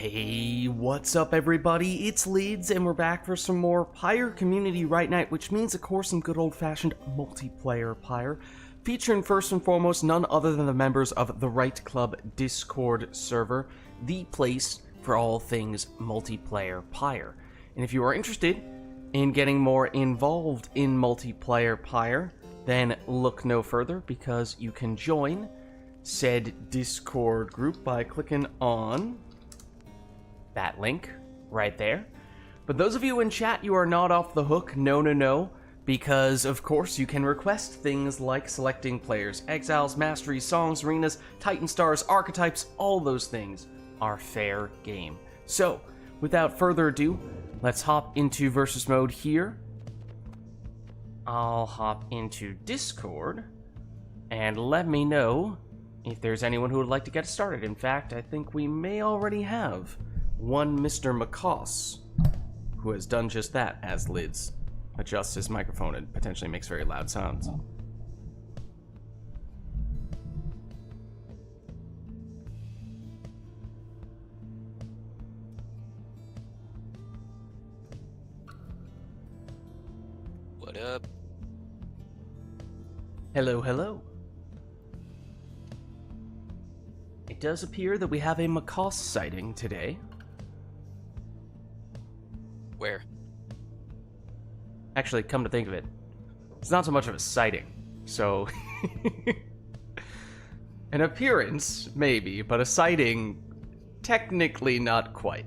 Hey, what's up everybody? It's Lids, and we're back for some more PYRE Community RITE Night, which means, of course, some good old-fashioned multiplayer PYRE, featuring first and foremost none other than the members of the RITE Club Discord server, the place for all things multiplayer PYRE. And if you are interested in getting more involved in multiplayer PYRE, then look no further, because you can join said Discord group by clicking on that link right there. But those of you in chat, you are not off the hook, no, because of course you can request things like selecting players, exiles, masteries, songs, arenas, titan stars, archetypes. All those things are fair game. So without further ado, let's hop into versus mode here. I'll hop into Discord and let me know if there's anyone who would like to get started. In fact, I think we may already have one Mr. McCoss, who has done just that as Lids adjusts his microphone and potentially makes very loud sounds. What up? Hello, hello. It does appear that we have a McCoss sighting today. Where? Actually, come to think of it, it's not so much of a sighting, so... An appearance, maybe, but a sighting, technically not quite.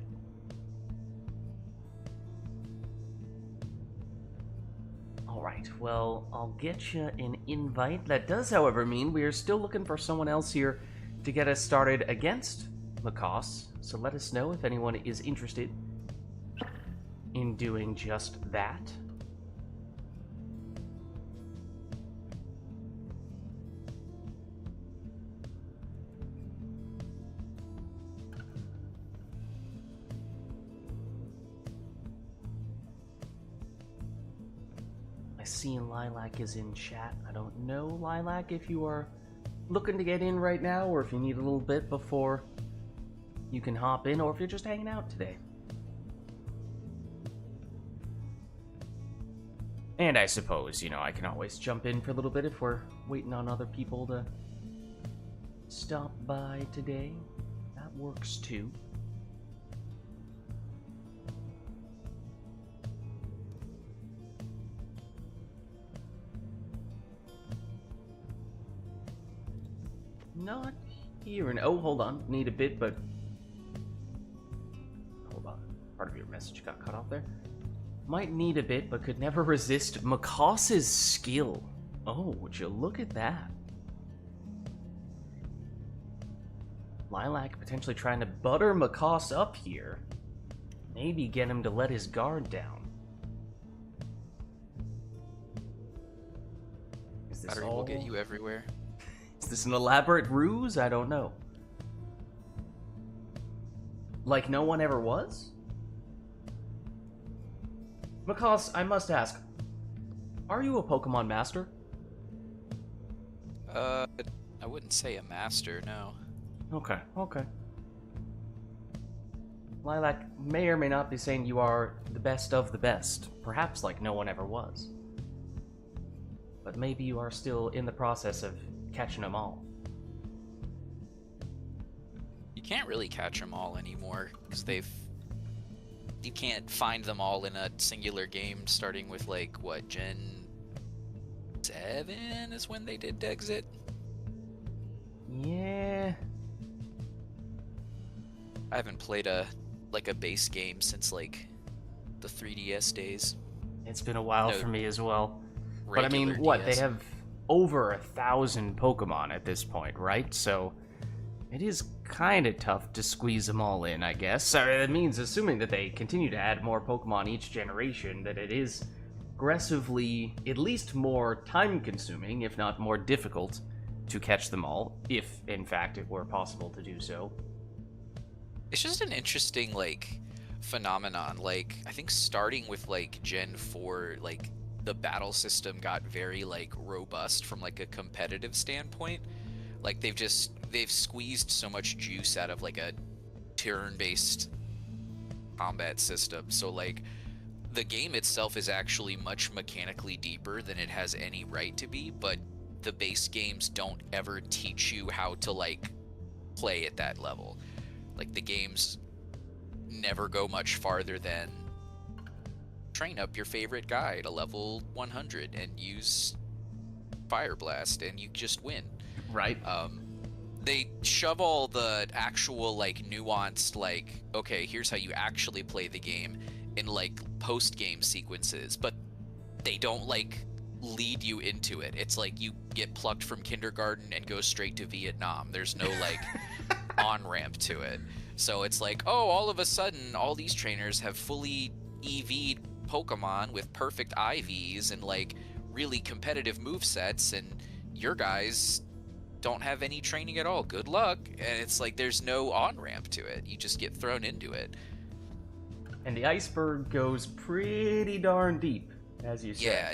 Alright, well, I'll get you an invite. That does, however, mean we are still looking for someone else here to get us started against McCoss, so let us know if anyone is interested in doing just that. I see Lilac is in chat. I don't know, Lilac, if you are looking to get in right now, or if you need a little bit before you can hop in, or if you're just hanging out today. And I suppose, you know, I can always jump in for a little bit if we're waiting on other people to stop by today. That works too. Not here, and oh, hold on, need a bit, but hold on, part of your message got cut off there. Might need a bit, but could never resist McCoss's skill. Oh, would you look at that? Lilac potentially trying to butter McCoss up here. Maybe get him to let his guard down. Is this Battery will get you everywhere. Is this an elaborate ruse? I don't know. Like no one ever was? McCoss, I must ask, are you a Pokemon master? I wouldn't say a master, no. Okay. Lilac may or may not be saying you are the best of the best, perhaps like no one ever was. But maybe you are still in the process of catching them all. You can't really catch them all anymore, because you can't find them all in a singular game, starting with, like, what, Gen 7 is when they did Exit? Yeah. I haven't played a base game since, like, the 3DS days. It's been a while No, for me as well. But I mean, regular what, DS. they have over 1,000 Pokemon at this point, right? So it is kind of tough to squeeze them all in, I guess. So that means, assuming that they continue to add more Pokemon each generation, that it is aggressively, at least more time-consuming, if not more difficult, to catch them all, if, in fact, it were possible to do so. It's just an interesting, like, phenomenon. Like, I think starting with, like, Gen 4, like, the battle system got very, like, robust from, like, a competitive standpoint. Like, they've squeezed so much juice out of, like, a turn-based combat system. So like the game itself is actually much mechanically deeper than it has any right to be, but the base games don't ever teach you how to like play at that level. Like the games never go much farther than train up your favorite guy to level 100 and use Fire Blast and you just win. Right. They shove all the actual like nuanced like, okay, here's how you actually play the game in like post-game sequences, but they don't like lead you into it. It's like you get plucked from kindergarten and go straight to Vietnam. There's no like on-ramp to it. So it's like, oh, all of a sudden all these trainers have fully EV'd Pokemon with perfect IVs and like really competitive movesets, and your guys don't have any training at all. Good luck. And it's like there's no on-ramp to it. You just get thrown into it. And the iceberg goes pretty darn deep, as you said. Yeah,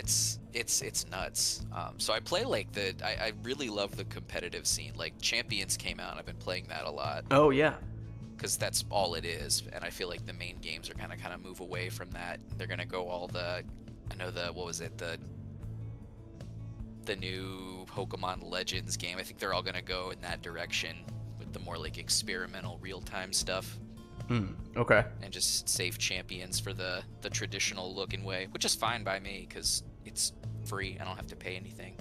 it's nuts. So I play like I really love the competitive scene. Like Champions came out, I've been playing that a lot. Oh yeah. Because that's all it is, and I feel like the main games are kind of move away from that. They're gonna go all the, I know the, what was it, the new Pokemon Legends game. I think they're all gonna go in that direction with the more like experimental real-time stuff. Okay. And just save Champions for the traditional looking way, which is fine by me because it's free. I don't have to pay anything.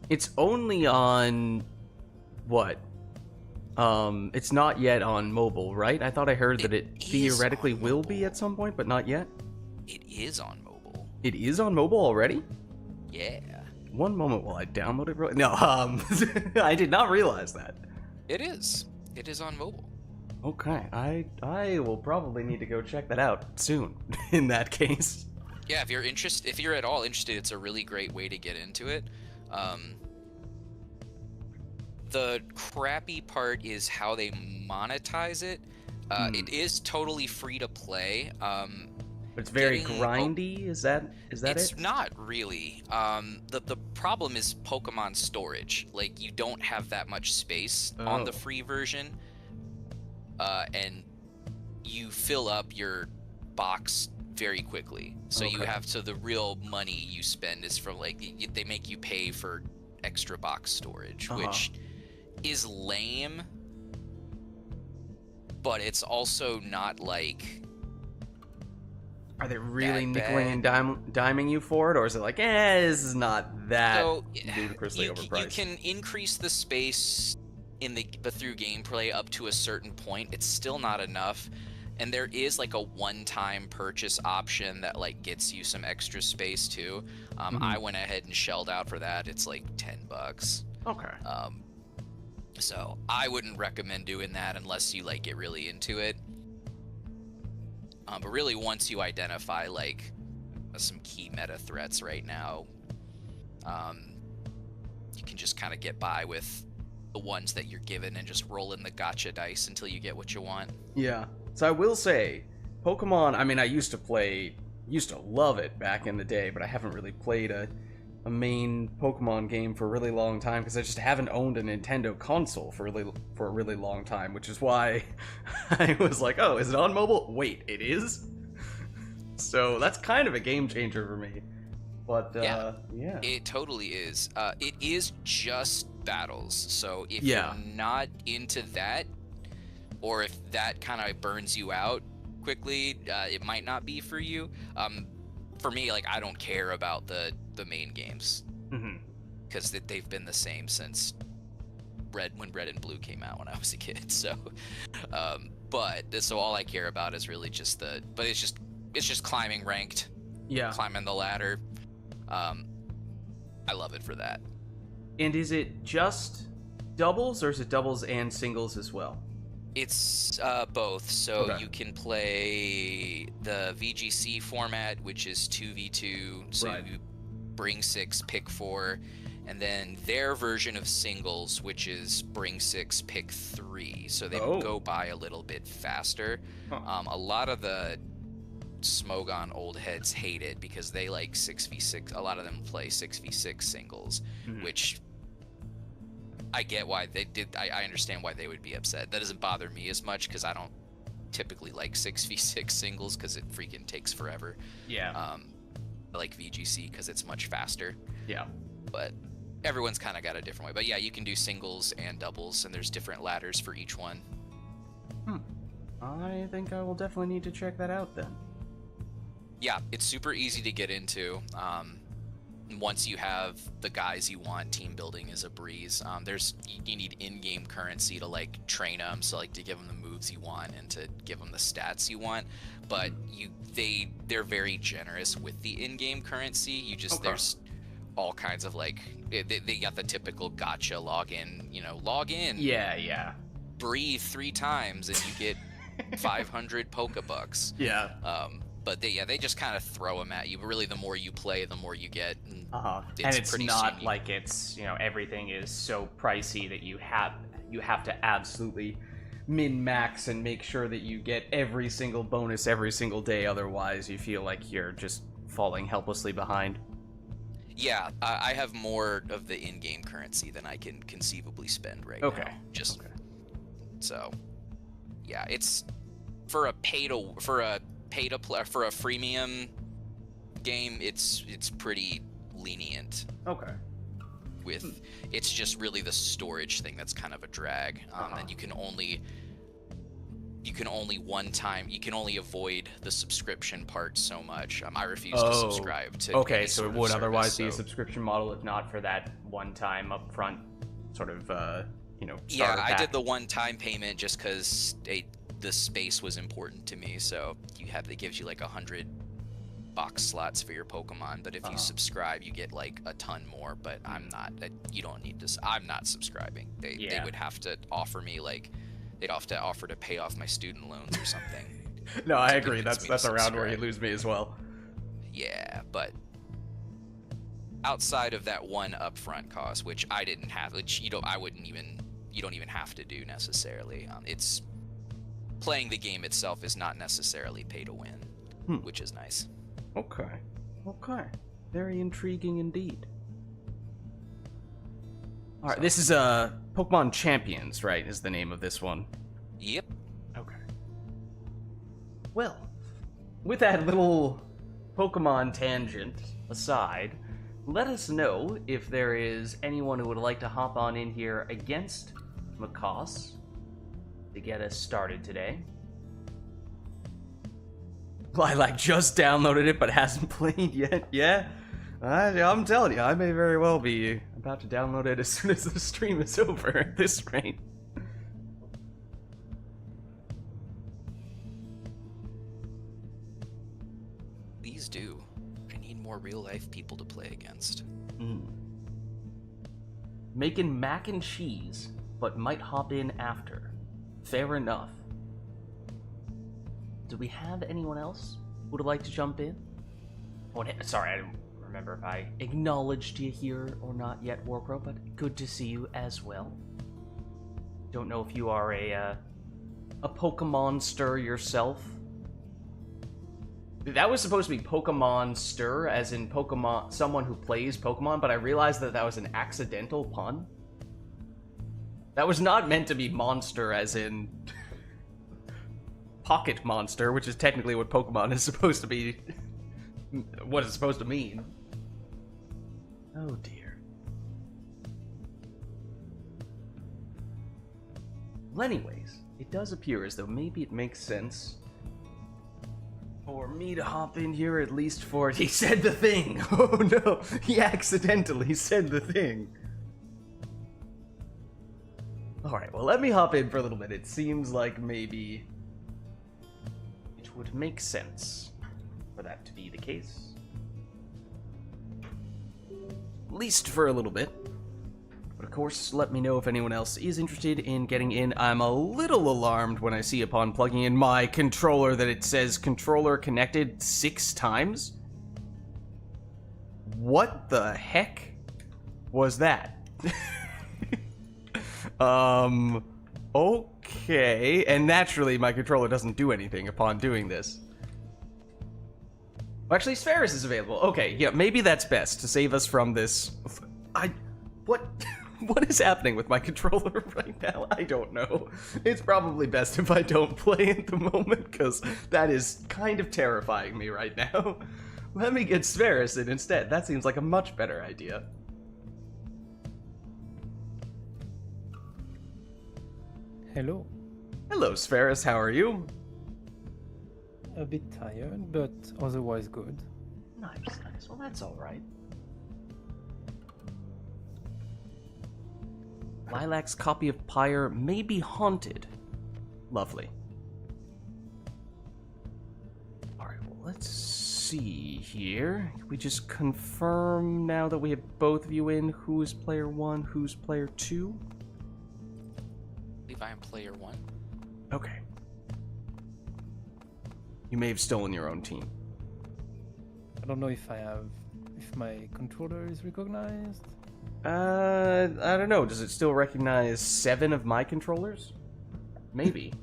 It's only on what? It's not yet on mobile, right? I thought I heard that it theoretically will be at some point, but not yet. It is on mobile. It is on mobile already? Yeah. One moment while I download it. No, I did not realize that. It is. It is on mobile. Okay, I will probably need to go check that out soon. In that case. Yeah, if you're at all interested, it's a really great way to get into it. The crappy part is how they monetize it. It is totally free to play. But it's very grindy. Is that it? It's not really. The problem is Pokemon storage. Like you don't have that much space on the free version, and you fill up your box very quickly. So you have the real money you spend is from like they make you pay for extra box storage, which is lame, but it's also not like. Are they really nickeling and diming you for it, or is it like, this is not that ludicrously overpriced? You can increase the space in the through gameplay up to a certain point. It's still not enough, and there is like a one-time purchase option that like gets you some extra space too. I went ahead and shelled out for that. It's like $10. Okay. So I wouldn't recommend doing that unless you like get really into it. But really, once you identify like some key meta threats right now, you can just kind of get by with the ones that you're given and just roll in the gotcha dice until you get what you want. Yeah. So I will say, Pokemon, I mean, I used to love it back in the day, but I haven't really played a main Pokemon game for a really long time because I just haven't owned a Nintendo console for a really long time, which is why I was like, oh, is it on mobile? Wait, it is? So that's kind of a game changer for me. But yeah, it totally is. It is just battles. So if you're not into that, or if that kind of burns you out quickly, it might not be for you. For me, like I don't care about the main games because they've been the same since when Red and Blue came out when I was a kid. So, so all I care about is really just it's just climbing ranked, climbing the ladder. I love it for that. And is it just doubles, or is it doubles and singles as well? It's both. So you can play the VGC format, which is 2v2. So you bring 6, pick 4, and then their version of singles, which is bring 6, pick 3. So they go by a little bit faster. A lot of the Smogon old heads hate it because they like 6v6. A lot of them play 6v6 singles, which I get why they did. I understand why they would be upset. That doesn't bother me as much because I don't typically like 6v6 singles because it freaking takes forever. Yeah. I like VGC because it's much faster. Yeah. But everyone's kind of got a different way. But yeah, you can do singles and doubles, and there's different ladders for each one. I think I will definitely need to check that out then. Yeah, it's super easy to get into. Once you have the guys you want, team building is a breeze. You need in-game currency to like train them, so like to give them the moves you want and to give them the stats you want. But they're very generous with the in-game currency. There's all kinds of like they got the typical gotcha login. Log in. Yeah. Breathe 3 times and you get 500 Pokebucks. Yeah. But they just kind of throw them at you. But really, the more you play, the more you get. And it's pretty not soon like it's everything is so pricey that you have to absolutely min-max and make sure that you get every single bonus every single day. Otherwise, you feel like you're just falling helplessly behind. Yeah, I have more of the in-game currency than I can conceivably spend right now. So, yeah, it's for a freemium game. It's pretty lenient. Okay. It's just really the storage thing that's kind of a drag. And you can only avoid the subscription part so much. I refuse to subscribe to. Okay, so it would otherwise be a subscription model if not for that one-time upfront sort of Yeah, starter I pack. did the one-time payment just because the space was important to me. So it gives you like 100 box slots for your Pokemon, but if you subscribe, you get like a ton more. But I'm not. You don't need to. I'm not subscribing. They would have to offer me they'd have to offer to pay off my student loans or something. No, I agree. convince That's me to around where you subscribe. lose me as well. Yeah, but outside of that one upfront cost, which I didn't have, which you don't even have to do necessarily. It's playing the game itself is not necessarily pay to win, which is nice. Okay. Very intriguing indeed. All right, this is Pokemon Champions, right? Is the name of this one? Yep. Okay. Well, with that little Pokemon tangent aside, let us know if there is anyone who would like to hop on in here against Macaws to get us started today. Lilac just downloaded it but hasn't played yet. Yeah, I'm telling you, I may very well be about to download it as soon as the stream is over at this rate. Please do. I need more real-life people to play against. Making mac and cheese, but might hop in after. Fair enough. Do we have anyone else who would like to jump in? Oh, sorry, I didn't remember if I acknowledged you here or not yet, Warcrow, but good to see you as well. Don't know if you are a Pokemonster yourself. That was supposed to be Pokemonster, as in Pokemon, someone who plays Pokemon, but I realized that was an accidental pun. That was not meant to be monster, as in pocket monster, which is technically what Pokemon is supposed to be, what it's supposed to mean. Oh dear. Well, anyways, it does appear as though maybe it makes sense for me to hop in here at least for... He said the thing! Oh no! He accidentally said the thing! Alright, well let me hop in for a little bit. It seems like maybe it would make sense for that to be the case. At least for a little bit. But of course, let me know if anyone else is interested in getting in. I'm a little alarmed when I see upon plugging in my controller that it says controller connected 6 times. What the heck was that? Okay. And naturally, my controller doesn't do anything upon doing this. Well, actually, Spheris is available. Okay, yeah, maybe that's best to save us from this. What? What is happening with my controller right now? I don't know. It's probably best if I don't play at the moment, because that is kind of terrifying me right now. Let me get Sverris in instead. That seems like a much better idea. Hello. Hello, Sverris. How are you? A bit tired, but otherwise good. Nice, nice. Well, that's all right. Lilac's copy of PYRE may be haunted. Lovely. Alright, well, let's see here. Can we just confirm now that we have both of you in who's player 1, who's player 2? I believe I am player 1. Okay. You may have stolen your own team. I don't know if my controller is recognized. I don't know. Does it still recognize 7 of my controllers? Maybe.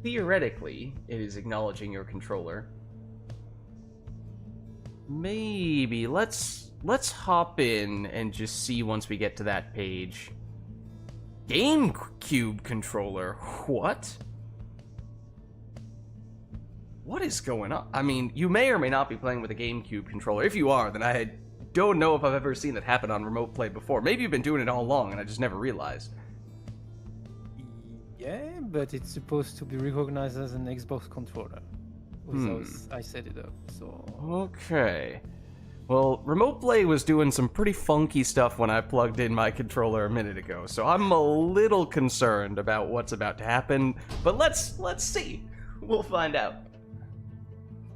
Theoretically, it is acknowledging your controller. Maybe. Let's hop in and just see once we get to that page. GameCube controller? What? What is going on? I mean, you may or may not be playing with a GameCube controller. If you are, then I don't know if I've ever seen that happen on remote play before. Maybe you've been doing it all along and I just never realized. Yeah, but it's supposed to be recognized as an Xbox controller. I set it up, so... Okay. Well, remote play was doing some pretty funky stuff when I plugged in my controller a minute ago, so I'm a little concerned about what's about to happen, but let's see. We'll find out.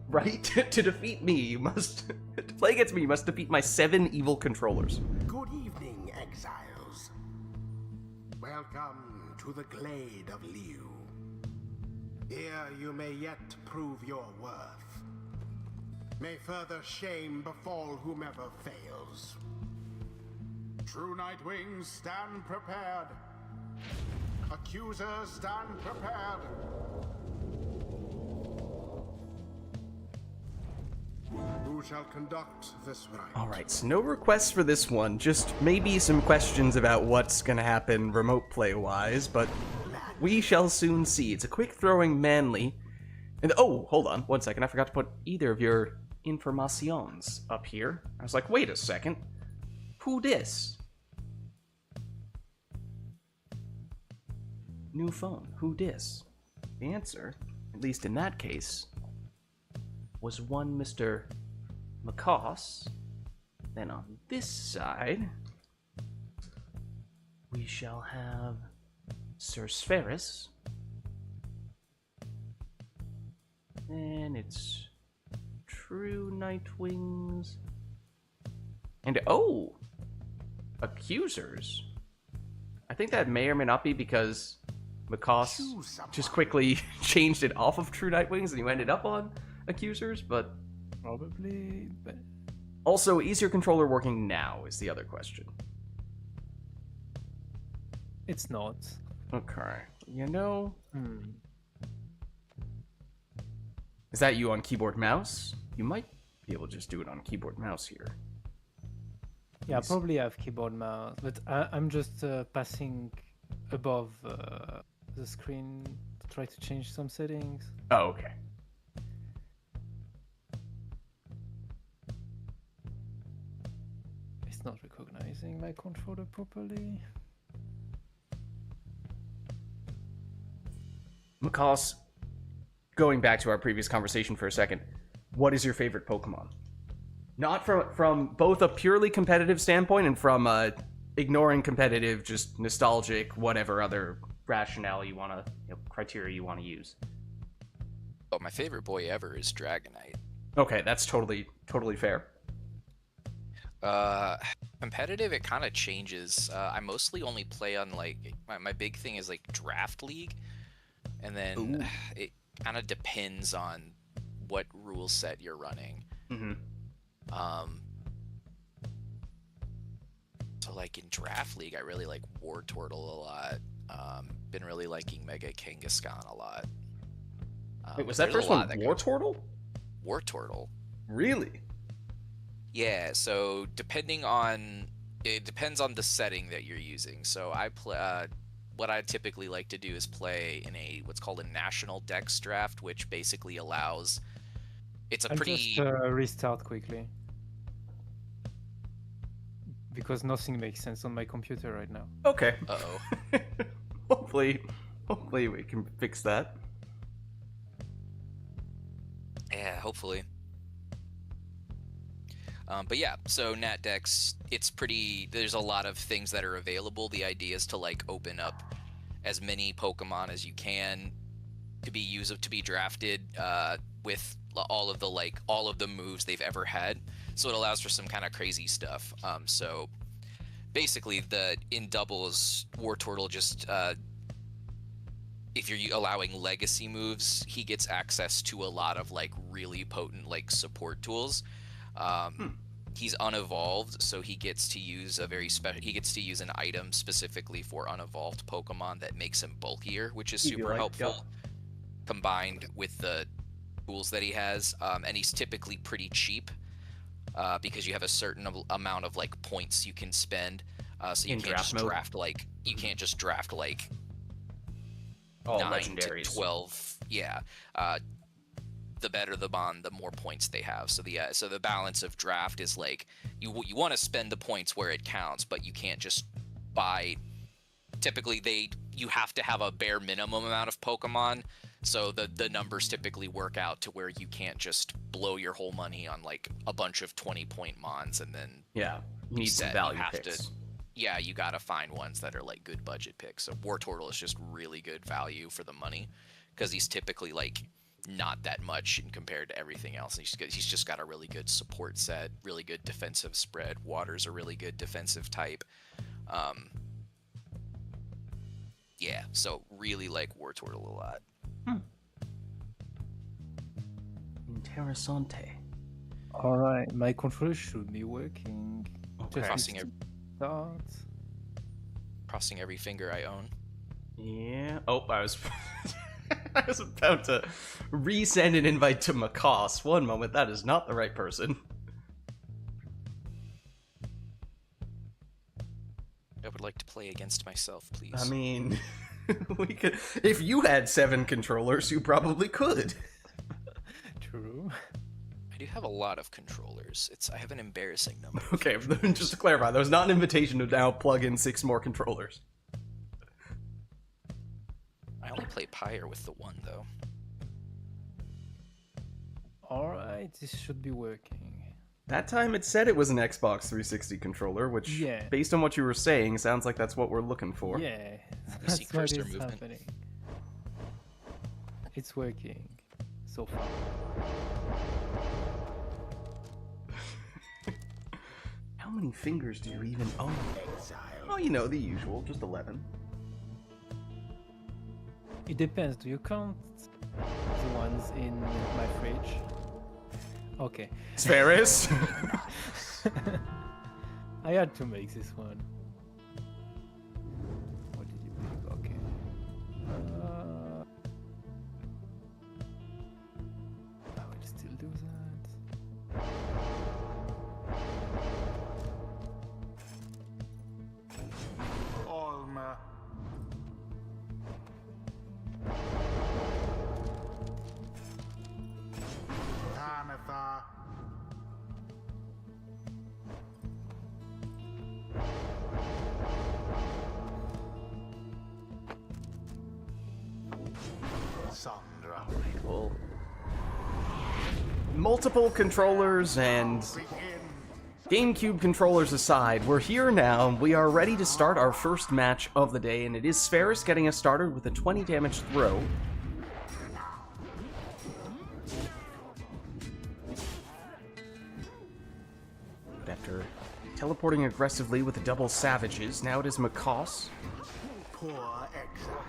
Right? To defeat me, you must... to play against me, you must defeat my 7 evil controllers. Good evening, exiles. Welcome to the Glade of Liu. Here you may yet prove your worth. May further shame befall whomever fails. True Nightwings, stand prepared. Accusers, stand prepared. Who shall conduct this rite? Alright, so no requests for this one, just maybe some questions about what's gonna happen remote play-wise, but we shall soon see. It's a quick throwing manly. And oh, hold on, 1 second, I forgot to put either of your informations up here. I was like, wait a second. Who dis? New phone, who dis? The answer, at least in that case, was one Mr. McCoss. Then on this side, we shall have Sir Sverris. And it's True Nightwings. And oh! Accusers. I think that may or may not be because McCoss just quickly changed it off of True Nightwings and you ended up on Accusers, but... Probably, but... Also, is your controller working now, is the other question. It's not. Okay. You know... Hmm. Is that you on keyboard mouse? You might be able to just do it on keyboard mouse here. Yeah, I probably have keyboard mouse, but I'm just passing above the screen to try to change some settings. Oh, okay. It's not recognizing my controller properly. McCoss, going back to our previous conversation for a second, what is your favorite Pokemon? Not from both a purely competitive standpoint and from ignoring competitive, just nostalgic, whatever other rationale you want to, criteria you want to use. Oh, my favorite boy ever is Dragonite. Okay, that's totally fair. Competitive, it kind of changes. I mostly only play on, like, my big thing is, like, Draft League. And then it kind of depends on what rule set you're running. Mm-hmm. So, like, in Draft League, I really like War Turtle a lot. Been really liking Mega Kangaskhan a lot. Wait, was that first one War Turtle? War Turtle. Really? Yeah, so depending on it depends on the setting that you're using. So I play. What I typically like to do is play in a what's called a national dex draft, which basically allows. It's a I'll pretty. just restart quickly because nothing makes sense on my computer right now. Okay. Uh-oh. Hopefully we can fix that. Yeah, hopefully. But yeah, so NatDex, it's pretty. There's a lot of things that are available. The idea is to like open up as many Pokemon as you can to be drafted with all of the moves they've ever had. So it allows for some kind of crazy stuff. So basically, in doubles, Wartortle just if you're allowing legacy moves, he gets access to a lot of like really potent like support tools. He's unevolved, so he gets to use an item specifically for unevolved Pokemon that makes him bulkier, which is super helpful. Combined with the tools that he has, and he's typically pretty cheap because you have a certain amount of like points you can spend. So you can't just draft like all 9 legendaries. to 12. Yeah. The better the bond, the more points they have. So the balance of draft is like you want to spend the points where it counts, but you can't just buy. Typically, you have to have a bare minimum amount of Pokemon. So the numbers typically work out to where you can't just blow your whole money on like a bunch of 20-point mons and then you need some value picks. You gotta find ones that are like good budget picks. So Wartortle is just really good value for the money because he's typically like not that much in compared to everything else. He's just got a really good support set, really good defensive spread. Water's a really good defensive type. So really like Wartortle a lot. Interessante. All right, my controller should be working. Okay. Crossing every finger I own. Yeah. Oh, I was I was about to resend an invite to Macaws. One moment, that is not the right person. I would like to play against myself, please. I mean, we could. If you had 7 controllers, you probably could. True. I do have a lot of controllers. I have an embarrassing number. Okay, just to clarify, there was not an invitation to now plug in 6 more controllers. I only play PYRE with the one, though. Alright, this should be working. That time it said it was an Xbox 360 controller, which, based on what you were saying, sounds like that's what we're looking for. Yeah, You see that's what cursor is movement? happening. It's working so far. How many fingers do you even own? Exile. Oh, you know, the usual, just 11. It depends. Do you count the ones in my fridge? Okay. Spheris? I had to make this one. What did you pick? Okay. I will still do that. Alma. Anatha. Sandra. Well, multiple controllers and Begin. GameCube controllers aside, we're here now. We are ready to start our first match of the day, and it is Spheris getting us started with a 20 damage throw. But after teleporting aggressively with the double savages, now it is Macaws. Poor exile.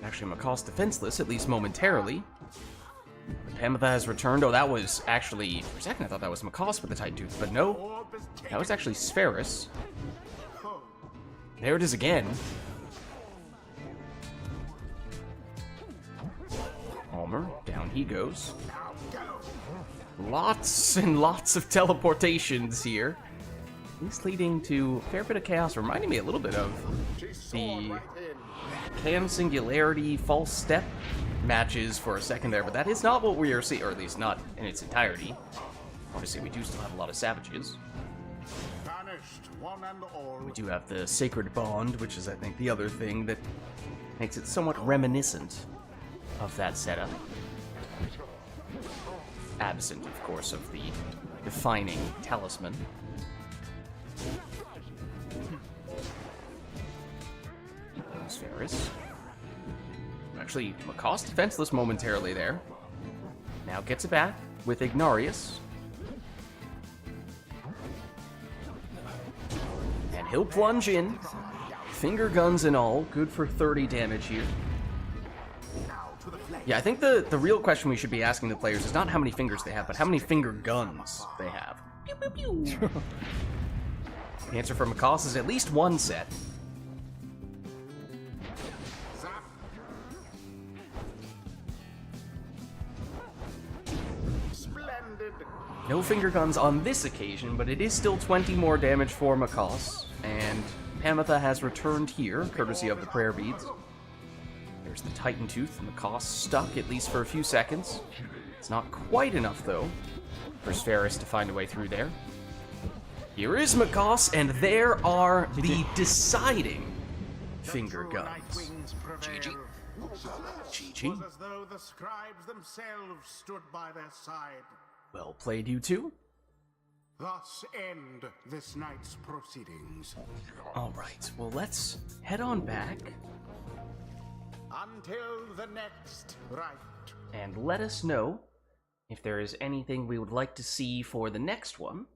Actually, Macaws defenseless, at least momentarily. Pamitha has returned. Oh, that was actually... For a second, I thought that was Macaws with the Tight Tooth, but no. Orb is That taken. was actually Spheris. Oh, There it is again. Almer, down he goes. now go. Lots and lots of teleportations here. At least leading to a fair bit of chaos, reminding me a little bit of the Cam Singularity False Step matches for a second there, but that is not what we are seeing, or at least not in its entirety. Obviously, we do still have a lot of savages. Banished one and all. We do have the Sacred Bond, which is, I think, the other thing that makes it somewhat reminiscent of that setup. Absent, of course, of the defining talisman. There's Ferris. Actually, Macaws defenseless momentarily there. Now gets it back with Ignarius. And he'll plunge in. Finger guns and all. Good for 30 damage here. Yeah, I think the real question we should be asking the players is not how many fingers they have, but how many finger guns they have. Pew, pew, pew. The answer for Macaws is at least one set. Splendid. No finger guns on this occasion, but it is still 20 more damage for Macaws, and Pamitha has returned here, courtesy of the prayer beads. There's the Titan Tooth, and Macaws stuck, at least for a few seconds. It's not quite enough, though, for Spheris to find a way through there. Here is Macaws, and there are the deciding finger guns. GG. GG. Was as though the scribes themselves stood by their side. Well played, you two. Thus end this night's proceedings. Alright, well let's head on back Until the next rite. and let us know if there is anything we would like to see for the next one.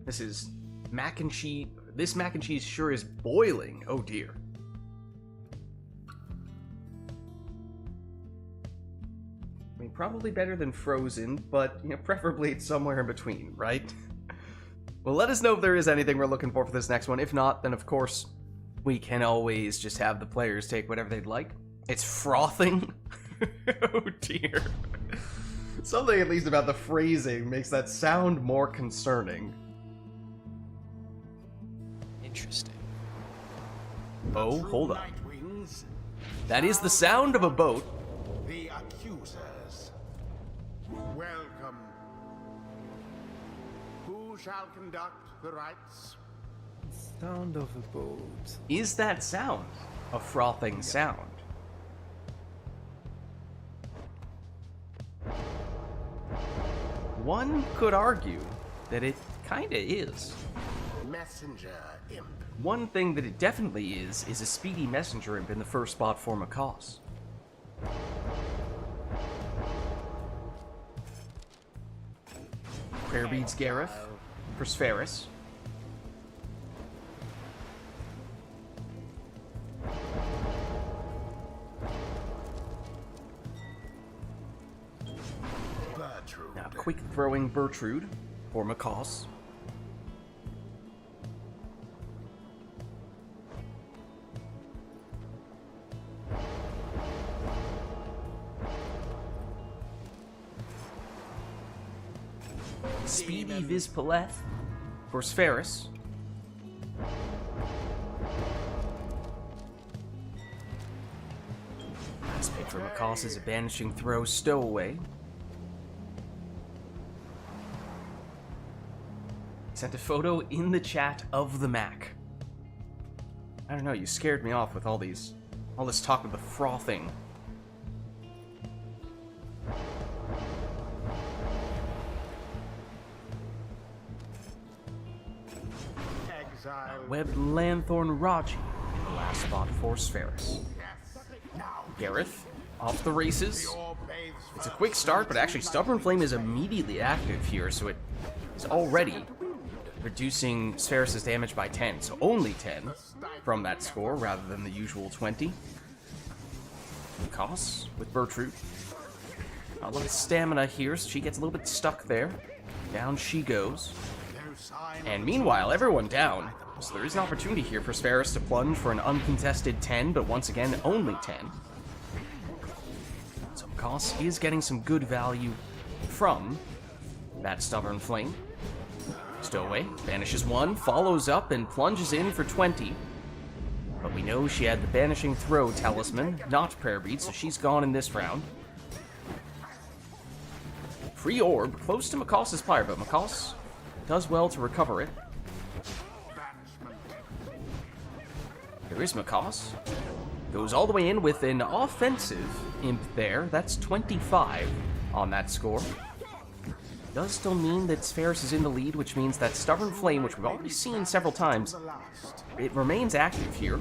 This is mac and cheese. This mac and cheese sure is boiling. Oh dear. I mean, probably better than frozen, but you know, preferably it's somewhere in between, right? Well, let us know if there is anything we're looking for this next one. If not, then of course we can always just have the players take whatever they'd like. It's frothing. Oh dear. Something at least about the phrasing makes that sound more concerning. Interesting. Oh, hold on. Nightwings, That is the sound of a boat. the accusers. Welcome. Who shall conduct the rites? Sound of a boat. Is that sound a frothing sound? One could argue that it kinda is. Messenger imp. One thing that it definitely is a speedy messenger imp in the first spot for Macaws. Prayer beads Gareth for Spheris. Bertrude. Now, quick throwing Bertrude for Macaws. Speedy Vispaleth for Spheris. Last pick for Macaws is a banishing throw stowaway. Sent a photo in the chat of the Mac. I don't know, you scared me off with all this talk of the frothing. Exile. Webbed Lanthorn Raji in the last spot for Spheris. Yes. Now. Gareth off the races. Your bathes It's a quick start, but actually Stubborn Flame is immediately active here, so it is already reducing Spheris' damage by 10, so only 10 from that score rather than the usual 20. Koss with Bertrude. A lot of stamina here, so she gets a little bit stuck there. Down she goes. And meanwhile, everyone down. So there is an opportunity here for Spheris to plunge for an uncontested 10, but once again, only 10. So Koss is getting some good value from that Stubborn Flame. Stowaway banishes one, follows up, and plunges in for 20. But we know she had the Banishing Throw talisman, not Prayer Bead, so she's gone in this round. Free orb, close to Makoss's Pyre, but Makoss does well to recover it. There is Makoss. Goes all the way in with an offensive imp there. That's 25 on that score. Does still mean that Spheris is in the lead, which means that Stubborn Flame, which we've already seen several times, it remains active here.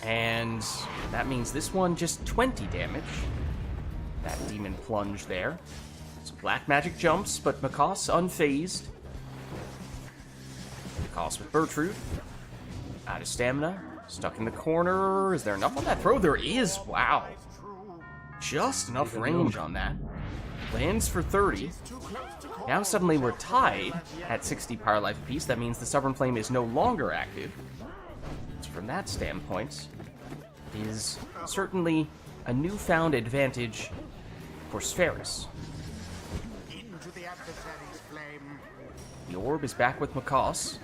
And that means this one just 20 damage. That demon plunge there. Some black magic jumps, but Makoss unfazed. Makoss with Bertrude. Out of stamina. Stuck in the corner. Is there enough on that throw? There is! Wow. Just enough range on that. Lands for 30. Now suddenly we're tied at 60 power life apiece. That means the Stubborn Flame is no longer active. So from that standpoint, is certainly a newfound advantage for Spheris. The orb is back with Makoss.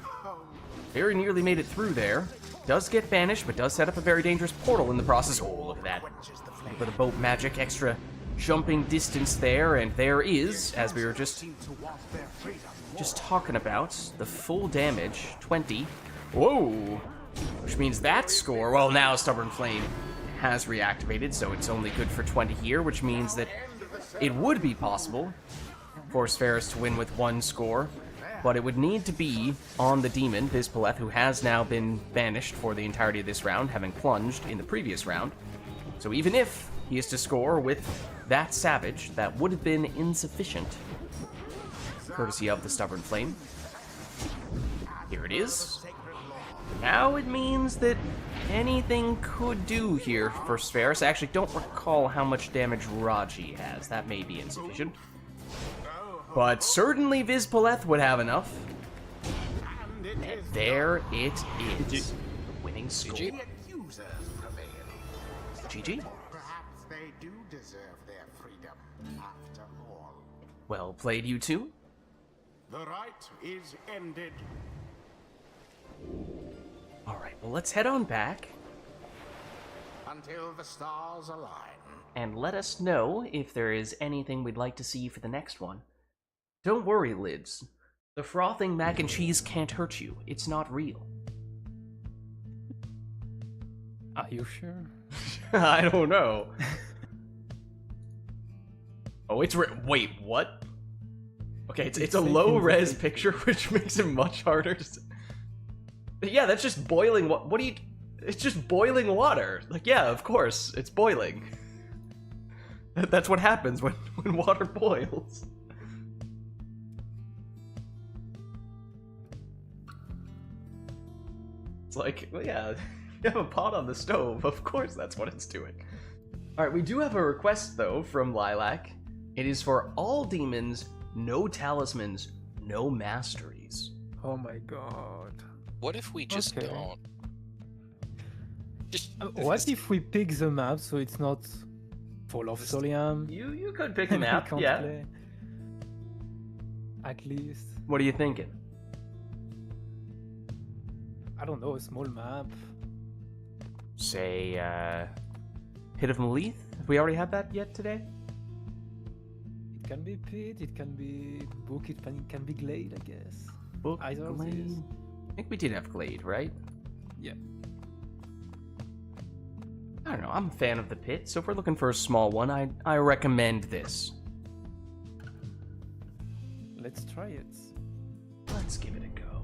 Very nearly made it through there. Does get banished, but does set up a very dangerous portal in the process. Oh, look at that. For the boat magic, extra jumping distance there, and there is, as we were just talking about, the full damage, 20. Whoa! Which means that score, well, now Stubborn Flame has reactivated, so it's only good for 20 here, which means that it would be possible for Spheris to win with one score, but it would need to be on the demon, Vizpaleth, who has now been banished for the entirety of this round, having plunged in the previous round. So even if he is to score with that Savage, that would have been insufficient, courtesy of the Stubborn Flame. Here it is. Now it means that anything could do here for Spheris. I actually don't recall how much damage Raji has. That may be insufficient. But certainly Vizpaleth would have enough. And there it is. Winning score. GG. GG. Perhaps they do deserve their freedom after all. Well played, you two. The rite is ended. Alright, well let's head on back Until the stars align. and let us know if there is anything we'd like to see for the next one. Don't worry, Lids. The frothing mac and cheese can't hurt you. It's not real. Are you sure? I don't know. Oh, it's wait, what? Okay, it's a low-res picture, which makes it much harder to But yeah, that's just boiling. What do you? It's just boiling water. Like, yeah, of course, it's boiling. That's what happens when water boils. It's like, well, yeah, you have a pot on the stove. Of course, that's what it's doing. All right, we do have a request though from Lilac. It is for all demons, no talismans, no masteries. Oh my god. What if we just Okay. don't? Just What if we pick the map so it's not Fall of Soliam? You could pick a and we map, can't yeah. play? At least. What are you thinking? I don't know, a small map. Say, Pit of Malith? Have we already had that yet today? It can be Pit, it can be Book, it can be Glade, I guess. Book, Either of Glade? these. I think we did have Glade, right? Yeah. I don't know, I'm a fan of the Pit, so if we're looking for a small one, I recommend this. Let's try it. Let's give it a go.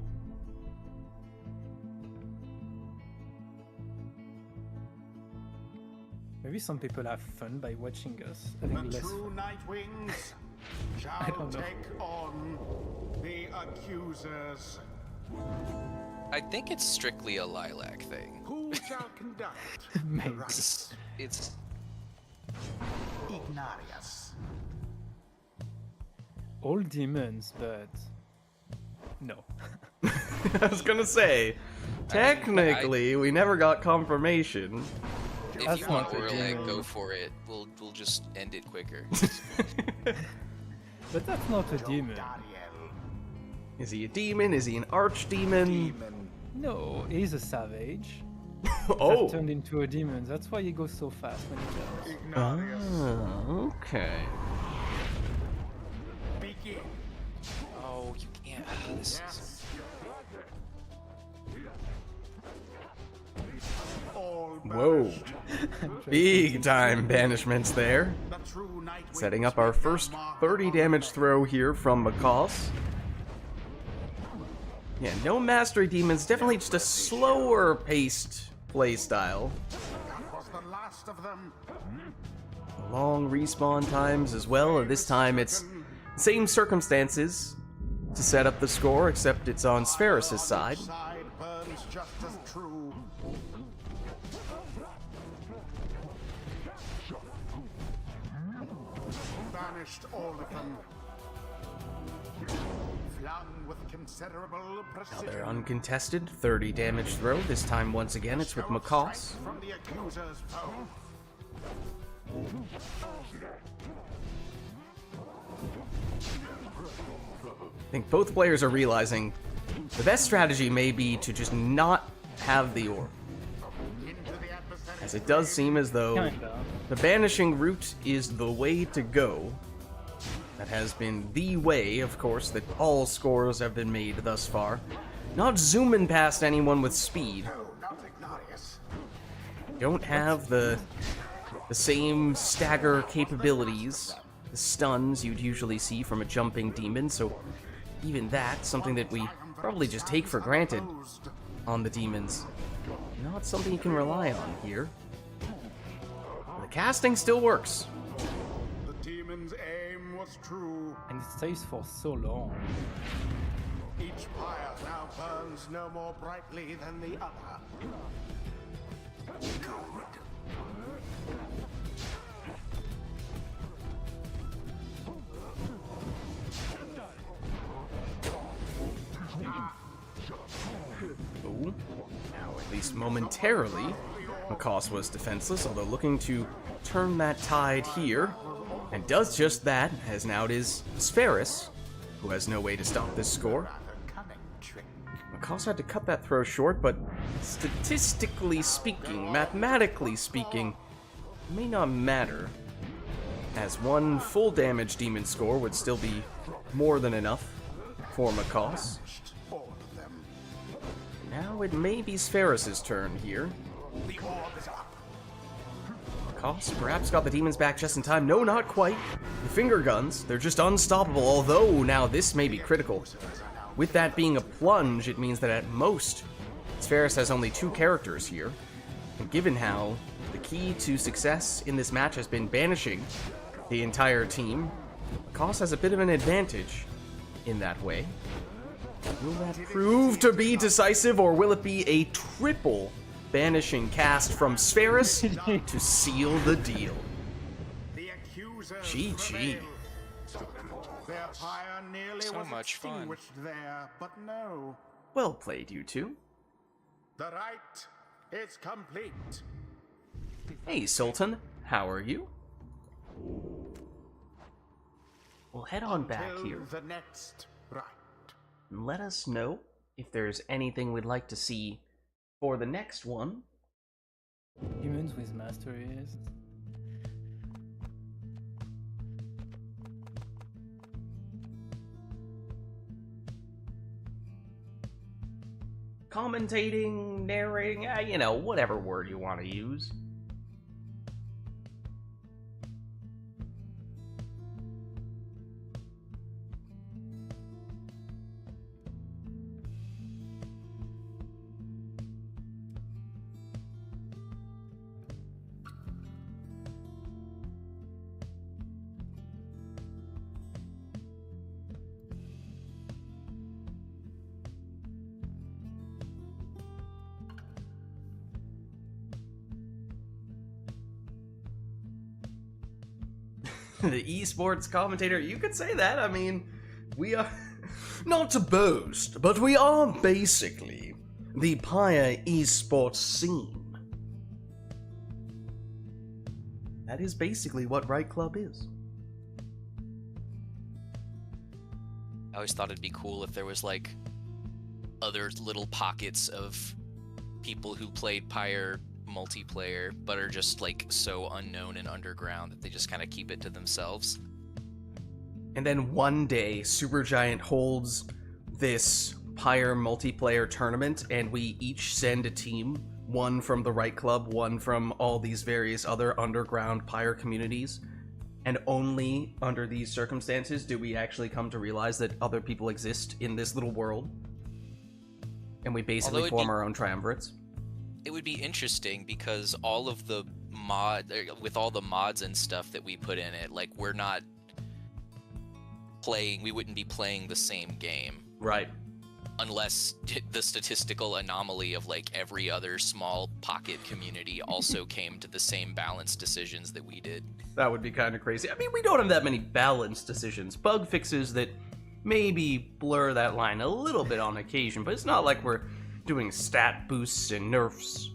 Maybe some people have fun by watching us The having less true fun. Nightwings I shall don't know. take on the accusers I think it's strictly a lilac thing. Who shall conduct Maybe. the rites? It's Ignarius. All demons, but no. I was gonna say, technically, we never got confirmation. if That's you want not a Orlag, demon. go for it. We'll just end it quicker. But that's not a demon. Dariel. Is he a demon? Is he an archdemon? Demon. No, he's a savage. Oh! That turned into a demon. That's why he goes so fast when he jumps. Ignarius. Okay. Begin. Oh, you can't. This is... Yes. All Whoa. banished. Big time banishments there. The true night Setting winds up our with their first mark 30 upon damage them. throw here from Macaws. Yeah, no mastery demons, definitely just a slower paced playstyle. That was the last of them. Long respawn times as well, and this time it's same circumstances to set up the score, except it's on Spheris' side. Side burns just as true. Banished all of them. Flung with considerable precision. They're uncontested, 30 damage throw. This time, once again, it's with Macaws. From the accuser's foe. I think both players are realizing the best strategy may be to just not have the orb, Into the adversary's as it does seem as though Kinda. the banishing route is the way to go. That has been the way, of course, that all scores have been made thus far. Not zooming past anyone with speed. No, not Ignarius. Don't have the same stagger capabilities, the stuns you'd usually see from a jumping demon, so even that, something that we probably just take for granted on the demons. Not something you can rely on here. The casting still works. The demon's aim was true. And it stays for so long. Each pyre now burns no more brightly than the other. Good. Ooh. Now, at least momentarily, Macaws was defenseless, although looking to turn that tide here, and does just that, as now it is Spheris, who has no way to stop this score. Rather cunning trick. Macaws had to cut that throw short, but statistically speaking, mathematically speaking, it may not matter, as one full damage demon score would still be more than enough for Macaws. All of them. Now it may be Spheris' turn here. The orb is up. Macaws perhaps got the demons back just in time. No, not quite. The finger guns, they're just unstoppable, although now this may be critical. With that being a plunge, it means that at most, Spheris has only 2 characters here. And given how the key to success in this match has been banishing the entire team, Macaws has a bit of an advantage in that way. Will that prove to be decisive, or will it be a triple banishing cast from Spheris to seal the deal? The accusers GG. prevail. Their pyre nearly So was much fun. extinguished there, but no. Well played, you two. The rite is complete. Hey, Sultan. How are you? We'll head on back Till here the next rite. and let us know if there's anything we'd like to see for the next one. Humans with masteries. Commentating, narrating, whatever word you want to use. The esports commentator, you could say that. I mean, we are, not to boast, but we are basically the PYRE esports scene. That is basically what RITE Club is. I always thought it'd be cool if there was like other little pockets of people who played PYRE multiplayer but are just like so unknown and underground that they just kind of keep it to themselves. And then one day, Supergiant holds this PYRE multiplayer tournament, and we each send a team, one from the RITE Club, one from all these various other underground PYRE communities, and only under these circumstances do we actually come to realize that other people exist in this little world. And we basically form our own triumvirates. It would be interesting because all of the with all the mods and stuff that we put in it, like we're not playing, we wouldn't be playing the same game. Right. Unless the statistical anomaly of like every other small pocket community also came to the same balance decisions that we did. That would be kind of crazy. I mean, we don't have that many balance decisions. Bug fixes that maybe blur that line a little bit on occasion, but it's not like we're doing stat boosts and nerfs.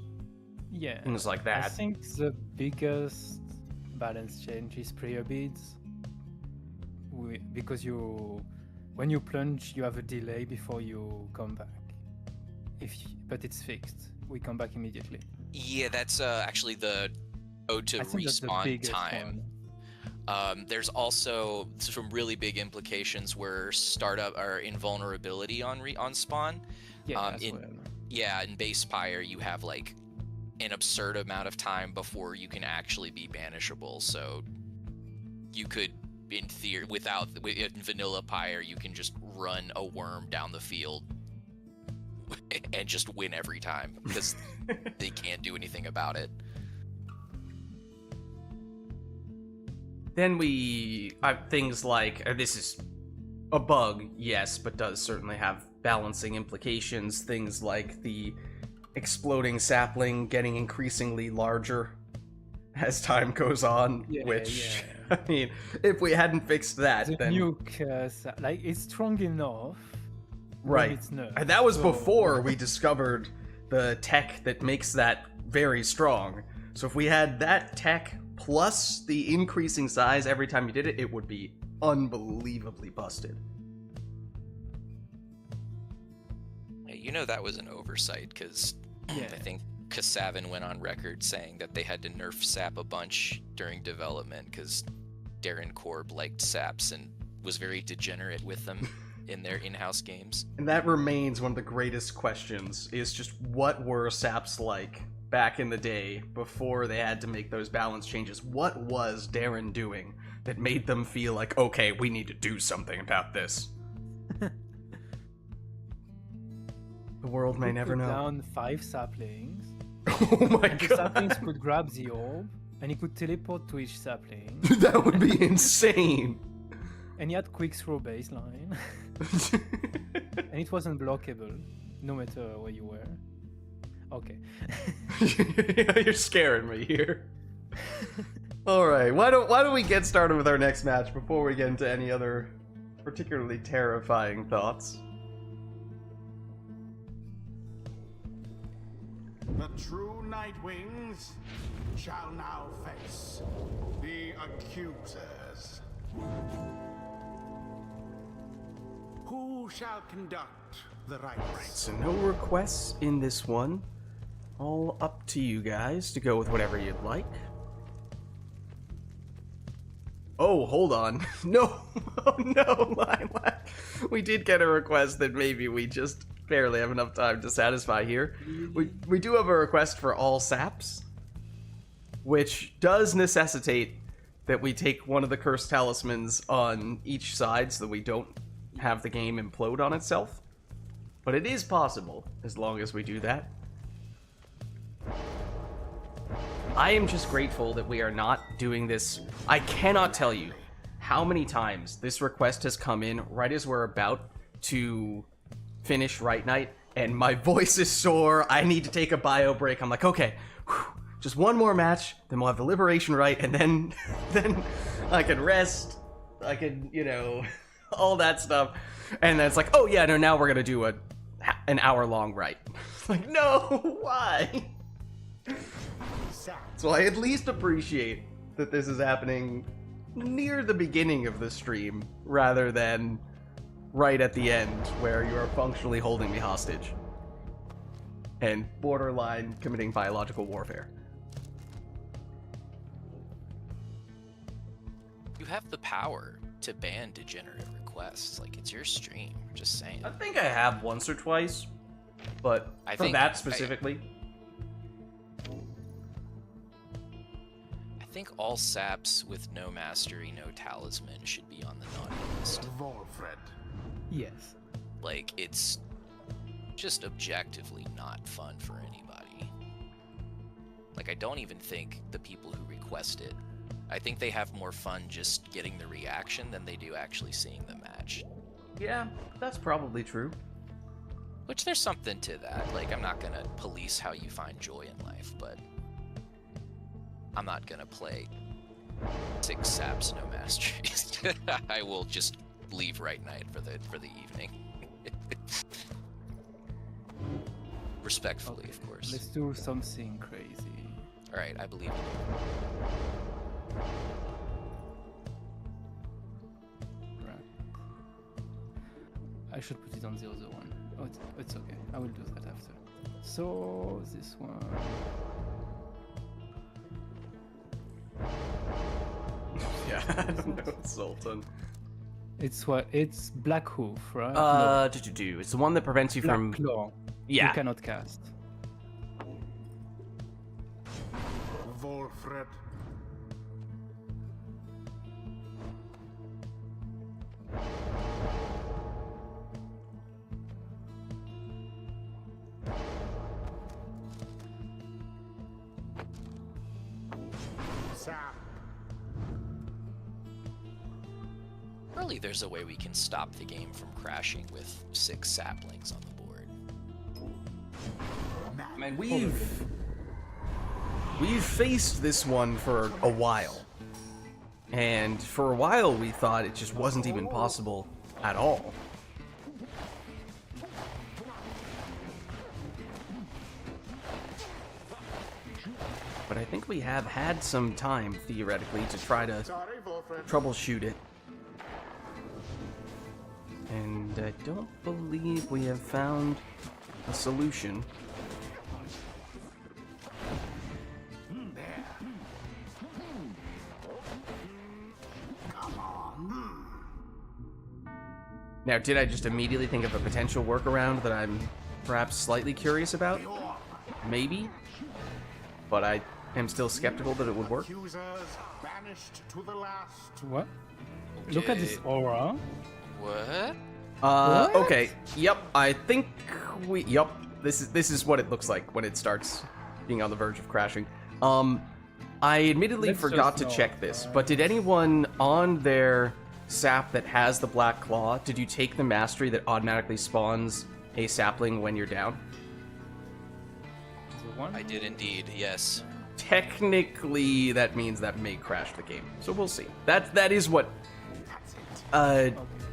Yeah. Things like that. I think the biggest balance change is prayer beads. Because when you plunge, you have a delay before you come back. But it's fixed. We come back immediately. Yeah, that's actually the ode to respawn time. There's also some really big implications where startup or invulnerability on spawn. Yeah, in base PYRE you have like an absurd amount of time before you can actually be banishable. So you could, in theory, in vanilla PYRE, you can just run a worm down the field and just win every time because they can't do anything about it. Then we have things like, this is a bug, yes, but does certainly have balancing implications. Things like the exploding sapling getting increasingly larger as time goes on, which, I mean, if we hadn't fixed that, then... nuke, like, it's strong enough. Right. It's nerfed, and that was before we discovered the tech that makes that very strong. So if we had that tech plus the increasing size every time you did it, it would be unbelievably busted. You know that was an oversight, because I think Kasavin went on record saying that they had to nerf sap a bunch during development because Darren Korb liked saps and was very degenerate with them in their in-house games. And that remains one of the greatest questions, is just what were saps like back in the day before they had to make those balance changes? What was Darren doing that made them feel like, okay, we need to do something about this? The world may never know. Put down 5 saplings. Oh my and god. the saplings could grab the orb, and he could teleport to each sapling. That would be insane. And he had quick throw baseline. And it wasn't blockable, no matter where you were. Okay. You're scaring me here. Alright, why don't we get started with our next match before we get into any other particularly terrifying thoughts? The true Nightwings shall now face the accusers. Who shall conduct the rites? So no requests in this one. All up to you guys to go with whatever you'd like. Oh, hold on. No. Oh no, Lilac. We did get a request that maybe we just barely have enough time to satisfy here. We do have a request for all saps, which does necessitate that we take one of the cursed talismans on each side so that we don't have the game implode on itself. But it is possible, as long as we do that. I am just grateful that we are not doing this. I cannot tell you how many times this request has come in right as we're about to finish NITE, and my voice is sore. I need to take a bio break. I'm like, okay, just one more match, then we'll have the Liberation Rite, and then I can rest. I can, all that stuff. And then it's like, oh yeah, no, now we're gonna do an hour-long rite. Like, no, why? So I at least appreciate that this is happening near the beginning of the stream, rather than right at the end, where you are functionally holding me hostage. And borderline committing biological warfare. You have the power to ban degenerate requests. Like, it's your stream. Just saying. I think I have once or twice, but for that specifically. I think all saps with no mastery, no talisman should be on the naughty list. Volfred. Yes. Like, it's just objectively not fun for anybody. Like, I don't even think the people who request it, I think they have more fun just getting the reaction than they do actually seeing the match. Yeah, that's probably true. Which there's something to that. Like, I'm not gonna police how you find joy in life, but I'm not gonna play 6 saps no masteries. I will just leave Right Night for the evening. Respectfully, Okay, of course. Let's do something crazy. Alright, I believe in you. Right. I should put it on the other one. Oh, it's okay. I will do that after. So, this one. Yeah, no, Sultan. It's what? It's Black Hoof, right? It's the one that prevents you Black from... Claw. Yeah. You cannot cast. Volfred. Sap. Surely there's a way we can stop the game from crashing with 6 saplings on the board. I mean, we've faced this one for a while. And for a while we thought it just wasn't even possible at all. But I think we have had some time, theoretically, to try to Sorry, Volfred. troubleshoot it. And I don't believe we have found a solution. Now, did I just immediately think of a potential workaround that I'm perhaps slightly curious about? Maybe. But I am still skeptical that it would work. Accusers banished to the last. What? Look at this aura. What? What? Okay. Yep, I think yep. This is what it looks like when it starts being on the verge of crashing. I admittedly Let's forgot to just check know, this, but did anyone on their sap that has the black claw, did you take the mastery that automatically spawns a sapling when you're down? The one? I did indeed, yes. Technically, that means that may crash the game. So we'll see. That is what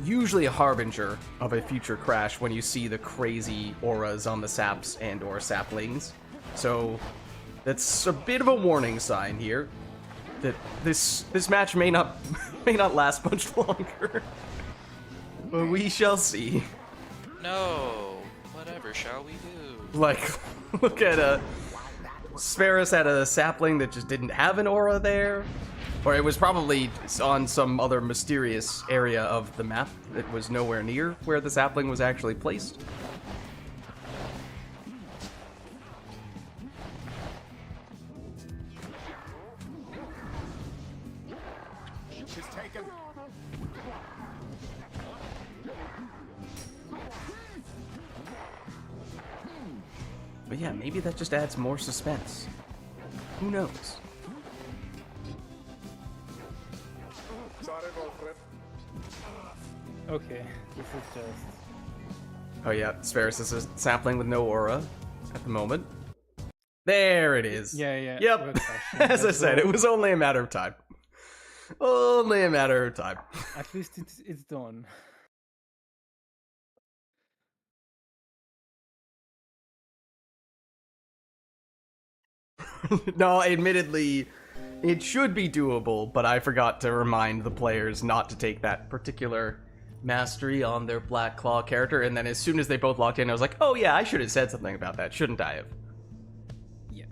usually a harbinger of a future crash when you see the crazy auras on the saps and or saplings. So that's a bit of a warning sign here that this match may not last much longer. But we shall see. No. Whatever shall we do? Like, look at Sferus had a sapling that just didn't have an aura there. Or it was probably on some other mysterious area of the map that was nowhere near where the sapling was actually placed. She's taken. But yeah, maybe that just adds more suspense. Who knows? Sorry, Volfred. Okay, this is just. Oh yeah, Sferus is a sapling with no aura at the moment. There it is. Yeah. Yep. we're crashing. As I Let's said, go. it was only a matter of time. Only a matter of time. At least it's done. No, admittedly, it should be doable, but I forgot to remind the players not to take that particular mastery on their Black Claw character, and then as soon as they both locked in, I was like, oh yeah, I should have said something about that, shouldn't I have? Yeah.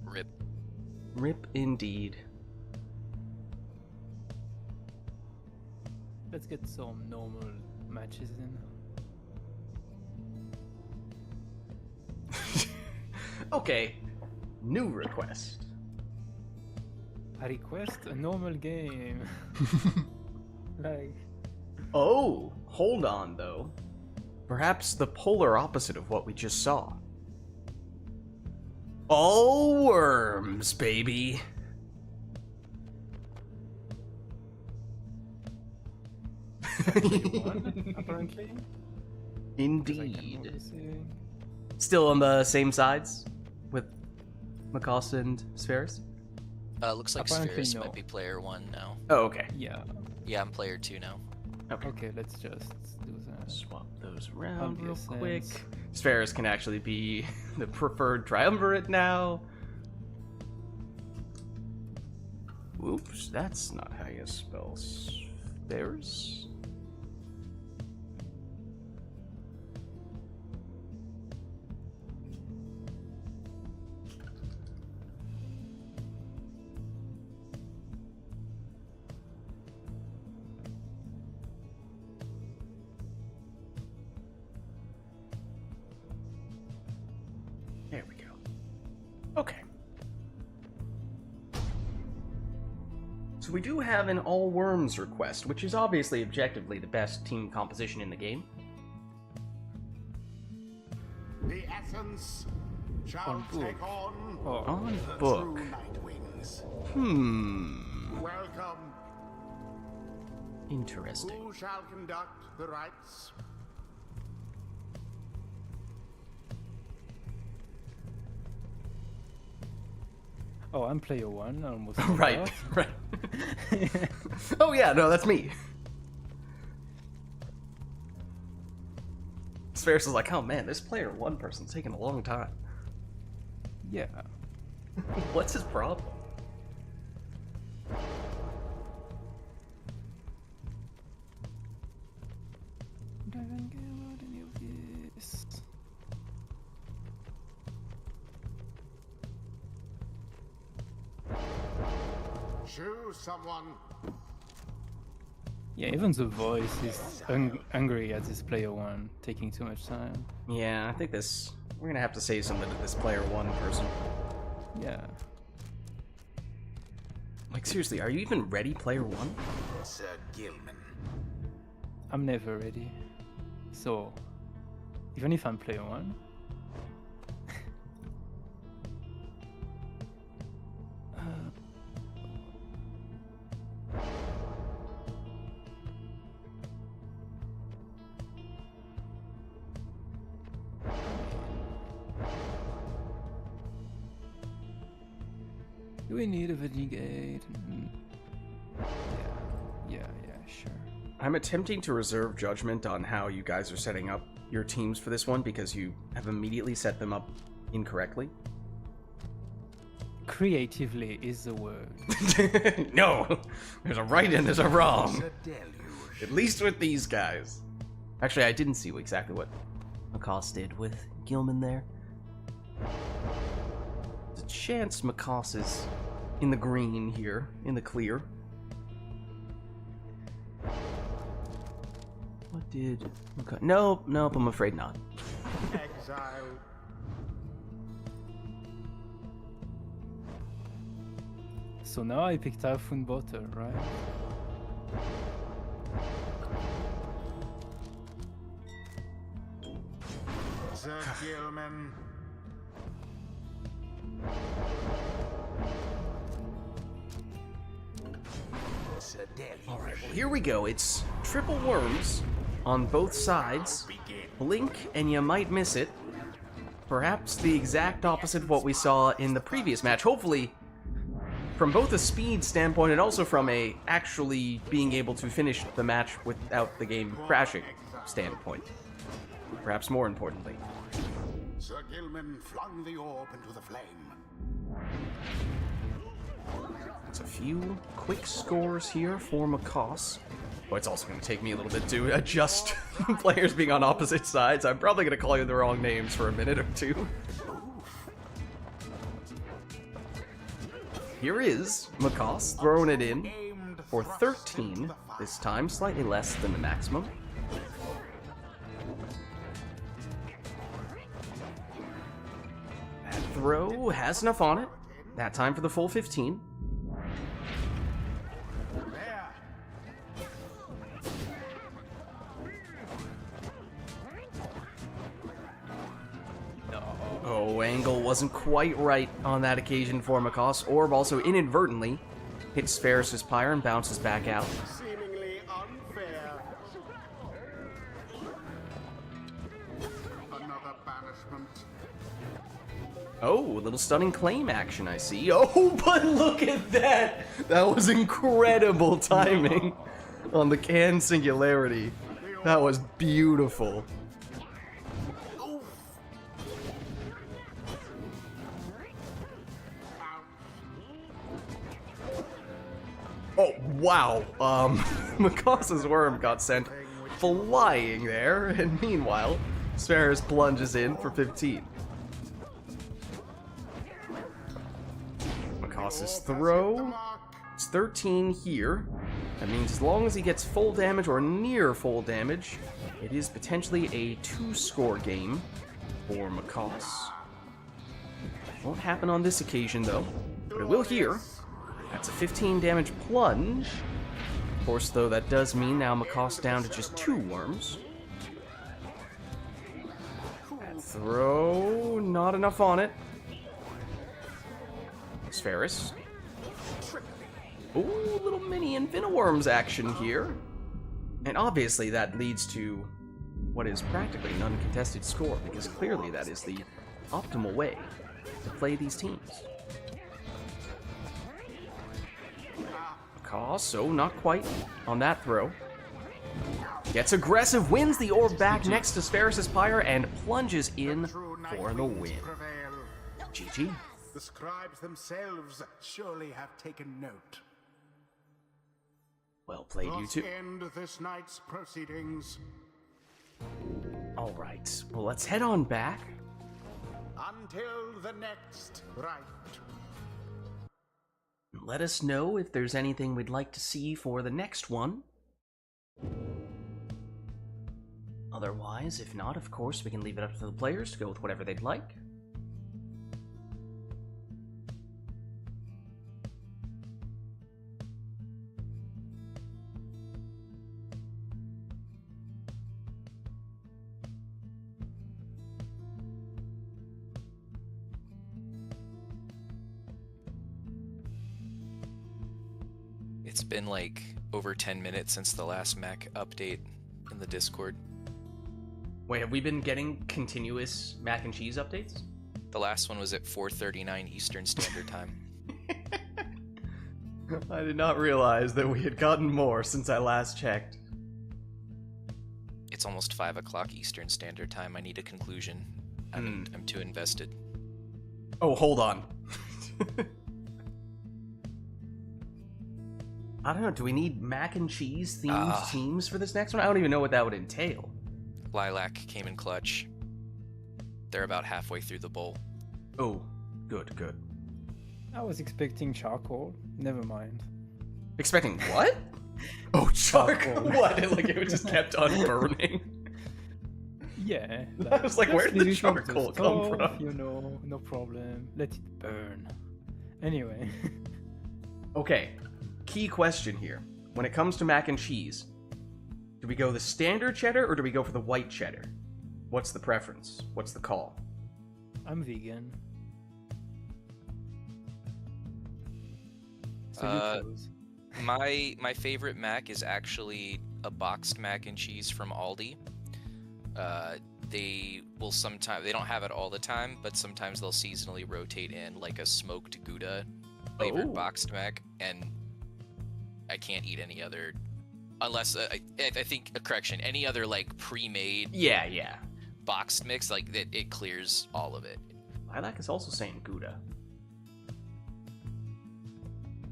Rip. Rip indeed. Let's get some normal matches in. Okay, new request. I request a normal game. Like, Oh, hold on though. Perhaps the polar opposite of what we just saw. All worms, baby. one, apparently. 'Cause I can Indeed. notice it. Still on the same sides with Macaws and Spheres? Looks like Apparently Spheres no. might be player 1 now. Oh, okay. Yeah. Yeah, I'm player 2 now. Okay. Okay, let's just do that. Swap those around real Obvious quick. sense. Spheres can actually be the preferred triumvirate now. Oops, that's not how you spell Spheres. There we go. Okay. So we do have an all worms request, which is obviously objectively the best team composition in the game. The essence shall On book. take on Oh, On the book. true night wings. Welcome. Interesting. Who shall conduct the rites? oh, I'm player 1. I almost Right, forgot. right. Oh yeah, no, that's me. Spheres is like, oh man, this player 1 person's taking a long time. Yeah. What's his problem? Don't even care about any of this. Choose someone. Yeah, even the voice is angry at this player 1, taking too much time. Yeah, I think this... We're gonna have to say something to this player 1 person. Yeah. Like, seriously, are you even ready, player 1? Sir Gilman. I'm never ready. So, even if I'm player 1, do we need a Vinegate? Yeah, sure. I'm attempting to reserve judgment on how you guys are setting up your teams for this one because you have immediately set them up incorrectly. Creatively is the word. No! There's a right and there's a wrong. Sir Deluge. At least with these guys. Actually, I didn't see exactly what Macaws did with Gilman there. There's a chance Macaws is in the green here, in the clear. What did... Nope, I'm afraid not. Exile. So now I picked Typhoon Butter, right? Sir Gilman. Sir Deluge. Alright, well here we go. It's triple worms on both sides. Begin. Blink and you might miss it. Perhaps the exact opposite of what we saw in the previous match. Hopefully, from both a speed standpoint and also from a actually being able to finish the match without the game crashing standpoint. Perhaps more importantly. Sir Gilman flung the orb into the flame. It's a few quick scores here for Macaws. But it's also going to take me a little bit to adjust players being on opposite sides. I'm probably going to call you the wrong names for a minute or two. Here is Macaws throwing it in for 13 this time, slightly less than the maximum. That throw has enough on it. That time for the full 15. Oh, angle wasn't quite right on that occasion for Macaws. Orb also inadvertently hits Ferris's Pyre and bounces back out. Seemingly unfair. Another banishment. Oh, a little stunning claim action, I see. Oh, but look at that! That was incredible timing on the can singularity. That was beautiful. Oh, wow. Macaw's worm got sent flying there, and meanwhile, Sparrows plunges in for 15. Macaw's throw is 13 here. That means as long as he gets full damage or near full damage, it is potentially a 2-score game for Macaws. Won't happen on this occasion, though, but it will here. That's a 15 damage plunge. Of course, though, that does mean now Macaw's down to just 2 worms. That throw, not enough on it. Ferris. Ooh, little mini Infiniworms action here. And obviously that leads to what is practically an uncontested score, because clearly that is the optimal way to play these teams. Macaw, so not quite on that throw. Gets aggressive, wins the orb back next to Ferris's Pyre, and plunges in for the win. GG. The scribes themselves surely have taken note. Well played, you Thus two. end this night's proceedings. Alright, well let's head on back. Until the next rite. Let us know if there's anything we'd like to see for the next one. Otherwise, if not, of course, we can leave it up to the players to go with whatever they'd like. It's been like over 10 minutes since the last Mac update in the Discord. Wait, have we been getting continuous mac and cheese updates? The last one was at 4:39 Eastern Standard Time. I did not realize that we had gotten more since I last checked. It's almost 5 o'clock Eastern Standard Time. I need a conclusion. I'm too invested. Oh, hold on. I don't know, do we need mac and cheese themed teams for this next one? I don't even know what that would entail. Lilac came in clutch. They're about halfway through the bowl. Oh, good, good. I was expecting charcoal. Never mind. Expecting what? Oh, charcoal. What? Like it just kept on burning? Yeah. I was like, where did the leave it on charcoal come stove, from? You know, no problem. Let it burn. Anyway. Okay, key question here. When it comes to mac and cheese, do we go the standard cheddar or do we go for the white cheddar? What's the preference? What's the call? I'm vegan. So you choose. My favorite mac is actually a boxed mac and cheese from Aldi. They will sometimes, they don't have it all the time, but sometimes they'll seasonally rotate in like a smoked Gouda flavored Oh. boxed mac, and I can't eat any other, unless I think a correction, any other like pre-made Yeah. boxed mix, like it clears all of it. Lilac is also saying Gouda.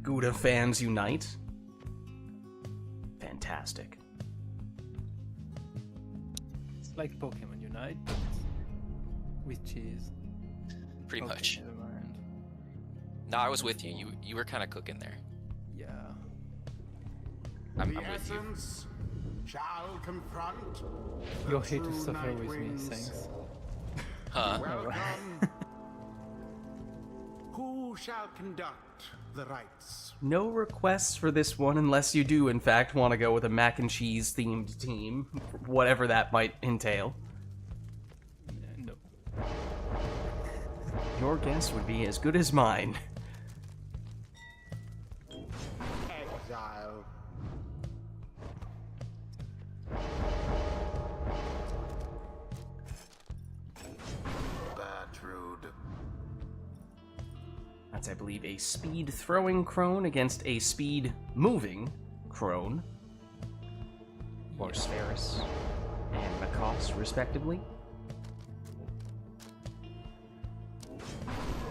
Gouda fans unite. Fantastic. It's like Pokemon Unite, but with cheese. Pretty Okay, much. never mind. No, I was with you. You were kind of cooking there. Yeah. I'm The with you. essence shall confront You're the here to true suffer with me, Nightwings. thanks. Huh? Welcome. Who shall conduct the rites? No requests for this one unless you do, in fact, want to go with a mac and cheese themed team, whatever that might entail. No. Your guess would be as good as mine. Exile. Bertrude. That's, I believe, a speed throwing crone against a speed moving crone. Or Spherus and Macross, respectively.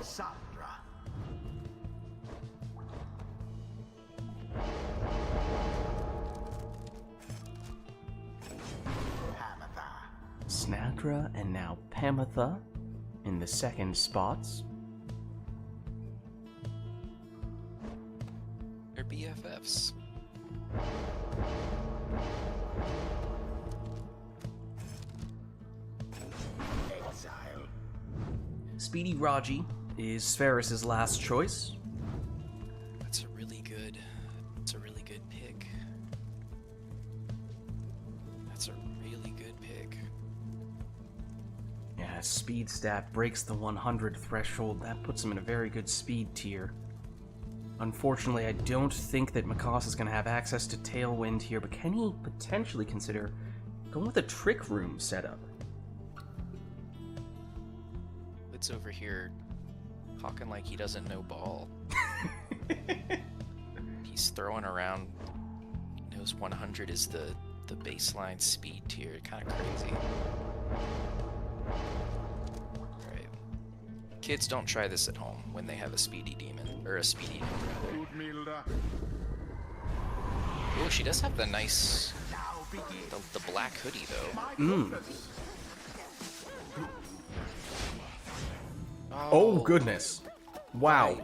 Sandra. Hamatha. Snakra and now Pamatha in the second spots. They're BFFs. Exile. Speedy Raji is Spherus' last choice. That's a really good. That's a really good pick. That's a really good pick. Yeah, speed stat breaks the 100 threshold. That puts him in a very good speed tier. Unfortunately, I don't think that Macross is going to have access to Tailwind here, but can he potentially consider going with a Trick Room setup? It's over here talking like he doesn't know ball. He's throwing around. He knows 100 is the baseline speed tier. Kind of crazy. Right. Kids, don't try this at home when they have a speedy demon, or a speedy demon, rather. Udmilda. Oh, she does have the nice, Now begin. the black hoodie though. My goodness. Oh, goodness. Wow.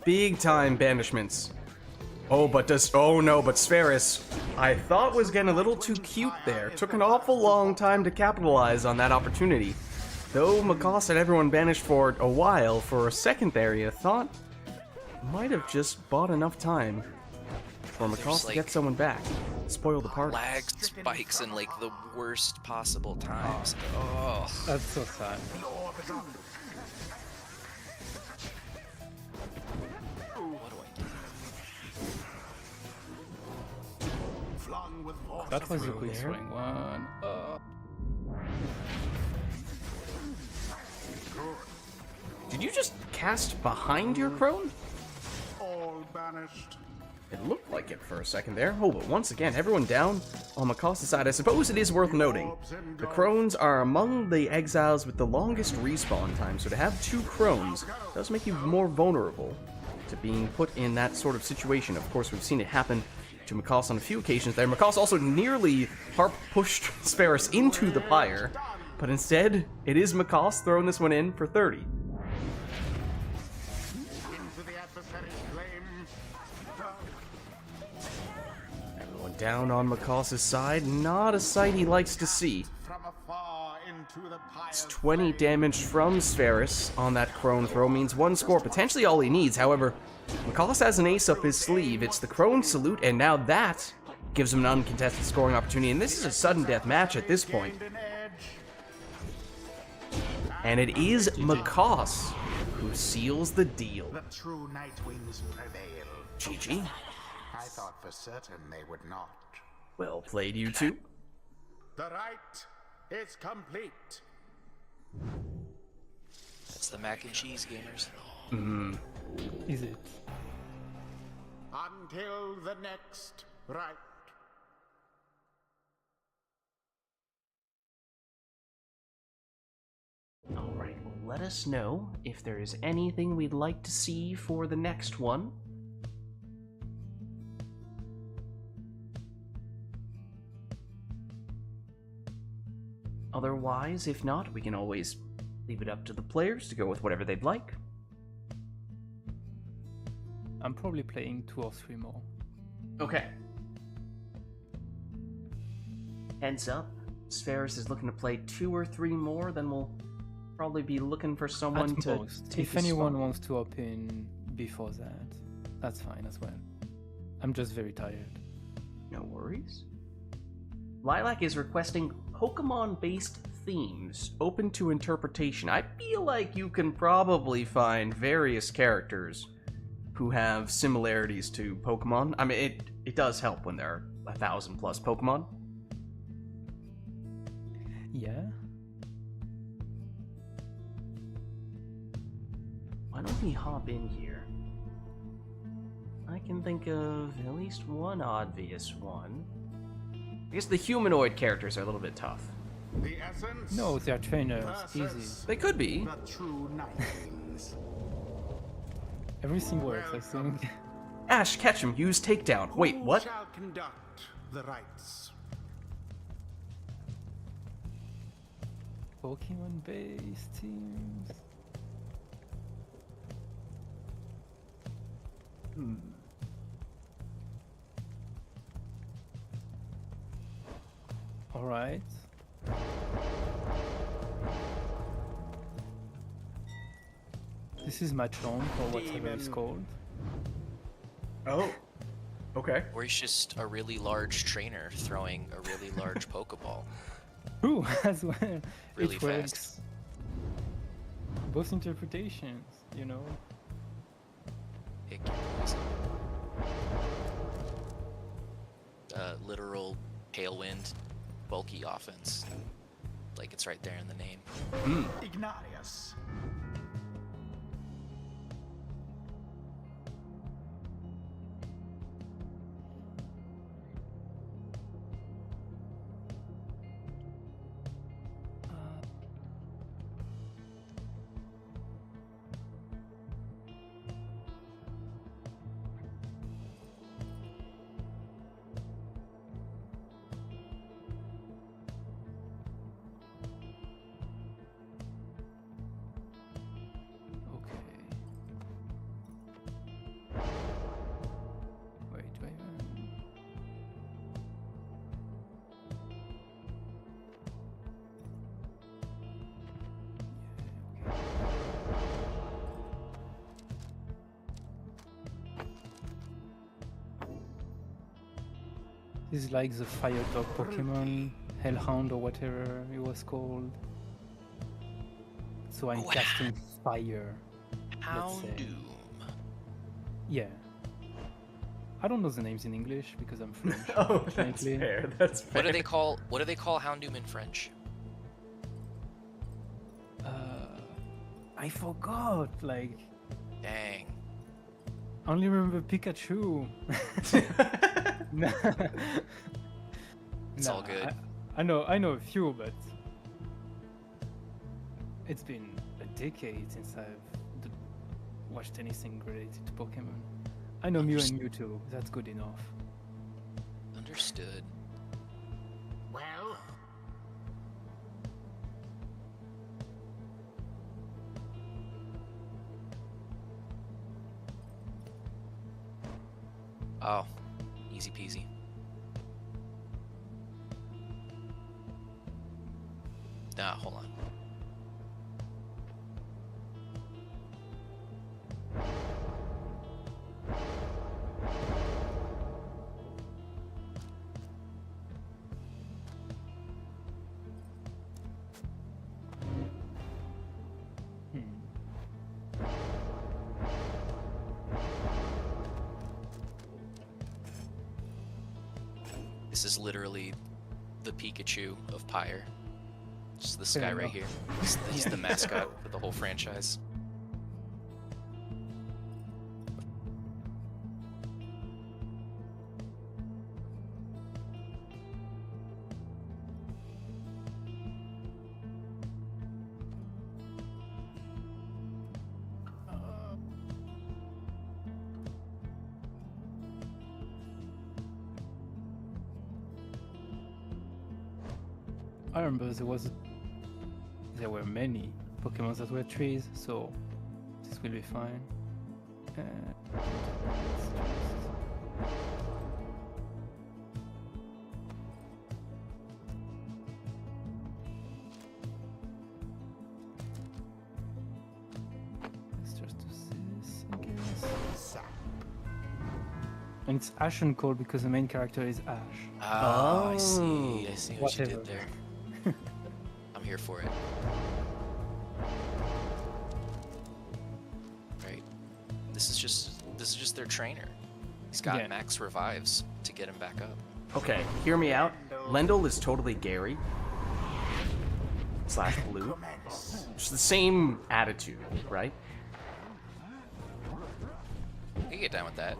Big time banishments. Oh, but Spherus, I thought was getting a little too cute there. Took an awful long time to capitalize on that opportunity. Though Macross had everyone banished for a while, for a second there, you thought might have just bought enough time for Macross to like, get someone back. Spoil the party. Lag spikes in like the worst possible times. Oh. That's so sad. What do I do? Flung with force That of was a will. quick swing one. Did you just cast behind your crone? All banished. It looked like it for a second there. Oh, but once again, everyone down on Macross's side. I suppose it is worth noting. The Crones are among the exiles with the longest respawn time, so to have two Crones does make you more vulnerable to being put in that sort of situation. Of course, we've seen it happen to Macross on a few occasions there. Macross also nearly pushed Spherus into the pyre, but instead, it is Macross throwing this one in for 30. Into the adversary's flame. Everyone down on Macross's side. Not a sight he likes to see. From afar into the pyre's 20 flame. damage from Spherus on that Crone throw means one score, potentially all he needs. However, Macross has an ace up his sleeve. It's the Crone salute, and now that gives him an uncontested scoring opportunity. And this is a sudden death match at this point. Gained an edge. And it is Macross who seals the deal. The true Nightwings prevail. GG. I thought for certain they would not. Well played, you two. The rite is complete. That's the mac and cheese gamers. Is it? Until the next rite. Alright, well, let us know if there is anything we'd like to see for the next one. Otherwise, if not, we can always leave it up to the players to go with whatever they'd like. I'm probably playing 2 or 3 more. Okay. Heads up, Spheris is looking to play 2 or 3 more, then we'll probably be looking for someone At to most. take If a anyone spot. wants to open before that, that's fine as well. I'm just very tired. No worries. Lilac is requesting Pokemon-based themes open to interpretation. I feel like you can probably find various characters who have similarities to Pokemon. I mean, it does help when there are 1,000 plus Pokemon. Yeah? Why don't we hop in here? I can think of at least one obvious one. I guess the humanoid characters are a little bit tough. The essence. No, they're trainers. Easy. versus They could be. The true Nightwings. Everything works, I think. Ash Ketchum, use takedown. Wait, Who what? shall conduct the rites? Pokemon-based teams. Alright. This is Machamp, or whatever it's Demon. called. Oh. Okay. Or he's just a really large trainer throwing a really large Pokeball. Ooh, as well. Really It fast. works. Both interpretations, you know. Pick your poison. Literal tailwind, bulky offense. Like it's right there in the name. Ignatius. Okay. Wait, wait, wait. Yeah, okay. This is like the fire dog Pokemon, Hellhound or whatever it was called. So I'm Oh, casting fire. Let's say. Houndoom. Yeah. I don't know the names in English because I'm French. Oh, that's unfortunately. fair. That's fair. What do they call Houndoom in French? I forgot. Like, Dang. I only remember Pikachu. Nah. It's all good. I know a few, but it's been a decade since I've watched anything related to Pokemon. I know Mew and Mewtwo. That's good enough. Understood. Well, Oh, easy peasy. Nah, hold on. This is literally the Pikachu of PYRE. Just this Fair guy right enough. here. He's the mascot for the whole franchise. I remember there were many Pokemon that were trees, so this will be fine. Let's just do this, I guess. And it's Ash and Cold because the main character is Ash. Oh, I see. I see what you Whatever. did there. I'm here for it. Right. This is just their trainer. He's got Yeah. max revives to get him back up. Okay, hear me out. Lendl is totally Gary. / Blue. Just the same attitude, right? You can get down with that.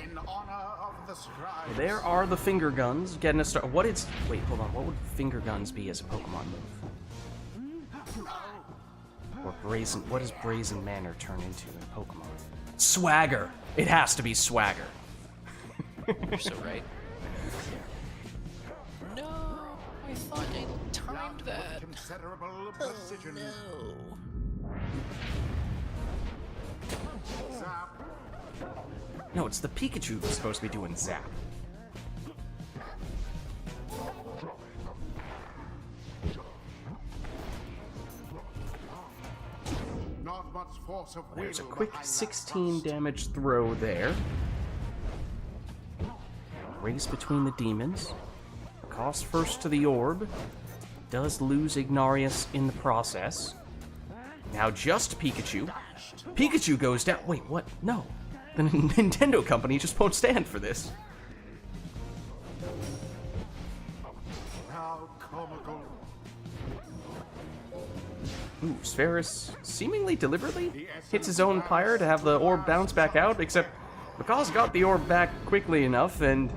In honor of the scribes. There are the finger guns getting a start. Wait, hold on. What would finger guns be as a Pokemon move? Or brazen? What does Brazen Manor turn into in Pokemon? Swagger. It has to be Swagger. You're so right. No, I thought I timed that. Considerable precision. No. Zap. No, it's the Pikachu that's supposed to be doing Zap. Not much force of will. There's a quick behind that 16 thrust. damage throw there. Race between the demons. Cost first to the orb. Does lose Ignarius in the process. Now just Pikachu. Pikachu goes down. Wait, what? No. The Nintendo company just won't stand for this. How comical. Ooh, Spheris seemingly deliberately hits his own pyre to have the orb bounce back out, except Makaz got the orb back quickly enough, and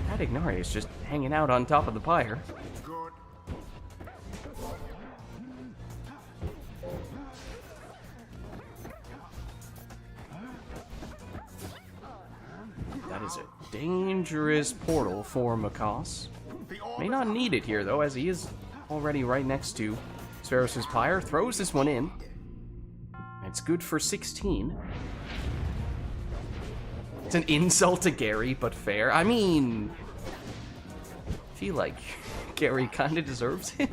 that Ignarius just hanging out on top of the pyre. Good. That is a dangerous portal for Makaz. The orb May is not need it here, though, as he is already right next to Spheris' pyre. Throws this one in. It's good for 16. It's an insult to Gary, but fair. I mean, I feel like Gary kind of deserves it.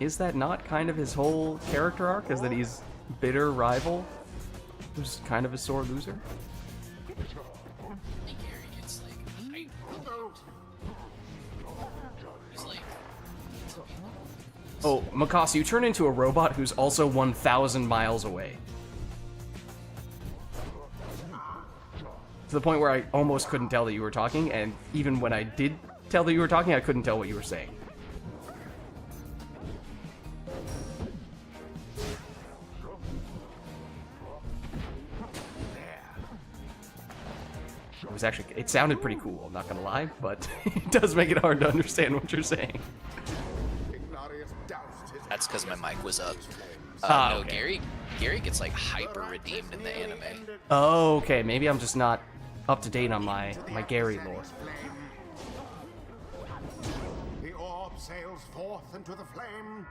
Is that not kind of his whole character arc? Is that he's bitter rival who's kind of a sore loser? Gary gets like hype. He's like, Oh, Makasi, you turn into a robot who's also 1,000 miles away. To the point where I almost couldn't tell that you were talking, and even when I did tell that you were talking, I couldn't tell what you were saying. It sounded pretty cool, I'm not gonna lie, but it does make it hard to understand what you're saying. Ignarius doused his that's because my mic was up. Ah, No, okay. Gary gets like hyper redeemed in the anime. Oh, okay, maybe I'm just not up to date on my Gary lore. The orb sails forth into the flame.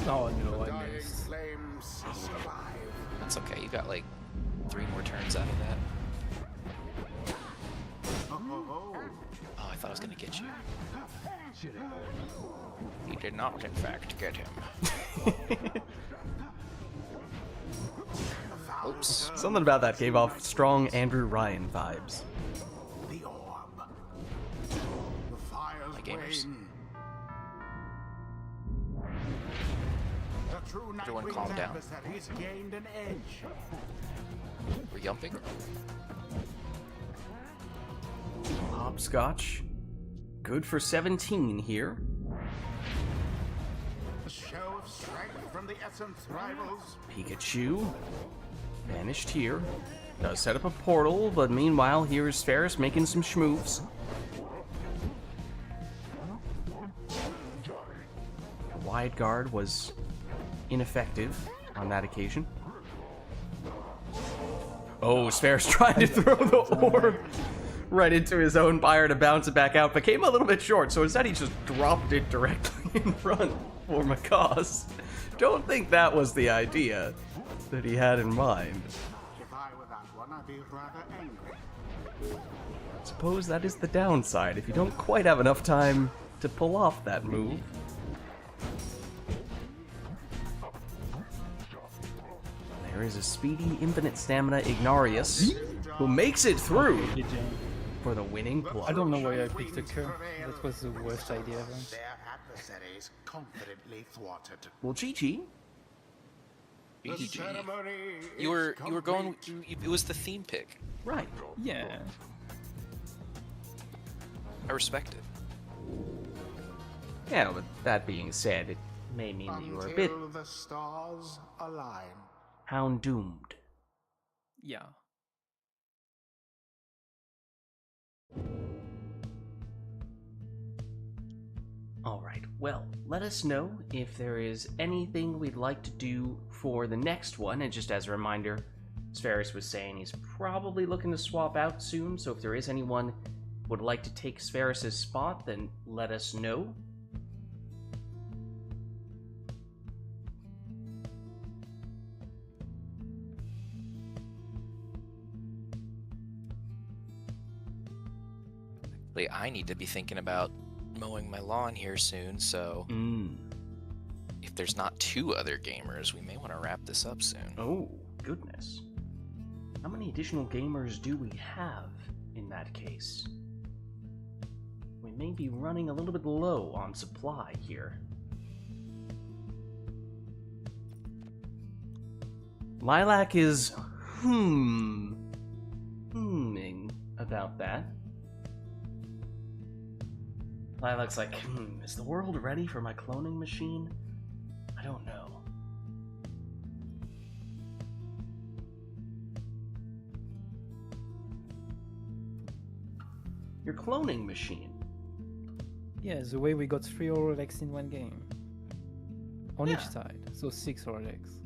Oh no, I Dying missed. flames survive. That's okay. You got like 3 more turns out of that. Oh. Oh, I thought I was gonna get you. He did not, in fact, get him. Oops. Something about that gave off strong Andrew Ryan vibes. The orb. The fire's My gamers. wane. The true Everyone Nightwing's calm down. adversaries gained an edge. We're yumping. Hopscotch. Good for 17 here. A show of strength from the Essence rivals. Pikachu. Vanished here. Does set up a portal, but meanwhile, here is Ferris making some schmoves. wide guard was ineffective on that occasion. Oh, Sphere's trying to throw the orb right into his own pyre to bounce it back out, but came a little bit short, so instead he just dropped it directly in front for Macaws. Don't think that was the idea that he had in mind. If I were that one, I'd be rather angry. Suppose that is the downside, if you don't quite have enough time to pull off that move. There is a speedy, infinite stamina Ignarius, who makes it through for the winning blow. I don't know why I picked the curve. That was the worst idea ever. Their adversaries confidently thwarted. Well, GG. The ceremony You were going. complete. It was the theme pick. Right. Yeah. I respect it. Yeah, but that being said, it may mean that you were a bit Until the stars align. hound-doomed. Yeah. Alright, well, let us know if there is anything we'd like to do for the next one, and just as a reminder, Spheris was saying he's probably looking to swap out soon, so if there is anyone who would like to take Spheris' spot, then let us know. I need to be thinking about mowing my lawn here soon, so if there's not 2 other gamers, we may want to wrap this up soon. Oh, goodness. How many additional gamers do we have in that case? We may be running a little bit low on supply here. Lilac is hmming about that. Lilac's like, is the world ready for my cloning machine? I don't know. Your cloning machine. Yeah, the way we got 3 Rolex in one game. On Yeah. each side, so 6 Rolex.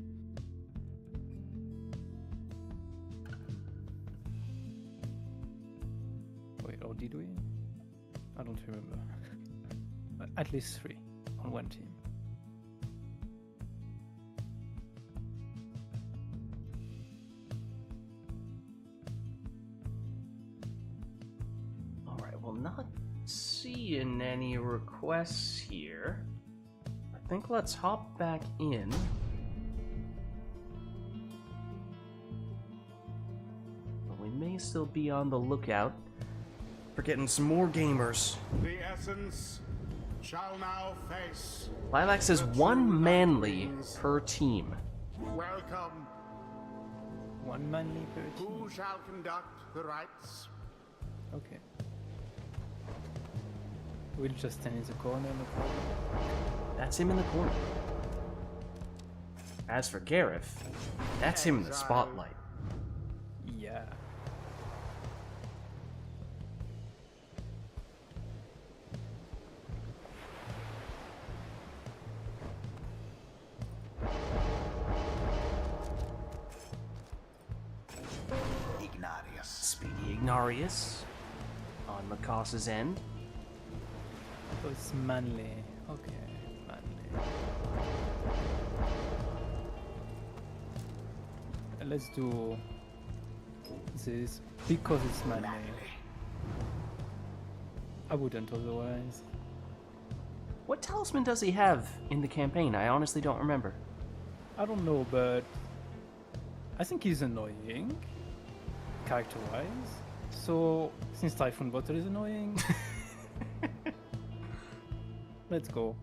Wait, or did we? I don't remember. At least 3 on one team. Alright, well, not seeing any requests here. I think let's hop back in. But we may still be on the lookout for getting some more gamers. The essence shall now face. Lilac says one manly per team. Welcome. 1 manly per team. Who shall conduct the rites? Okay. We'll just stand in the corner, no problem. That's him in the corner. As for Gareth, that's him in the spotlight. Yeah. Ignarius. Speedy Ignarius on Macaus's end. So it's manly. Okay, manly. Let's do this because it's manly. I wouldn't otherwise. What talisman does he have in the campaign? I honestly don't remember. I don't know, but I think he's annoying, character-wise. So, since Typhoon Bottle is annoying, let's go.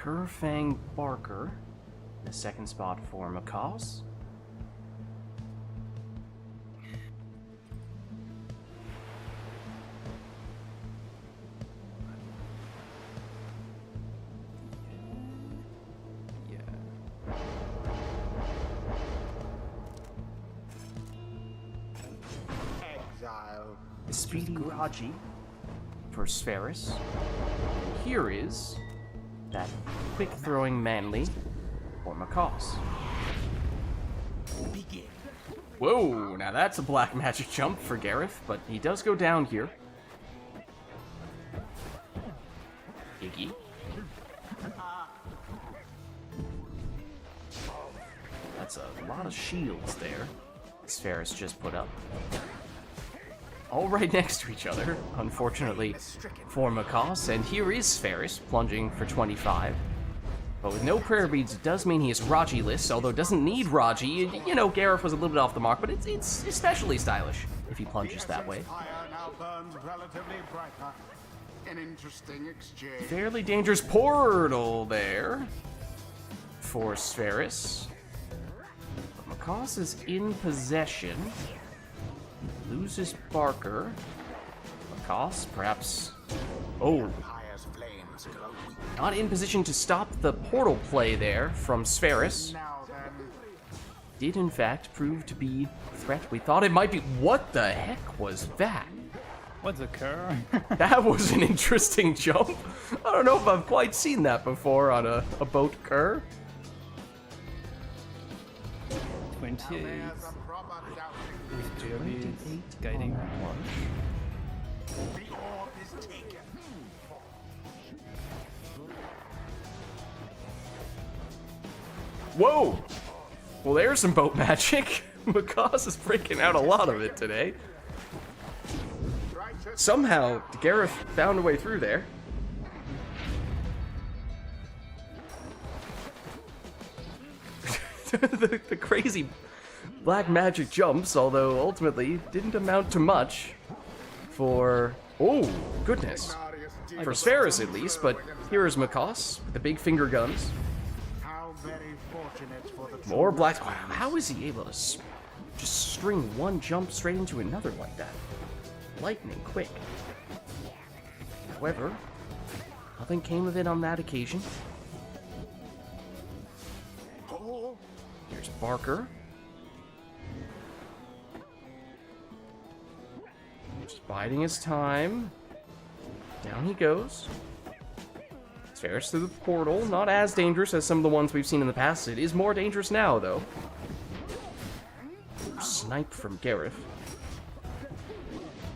Kerfang Barker, the second spot for Macaws. Speedy Raji for Spheris. Here is that quick throwing Manly for Macaws. Begin. Whoa, now that's a black magic jump for Gareth, but he does go down here. Iggy. That's a lot of shields there. Spheris just put up. All right next to each other, unfortunately, for Macaws, and here is Spheris, plunging for 25. But with no prayer beads, it does mean he is Raji-less, although doesn't need Raji. You know, Gareth was a little bit off the mark, but it's especially stylish if he plunges that way. Fire now burns relatively brighter. An interesting exchange. Fairly dangerous portal there for Spheris. But Macaws is in possession. Loses Barker. Macaws, perhaps... Oh, Fire's flames glow weak. not in position to stop the portal play there from Spheris. Now then, Did in fact prove to be a threat we thought it might be. What the heck was that? What's a cur? That was an interesting jump. I don't know if I've quite seen that before on a boat cur. 28 there's a proper doubting. with pyramid guiding. The orb is taken. Whoa! Well, there's some boat magic. Macaws is breaking out a lot of it today. Righteous Somehow, Gareth found a way through there. the crazy black magic jumps, although ultimately didn't amount to much for... Oh, goodness. For Spheris at least, but here is Macaws with the big finger guns. How very fortunate for the More black... Wow, how is he able to just string one jump straight into another like that? Lightning quick. However, nothing came of it on that occasion. Here's Barker. Just biding his time. Down he goes. Spheris through the portal. Not as dangerous as some of the ones we've seen in the past. It is more dangerous now, though. Snipe from Gareth.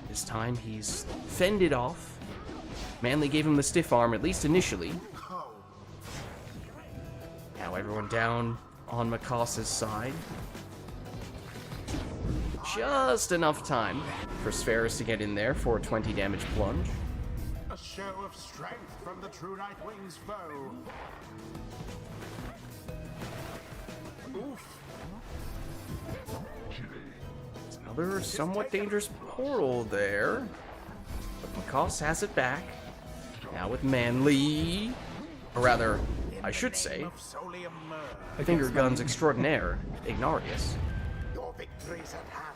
This time he's fended off. Manly gave him the stiff arm, at least initially. Now everyone down on Macaws' side. Just enough time for Spheris to get in there for a 20 damage plunge. A show of strength from the true Nightwing's foe. Oof. Another somewhat dangerous portal there. But Macaws has it back. Now with Manly. Or rather, I should say, Of Solium Myrrh. Finger Guns Extraordinaire, Ignarius. Your victories at hand.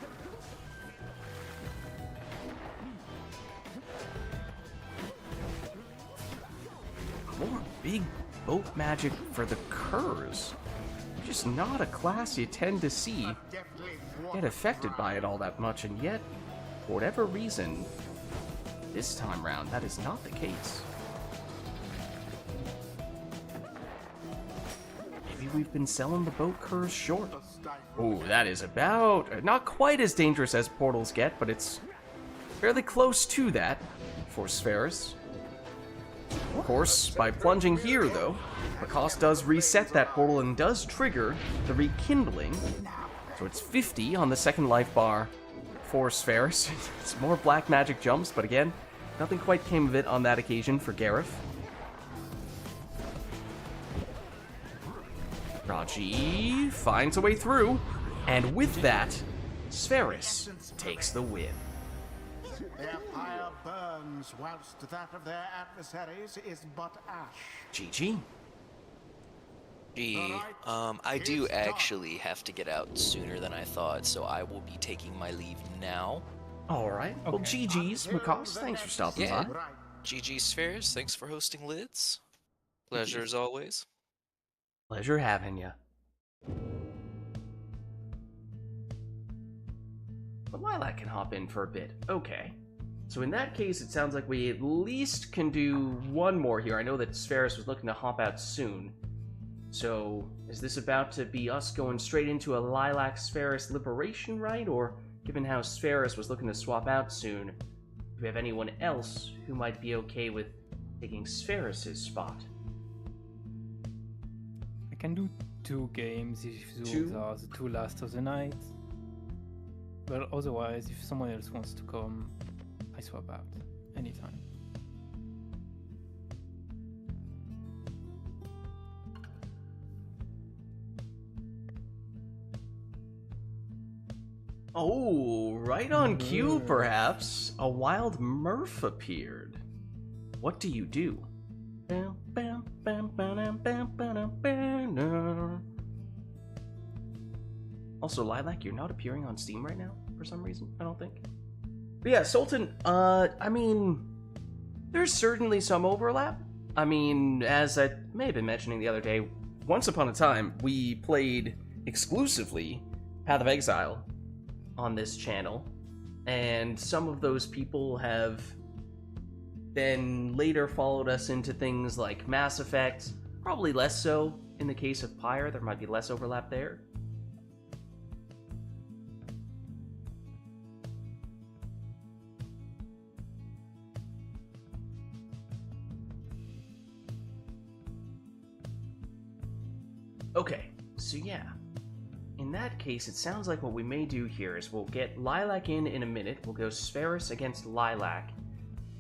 More big boat magic for the curs. Just not a class you tend to see Deftly get affected by it all that much, and yet, for whatever reason, this time round, that is not the case. Maybe we've been selling the boat curs short. Oh, that is about... not quite as dangerous as portals get, but it's fairly close to that for Spheris. Of course, by plunging here, though, Macaws does reset that portal and does trigger the rekindling. So it's 50 on the second life bar for Spheris. It's more black magic jumps, but again, nothing quite came of it on that occasion for Gareth. Raji finds a way through, and with that, Spheris takes the win. Their fire burns, whilst that of their adversaries is but ash. GG. Gee, I do actually have to get out sooner than I thought, so I will be taking my leave now. Alright, well GG's, Macaws, thanks for stopping Yeah. by. Right. GG Spheres, thanks for hosting Lids. Pleasure as always. Pleasure having ya. But Lilac can hop in for a bit. Okay. So in that case, it sounds like we at least can do one more here. I know that Spheris was looking to hop out soon. So, is this about to be us going straight into a Lilac-Spheris liberation rite? Or, given how Spheris was looking to swap out soon, do we have anyone else who might be okay with taking Spheris' spot? I can do 2 games if those are the 2 last of the night. But otherwise, if someone else wants to come, I swap out anytime. Oh, right on cue, perhaps. A wild Murph appeared. What do you do? Also, Lilac, you're not appearing on Steam right now, for some reason, I don't think. But yeah, Sultan, I mean, there's certainly some overlap. I mean, as I may have been mentioning the other day, once upon a time, we played exclusively Path of Exile on this channel, and some of those people have then later followed us into things like Mass Effect, probably less so in the case of PYRE, there might be less overlap there. Okay, so yeah. In that case, it sounds like what we may do here is we'll get Lilac in a minute. We'll go Spheris against Lilac.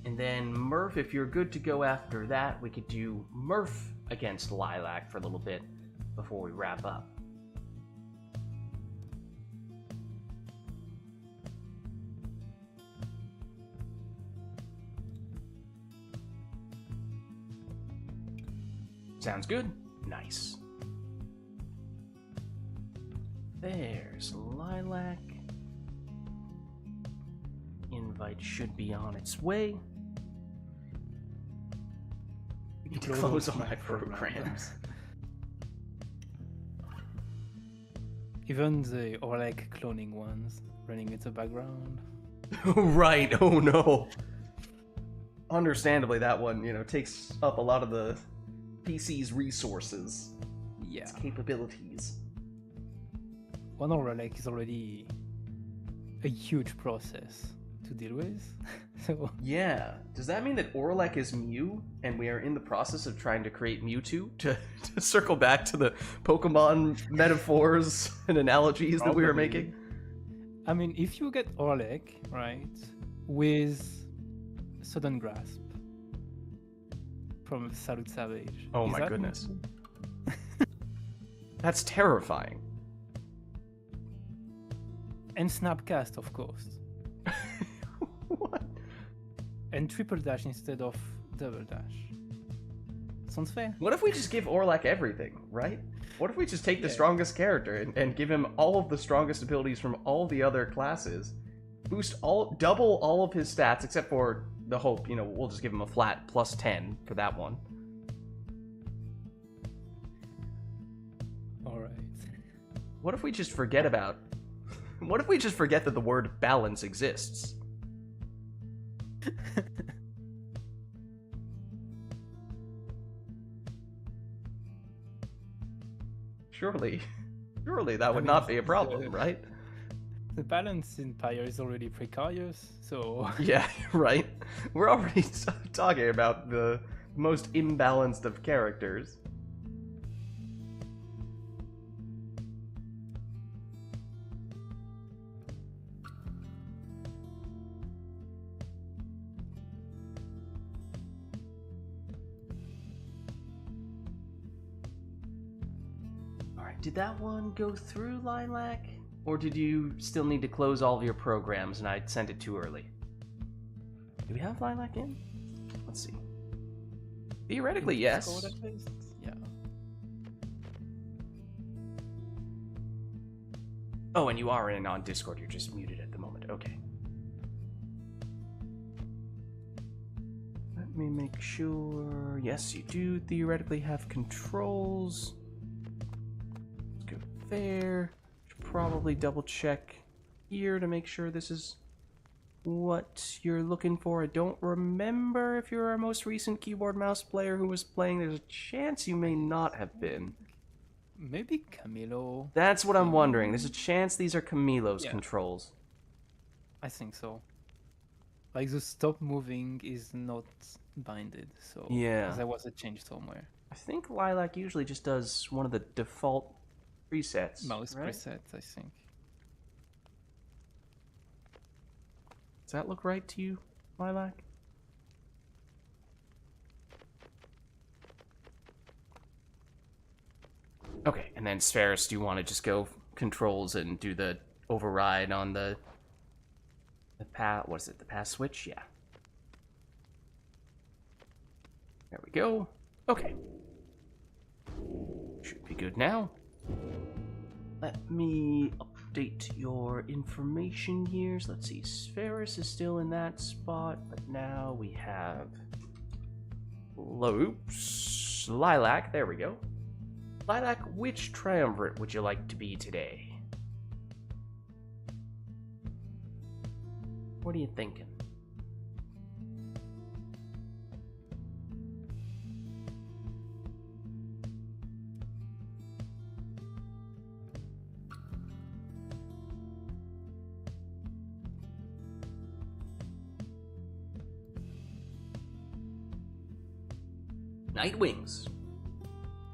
And then Murph, if you're good to go after that, we could do Murph against Lilac for a little bit before we wrap up. Sounds good? Nice. There's Lilac. Invite should be on its way. I need to close all my programs. Even the Orlek cloning ones running in the background. Right, oh no. Understandably, that one, takes up a lot of the PC's resources. Yeah. Its capabilities. One Orlek is already a huge process to deal with. So Yeah. Does that mean that Orlek is Mew, and we are in the process of trying to create Mewtwo to circle back to the Pokemon metaphors and analogies that we were making? I mean, if you get Orlek, right, with Sudden Grasp from Salute Savage. Oh is my that goodness. Mewtwo? That's terrifying. And Snapcast, of course. What? And triple dash instead of double dash. Sounds fair. What if we just give Orlek everything, right? What if we just take the Yeah. strongest character and give him all of the strongest abilities from all the other classes, double all of his stats except for the Hope, we'll just give him a flat plus 10 for that one. Alright. What if we just forget that the word balance exists? Surely that would not be a problem, right? The balance in PYRE is already precarious, so Yeah, right. We're already talking about the most imbalanced of characters. Alright, did that one go through, Lilac? Or did you still need to close all of your programs and I sent it too early? Do we have Lilac in? Let's see. Theoretically, yes. Discord at least? Yeah. Oh, and you are in on Discord, you're just muted at the moment. Okay. Let me make sure. Yes, you do theoretically have controls. Let's go there. Should probably double check here to make sure this is what you're looking for. I don't remember if you're our most recent keyboard mouse player who was playing. There's a chance you may not have been. Maybe Camilo. That's what I'm wondering. There's a chance these are Camilo's Yeah. controls. I think so. Like the stop moving is not binded, so Yeah. there was a change somewhere. I think Lilac usually just does one of the default presets. Mouse right? presets, I think. Does that look right to you, Lilac? Okay, and then Spheris, do you want to just go controls and do the override on the pass? What is it? The pass switch? Yeah. There we go. Okay. Should be good now. Let me update your information here. So let's see. Spheris is still in that spot, but now we have Oops. Lilac. There we go. Lilac, which triumvirate would you like to be today? What are you thinking? Nightwings.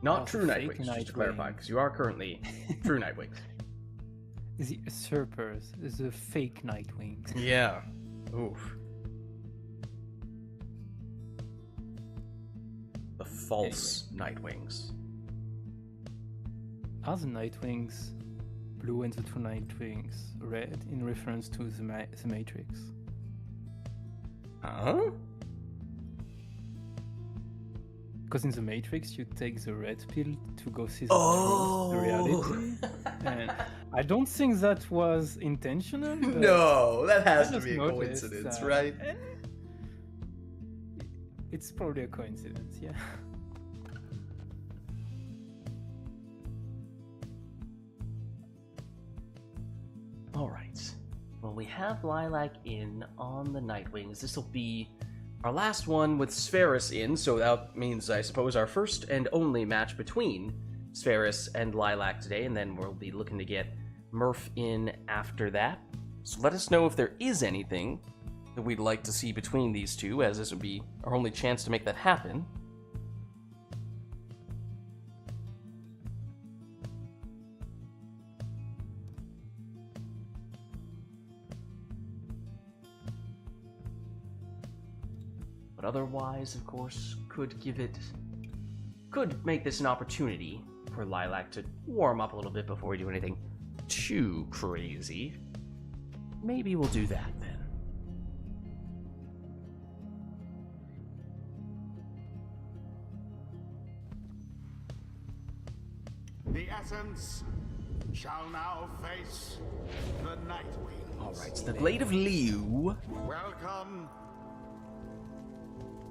Not Oh, true fake Nightwings, just to clarify, Nightwing. because you are currently true Nightwings. The usurpers, the fake Nightwings. Yeah. Oof. The false Nightwings. Are the Nightwings blue and the two Nightwings red in reference to the Matrix? Huh? Because in the Matrix, you take the red pill to go see the Oh. truth, the reality. And I don't think that was intentional. But No, that has I to just be a noticed, coincidence, right? It's probably a coincidence, yeah. Alright. Well, we have Lilac in on the Nightwings. This will be our last one with Spheris in, so that means, I suppose, our first and only match between Spheris and Lilac today, and then we'll be looking to get Murph in after that. So let us know if there is anything that we'd like to see between these two, as this would be our only chance to make that happen. But otherwise, of course, could make this an opportunity for Lilac to warm up a little bit before we do anything too crazy. Maybe we'll do that then. The Essence shall now face the Nightwing. Alright, so the Blade of Liu. Welcome.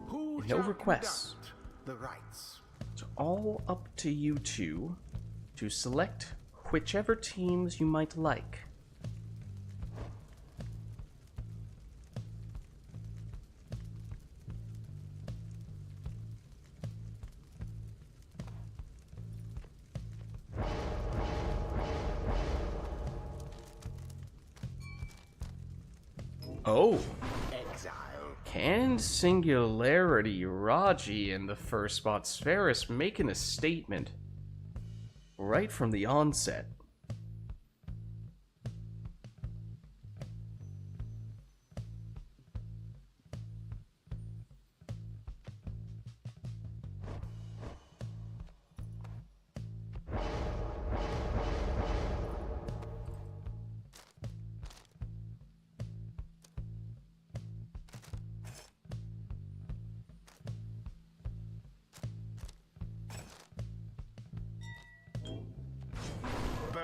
Who No shall requests. conduct the rites? It's all up to you two to select whichever teams you might like. Oh, Exile. Canned Singularity Raji in the first spot. Spheris making a statement right from the onset.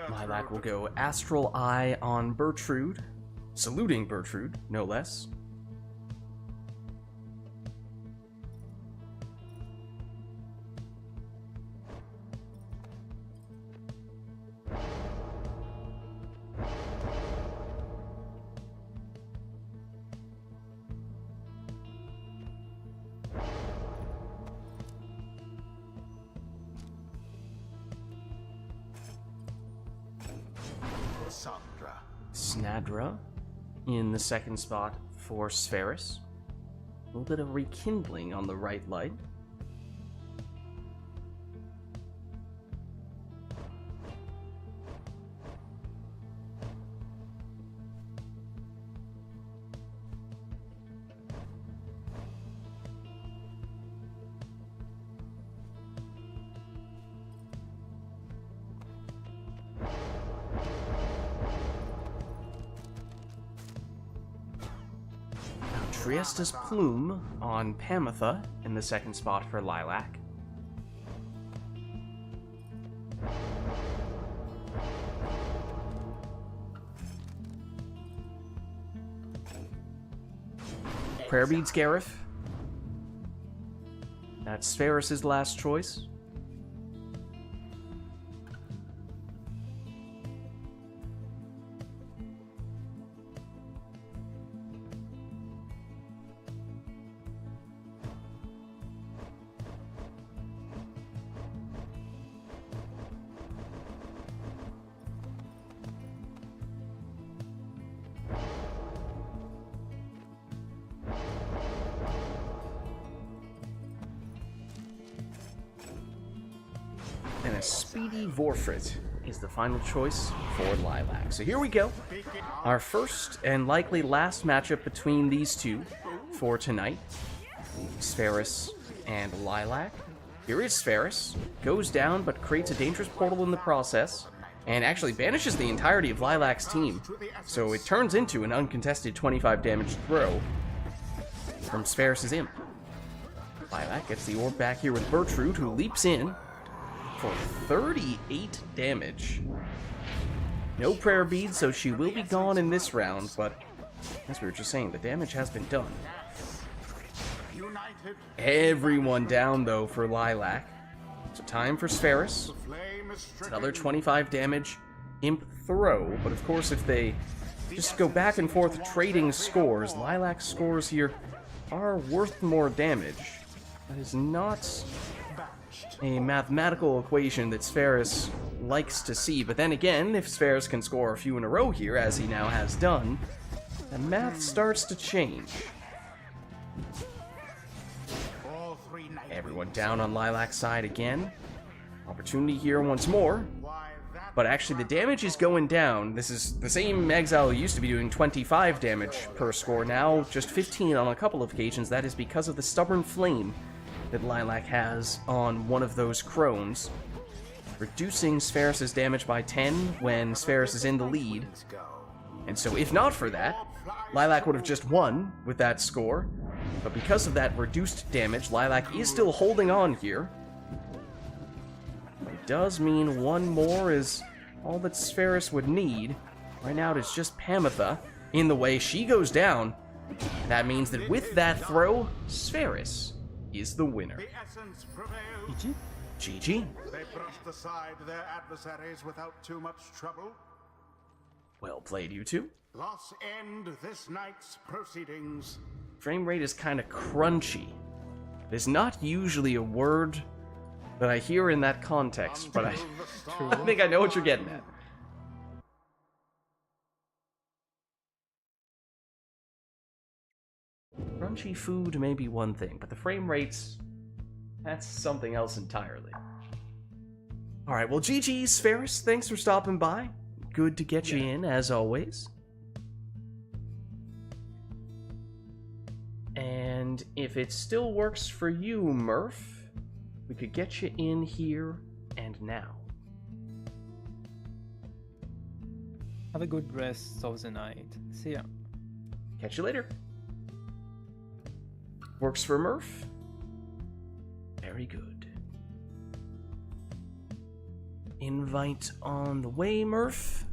Lilac will go Astral Eye on Bertrude, saluting Bertrude, no less. Sandra. Snadra in the second spot for Spheris. A little bit of rekindling on the right light. Triesta's Plume on Pamitha in the second spot for Lilac. Prayer Beads Gareth. That's Spheris' last choice. And a Speedy Vorfrit is the final choice for Lilac. So here we go. Our first and likely last matchup between these two for tonight. Spheris and Lilac. Here is Spheris. Goes down, but creates a dangerous portal in the process. And actually banishes the entirety of Lilac's team. So it turns into an uncontested 25 damage throw from Spheris' Imp. Lilac gets the orb back here with Bertrude, who leaps in for 38 damage. No prayer beads, so she will be gone in this round, but as we were just saying, the damage has been done. Everyone down, though, for Lilac. So time for Spheris. It's another 25 damage Imp throw, but of course if they just go back and forth trading scores, Lilac's scores here are worth more damage. That is not a mathematical equation that Spheris likes to see, but then again, if Spheris can score a few in a row here, as he now has done, the math starts to change. Everyone down on Lilac's side again. Opportunity here once more. But actually the damage is going down. This is the same Exile who used to be doing 25 damage per score, now just 15 on a couple of occasions. That is because of the Stubborn Flame that Lilac has on one of those crones, reducing Spheris' damage by 10 when Spheris is in the lead. And so if not for that, Lilac would have just won with that score, but because of that reduced damage, Lilac is still holding on here. It does mean one more is all that Spheris would need. Right now it is just Pamitha in the way. She goes down. That means that with that throw, Spheris is the winner. GG. GG. They brushed aside their adversaries without too much trouble. Well played, you two. Thus end this night's proceedings. Frame rate is kind of crunchy. It's not usually a word that I hear in that context, but I think I know what you're getting at. Crunchy food may be one thing, but the frame rates, that's something else entirely. Alright, well, GG's, Spheris. Thanks for stopping by. Good to get you in, as always. And if it still works for you, Murph, we could get you in here and now. Have a good rest of the night. See ya. Catch you later. Works for Murph? Very good. Invite on the way, Murph.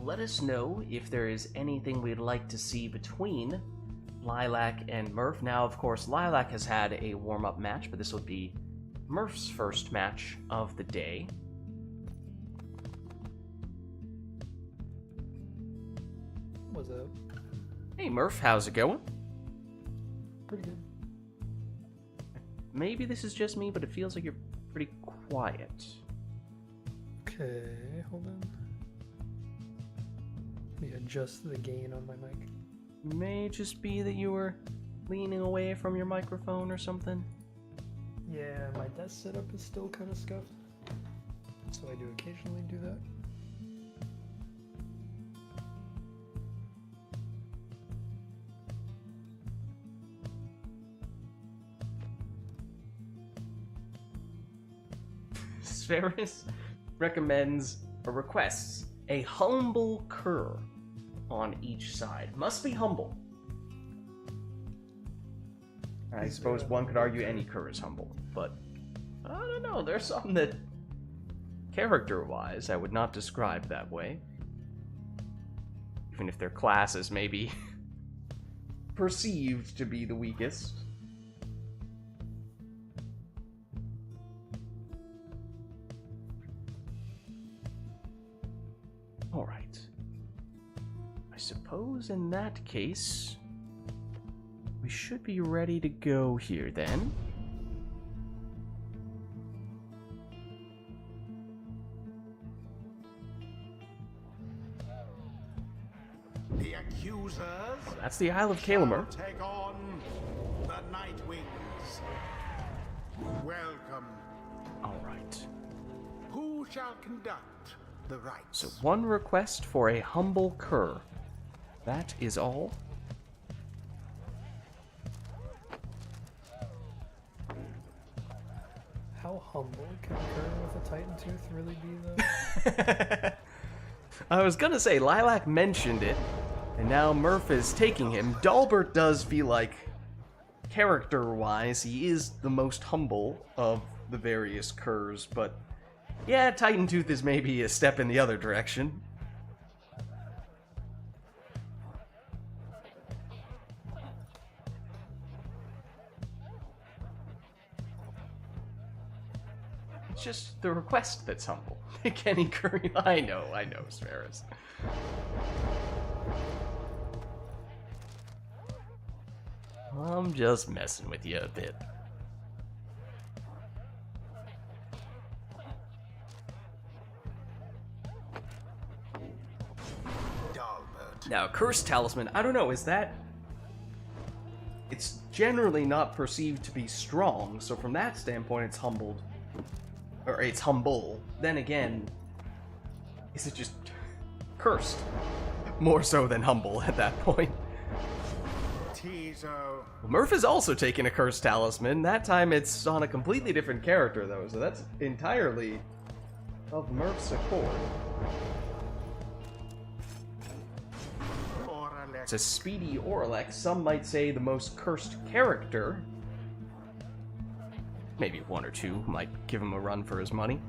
let us know if there is anything we'd like to see between Lilac and Murph. Now, of course, Lilac has had a warm-up match, but this will be Murph's first match of the day. What's up? Hey, Murph, how's it going? Pretty good. Maybe this is just me, but it feels like you're pretty quiet. Okay, hold on. Let me adjust the gain on my mic. May just be that you were leaning away from your microphone or something. Yeah, my desk setup is still kind of scuffed, so I do occasionally do that. Sferis recommends or requests a humble cur on each side. Must be humble. I suppose one could argue any cur is humble, but I don't know. There's some that, character-wise, I would not describe that way. Even if their class is maybe perceived to be the weakest. Alright. I suppose in that case, we should be ready to go here then. The accusers That's the Isle of Kalimur. take on the Night Wings. Welcome. Alright. Who shall conduct the rites? So one request for a humble cur. That is all. How humble can a cur with a Titan tooth really be, though? I was gonna say, Lilac mentioned it, and now Murph is taking him. Dalbert does feel like, character-wise, he is the most humble of the various curs, but yeah, Titan Tooth is maybe a step in the other direction. It's just the request that's humble. Kenny Curry, I know, Sferis. I'm just messing with you a bit. Dalbert. Now, Cursed Talisman, I don't know, is that... It's generally not perceived to be strong, so from that standpoint it's humbled. Or it's humble. Then again, is it just cursed? More so than humble at that point. Tizo. Murph is also taking a Cursed Talisman. That time it's on a completely different character though, so that's entirely of Murph's accord. Oralex. It's a speedy Oralex, some might say the most cursed character. Maybe one or two might give him a run for his money.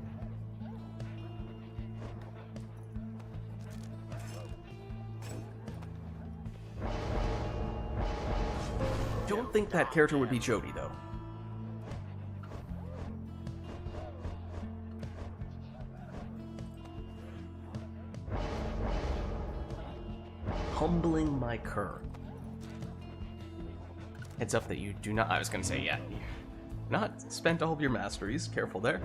Don't think that character would be Jody, though. Humbling my cur. Heads up that you do not... I was gonna say, yeah. Not spent all of your masteries. Careful there.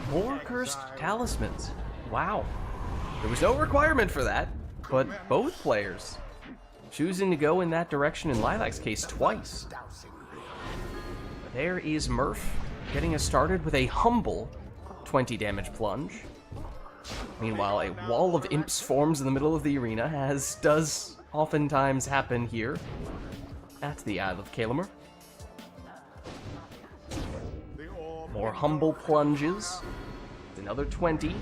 More cursed talismans. Wow. There was no requirement for that, but both players choosing to go in that direction in Lilac's case twice. There is Murph getting us started with a humble 20 damage plunge. Meanwhile, a wall of imps forms in the middle of the arena, as does oftentimes happen here at the Isle of Kalimur. More humble plunges. Another 20.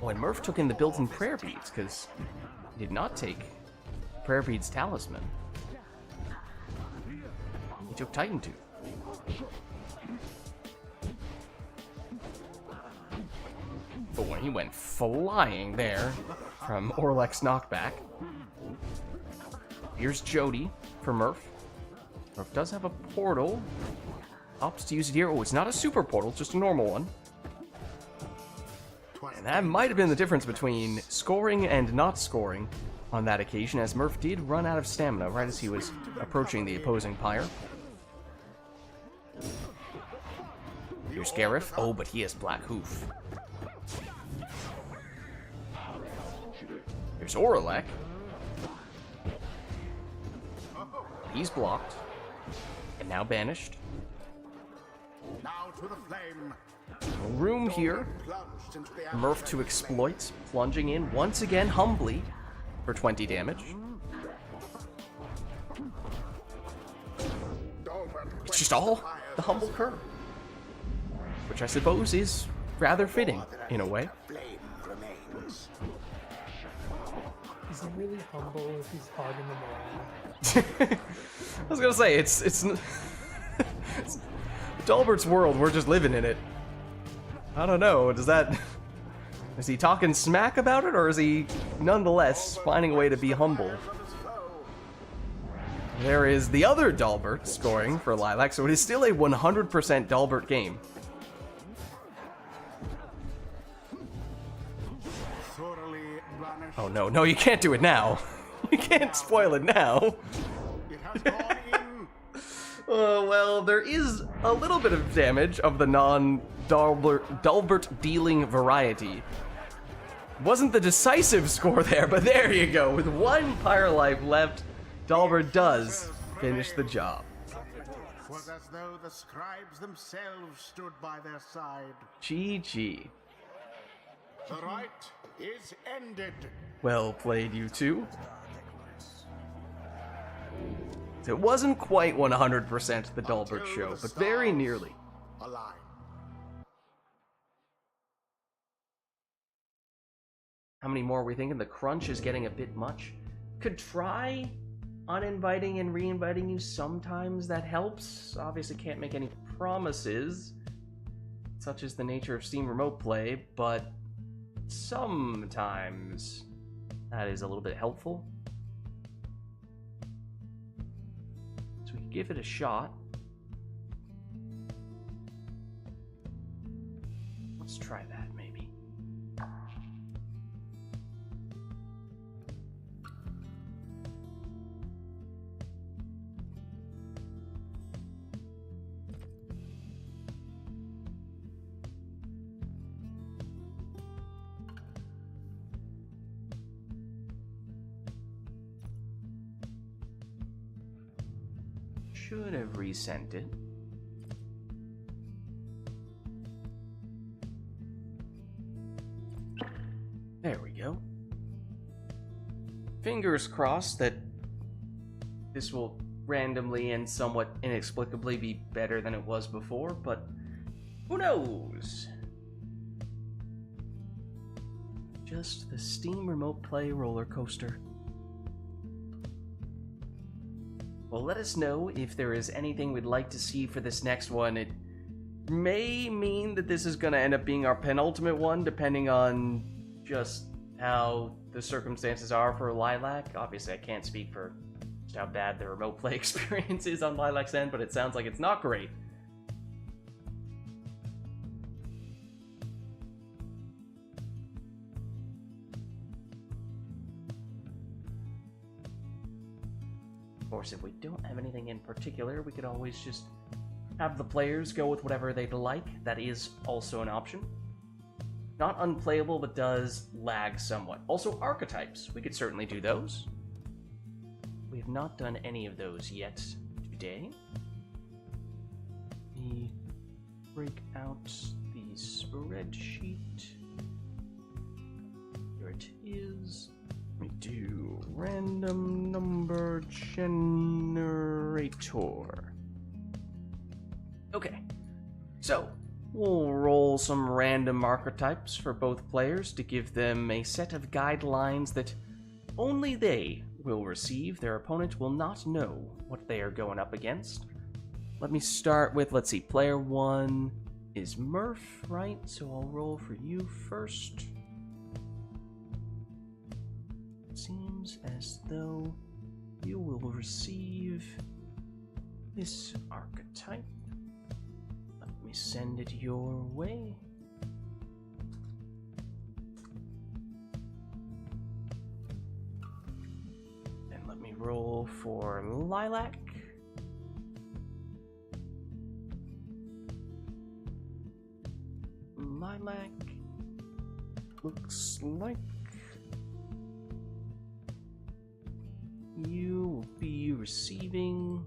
Oh, and Murph took in the built-in prayer beads, because he did not take Prayer Bead's talisman. He took Titan Tooth. But when he went flying there from Orlek's knockback. Here's Jody for Murph. Murph does have a portal. Opts to use it here. Oh, it's not a super portal, just a normal one. And that might have been the difference between scoring and not scoring on that occasion, as Murph did run out of stamina right as he was approaching the opposing pyre. Here's Gareth. Oh, but he has Black Hoof. Here's Orlek. He's blocked. And now banished. Now to the flame. Room here. Murph to exploit, plunging in once again humbly for 20 damage. It's just all the humble curve, which I suppose is rather fitting in a way. Is he really humble if he's hogging them around? I was gonna say, it's Dalbert's world, we're just living in it. I don't know, is he talking smack about it, or is he nonetheless finding a way to be humble? There is the other Dalbert scoring for Lilac, so it is still a 100% Dalbert game. Oh no, you can't do it now. You can't spoil it now. Well, there is a little bit of damage of the non-Dalbert dealing variety. Wasn't the decisive score there, but there you go. With one pyre life left, Dalbert does finish the job. Was as though the scribes themselves stood by their side. GG. The rite is ended. Well played, you two. It wasn't quite 100% the Dalbert show, but very nearly. Align. How many more are we thinking? The crunch is getting a bit much. Could try uninviting and re-inviting you sometimes. That helps. Obviously can't make any promises. Such is the nature of Steam Remote Play, but sometimes that is a little bit helpful. So we can give it a shot. Let's try that, maybe. Should have resent it. There we go. Fingers crossed that this will randomly and somewhat inexplicably be better than it was before, but who knows? Just the Steam Remote Play roller coaster. Well, let us know if there is anything we'd like to see for this next one. It may mean that this is going to end up being our penultimate one, depending on just how the circumstances are for Lilac. Obviously, I can't speak for just how bad the remote play experience is on Lilac's end, but it sounds like it's not great. Of course, if we don't have anything in particular, we could always just have the players go with whatever they'd like. That is also an option. Not unplayable, but does lag somewhat. Also, archetypes. We could certainly do those. We have not done any of those yet today. Let me break out the spreadsheet. Here it is. We do random number generator. Okay, so we'll roll some random archetypes for both players to give them a set of guidelines that only they will receive. Their opponent will not know what they are going up against. Let me start with, let's see, player 1 is Murph, right? So I'll roll for you first. Seems as though you will receive this archetype. Let me send it your way. And let me roll for Lilac. Lilac looks like you will be receiving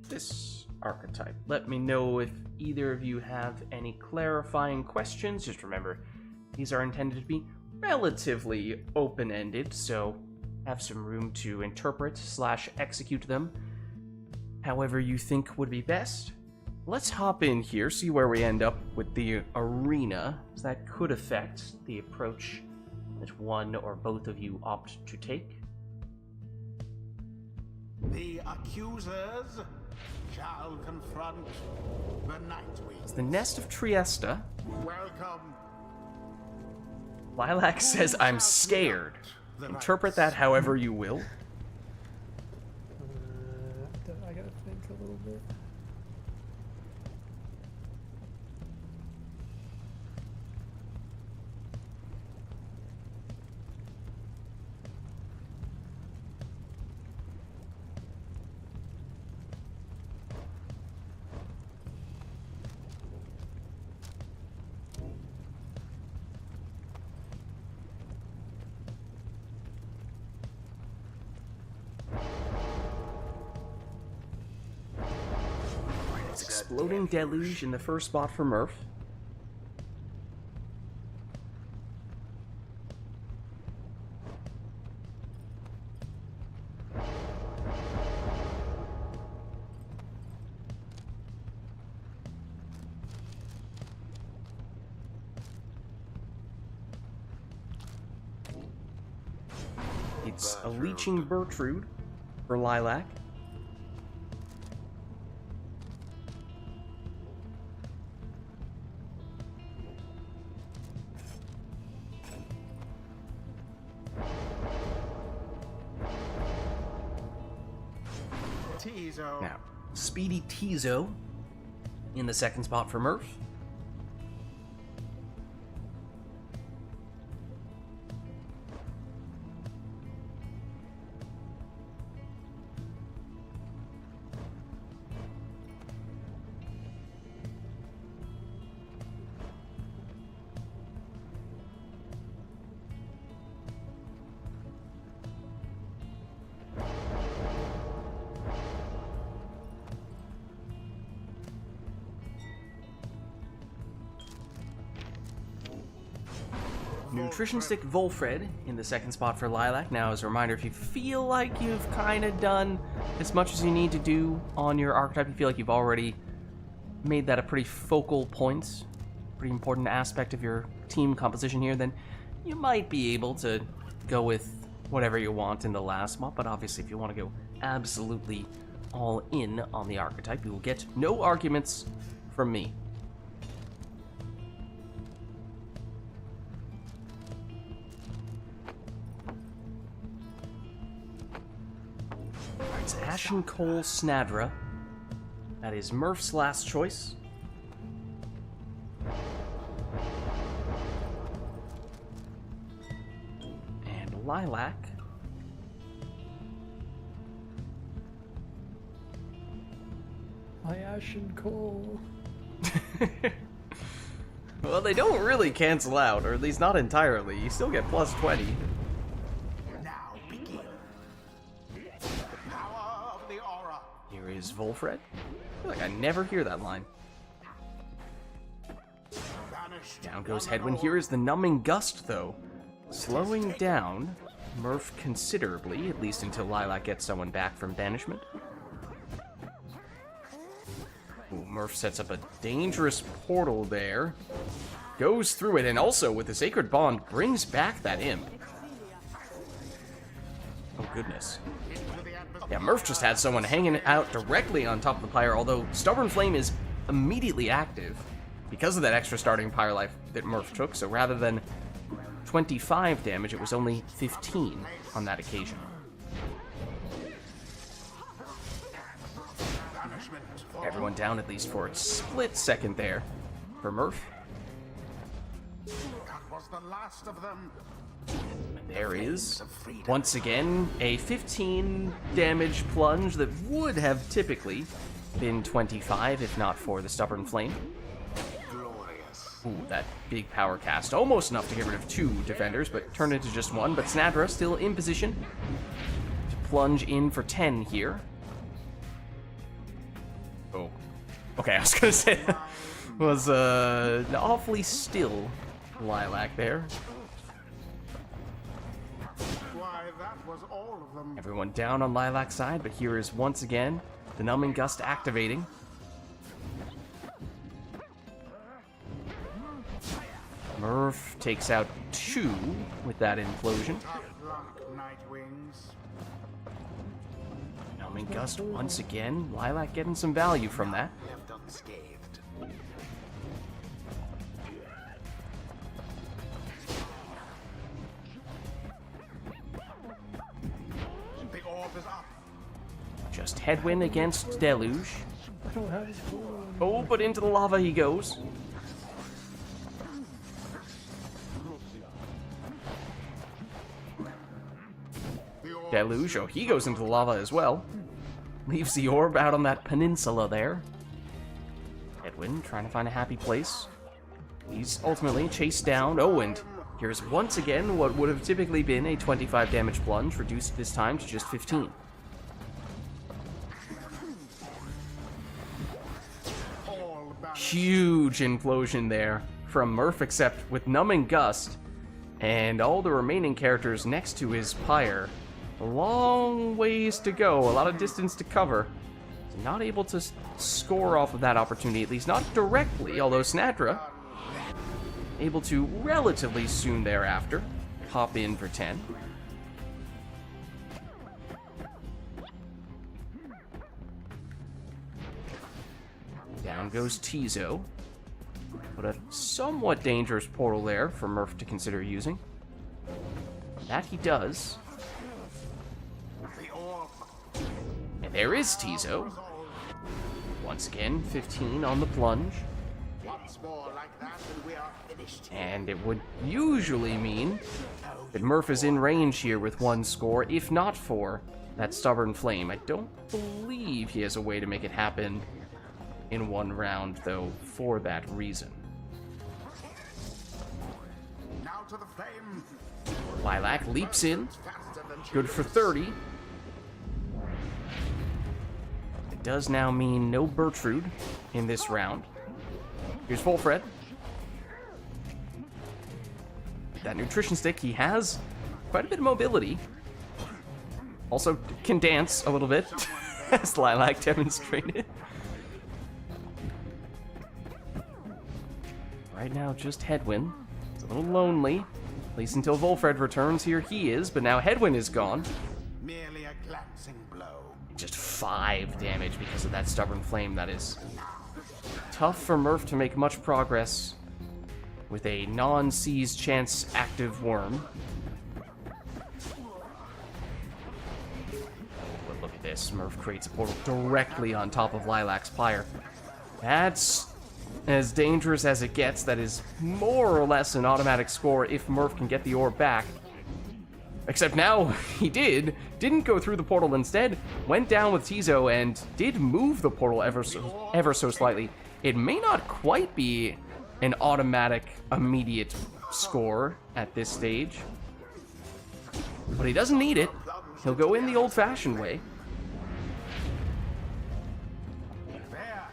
this archetype. Let me know if either of you have any clarifying questions. Just remember, these are intended to be relatively open-ended, so have some room to interpret / execute them however you think would be best. Let's hop in here, see where we end up with the arena, as that could affect the approach that one or both of you opt to take. The accusers shall confront the Nightwing. It's the Nest of Triesta. Welcome. Lilac says, I'm scared. Interpret that however you will. I gotta think a little bit. Exploding Deluge in the first spot for Murph. It's a Leeching Bertrude for Lilac. Now, Speedy Tizo in the second spot for Murph. Nutrition Stick Volfred in the second spot for Lilac. Now, as a reminder, if you feel like you've kind of done as much as you need to do on your archetype, you feel like you've already made that a pretty focal point, pretty important aspect of your team composition here, then you might be able to go with whatever you want in the last mop. But obviously, if you want to go absolutely all in on the archetype, you will get no arguments from me. It's Ashen Coal Snadra. That is Murph's last choice. And Lilac. My Ashen Coal. Well, they don't really cancel out, or at least not entirely. You still get plus 20. Now begin. The power of the aura. Here is Volfred. I feel like I never hear that line. Banished Down goes one and Headwind. all. Here is the Numbing Gust, though. Slowing down Murph considerably, at least until Lilac gets someone back from banishment. Ooh, Murph sets up a dangerous portal there. Goes through it, and also with the Sacred Bond, brings back that imp. goodness. Yeah, Murph just had someone hanging out directly on top of the Pyre, although Stubborn Flame is immediately active because of that extra starting Pyre life that Murph took, so rather than 25 damage, it was only 15 on that occasion. Everyone down at least for a split second there for Murph. That was the last of them. And there is, once again, a 15 damage plunge that would have typically been 25 if not for the Stubborn Flame. Glorious. Ooh, that big power cast. Almost enough to get rid of 2 defenders, but turned into just 1. But Snadra still in position to plunge in for 10 here. Oh. Okay, I was gonna say that was an awfully still Lilac there. Why, that was all of them. Everyone down on Lilac's side, but here is once again the Numbing Gust activating. Murph takes out 2 with that implosion. Tough luck, Nightwings. Numbing Gust once again. Lilac getting some value from that. Left unscathed. The orb is up. Just Headwind against Deluge. I don't have his phone. Oh, but into the lava he goes. The orb Deluge, oh, he goes into the lava as well. Leaves the orb out on that peninsula there. Headwind trying to find a happy place. He's ultimately chased down. Oh, and here's once again what would have typically been a 25 damage plunge, reduced this time to just 15. all back. Huge implosion there from Murph, except with Numbing Gust and all the remaining characters next to his Pyre. A long ways to go, a lot of distance to cover. Not able to score off of that opportunity, at least not directly, although Snadra able to relatively soon thereafter hop in for 10. Down goes Tizo. But a somewhat dangerous portal there for Murph to consider using. That he does. The orb. And there is Tizo. Once again, 15 on the plunge. Once more like that, and we are finished. And it would usually mean that Murph is in range here with 1 score, if not for that Stubborn Flame. I don't believe he has a way to make it happen in 1 round, though, for that reason. Now to the flame. Lilac leaps in. Faster than Good for 30. It does now mean no Bertrude in this round. Here's Volfred. That nutrition stick, he has quite a bit of mobility. Also can dance a little bit, as Lilac demonstrated. Right now, just Headwind. It's a little lonely, at least until Volfred returns. Here he is, but now Headwind is gone. merely a glancing blow. Just 5 damage because of that Stubborn Flame. That is tough for Murph to make much progress with a non-seize chance active worm. But look at this. Murph creates a portal directly on top of Lilac's Pyre. That's as dangerous as it gets. That is more or less an automatic score if Murph can get the orb back. Except now he didn't go through the portal, instead went down with Tizo and did move the portal ever so slightly. It may not quite be an automatic immediate score at this stage, but he doesn't need it. He'll go in the old-fashioned way. There.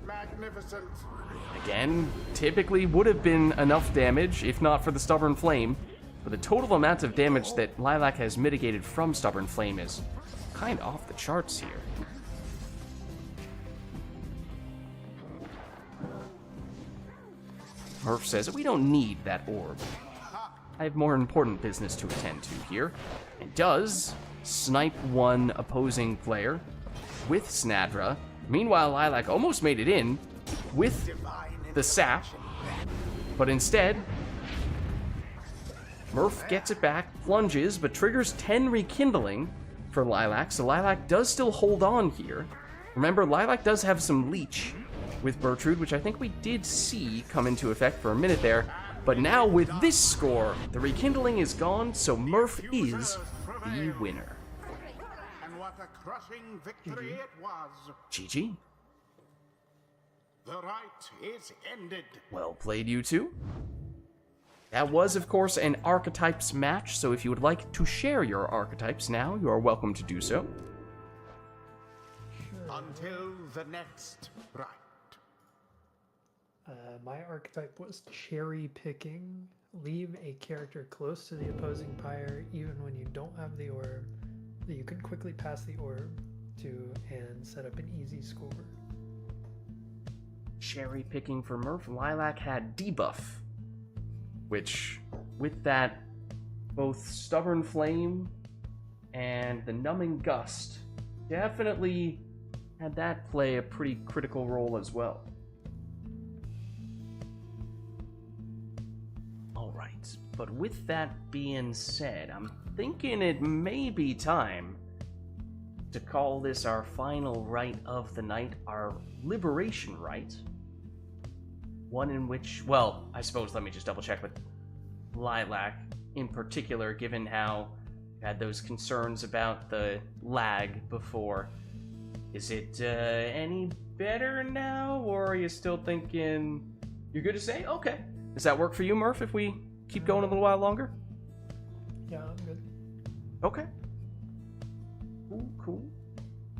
Magnificent. Again, typically would have been enough damage if not for the Stubborn Flame, but the total amount of damage that Lilac has mitigated from Stubborn Flame is kind of off the charts here. Murph says, we don't need that orb. I have more important business to attend to here. And does snipe one opposing player with Snadra. Meanwhile, Lilac almost made it in with the sap, but instead, Murph gets it back, plunges, but triggers 10 rekindling for Lilac, so Lilac does still hold on here. Remember, Lilac does have some leech with Bertrude, which I think we did see come into effect for a minute there, but now with this score, the rekindling is gone, so Murph is the winner. And what a crushing victory it was. GG. The rite is ended. Well played, you two. That was, of course, an archetypes match, so if you would like to share your archetypes now, you are welcome to do so. Until the next rite. My archetype was cherry picking. Leave a character close to the opposing pyre even when you don't have the orb that you can quickly pass the orb to and set up an easy score. Cherry picking for Murph. Lilac had debuff, which, with that, both Stubborn Flame and the Numbing Gust definitely had that play a pretty critical role as well. Alright, but with that being said, I'm thinking it may be time to call this our final rite of the night, our Liberation Rite. One in which, well, I suppose let me just double check with Lilac in particular, given how you had those concerns about the lag before. Is it any better now, or are you still thinking you're good to say? Okay. Does that work for you, Murph, if we keep going a little while longer? Yeah, I'm good. Okay. Cool.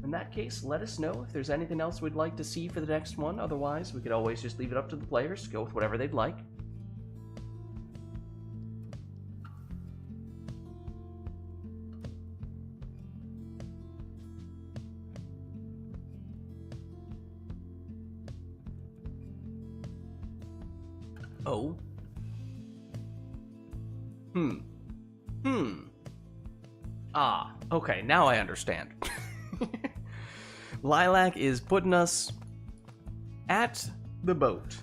In that case, let us know if there's anything else we'd like to see for the next one. Otherwise, we could always just leave it up to the players to go with whatever they'd like. Oh. Ah, okay, now I understand. Lilac is putting us at the boat.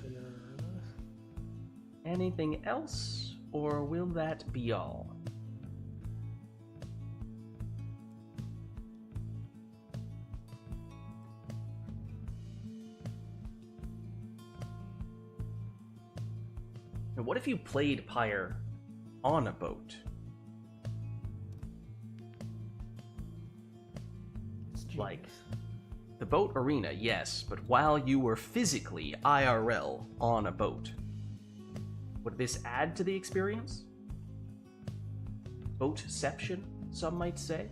Anything else, or will that be all? And what if you played Pyre on a boat? Like, the boat arena, yes, but while you were physically IRL on a boat, would this add to the experience? Boatception, some might say?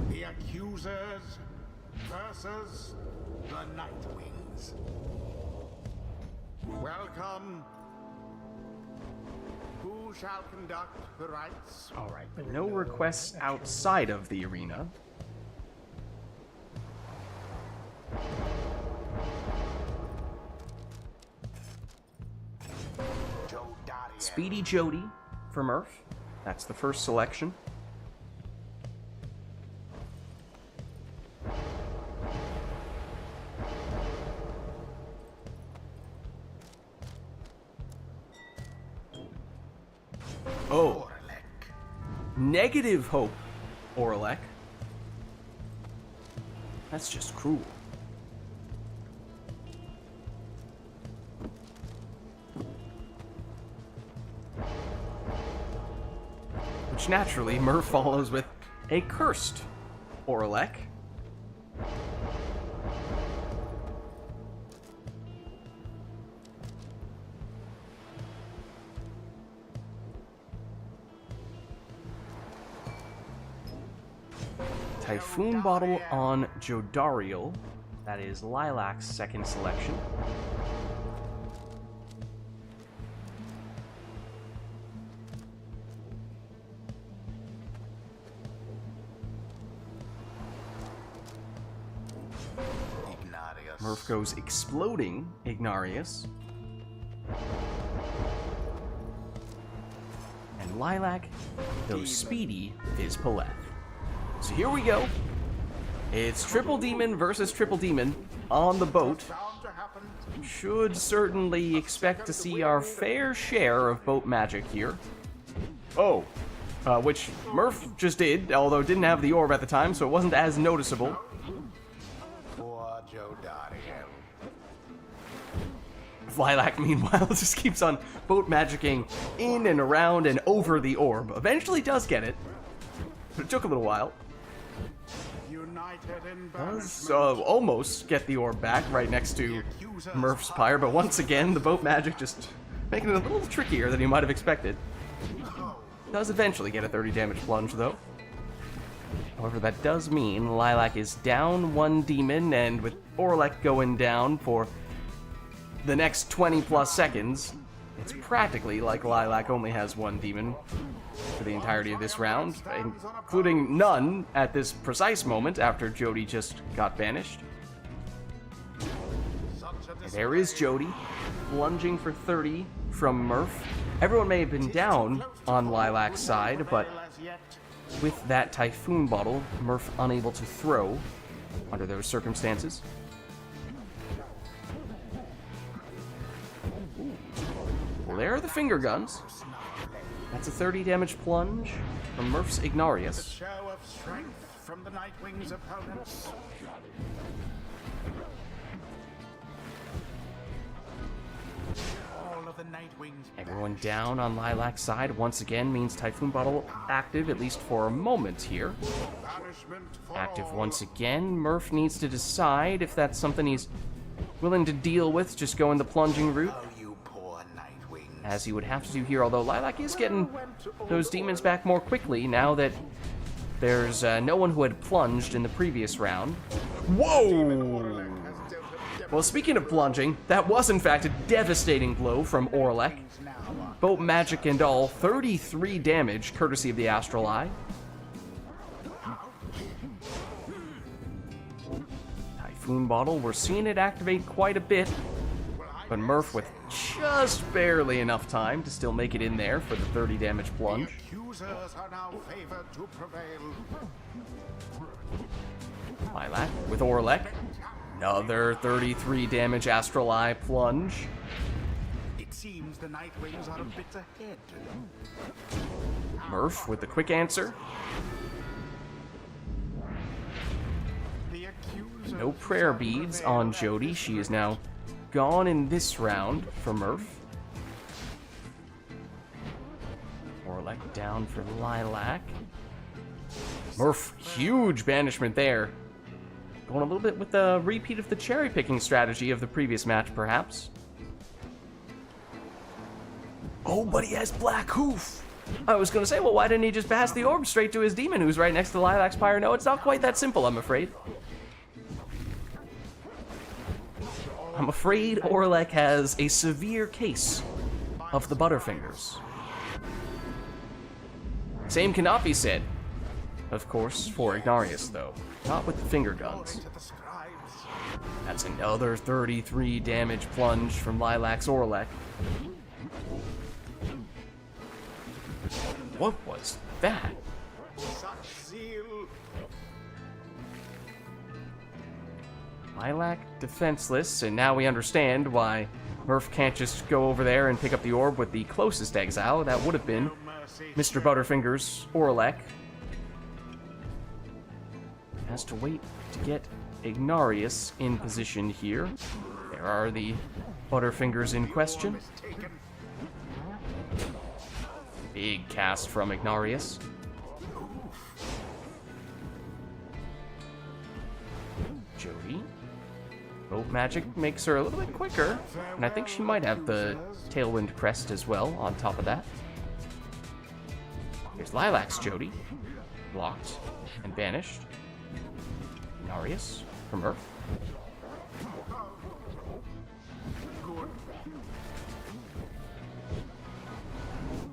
The accusers versus the Nightwings. Welcome. Who shall conduct the rites? Alright, no requests outside of the arena. Speedy Jody for Murph. That's the first selection. Oh. Negative hope, Orlek. That's just cruel. Which naturally, Murph follows with a cursed Orlek. Typhoon Bottle on Jodariel. That is Lilac's second selection. Murph goes exploding Ignarius. And Lilac goes speedy with his Paleth. So here we go. It's Triple Demon versus Triple Demon on the boat. Should certainly expect to see our fair share of boat magic here. Oh, which Murph just did, although didn't have the orb at the time, so it wasn't as noticeable. Poor Joe Darien. Lilac, meanwhile, just keeps on boat magicking in and around and over the orb. Eventually does get it, but it took a little while. United in Does almost get the orb back right next to Murph's pyre, but once again, the boat magic just making it a little trickier than you might have expected. Does eventually get a 30 damage plunge, though. However, that does mean Lilac is down one demon, and with Orlek going down for the next 20 plus seconds, it's practically like Lilac only has one demon for the entirety of this round, including none at this precise moment after Jody just got banished. And there is Jody, lunging for 30 from Murph. Everyone may have been down on Lilac's side, but with that Typhoon Bottle, Murph unable to throw under those circumstances. Well, there are the finger guns. That's a 30 damage plunge from Murph's Ignarius. show of strength from the Nightwing's opponents. All of the Nightwing's Everyone down on Lilac's side once again means Typhoon Bottle active, at least for a moment here. banishment for Active all. once again. Murph needs to decide if that's something he's willing to deal with, just going the plunging route, Oh, you poor Nightwing. as he would have to do here, although Lilac is getting those demons back more quickly now that there's no one who had plunged in the previous round. Whoa! Well, speaking of plunging, that was in fact a devastating blow from Orlek. Boat magic and all, 33 damage, courtesy of the Astral Eye. Typhoon Bottle, we're seeing it activate quite a bit, but Murph with just barely enough time to still make it in there for the 30 damage plunge. Accusers are now favored to prevail. Lilac with Orlek. Another 33 damage Astral Eye plunge. It seems the Nightwings are a bit ahead. Murph with the quick answer. The accusers No prayer beads on Jody. She is now gone in this round for Murph. Orlek down for Lilac. Murph, huge banishment there. Going a little bit with the repeat of the cherry picking strategy of the previous match, perhaps. Oh, but he has Black Hoof. I was going to say, well, why didn't he just pass the orb straight to his demon who's right next to Lilac's pyre? No, it's not quite that simple, I'm afraid. I'm afraid Orlek has a severe case of the Butterfingers. Same cannot be said, of course, for Ignarius, though. Not with the finger guns. to the scribes. That's another 33 damage plunge from Lilac's Orlek. What was that? Such zeal. Lilac defenseless, and now we understand why Murph can't just go over there and pick up the orb with the closest exile. That would have been Mr. Butterfingers' Orlek. Has to wait to get Ignarius in position here. There are the Butterfingers in question. Mistaken. Big cast from Ignarius. Jody. Boat magic makes her a little bit quicker, and I think she might have the Tailwind Crest as well on top of that. Here's Lilac's Jody. Blocked and banished. Ignarius from Earth.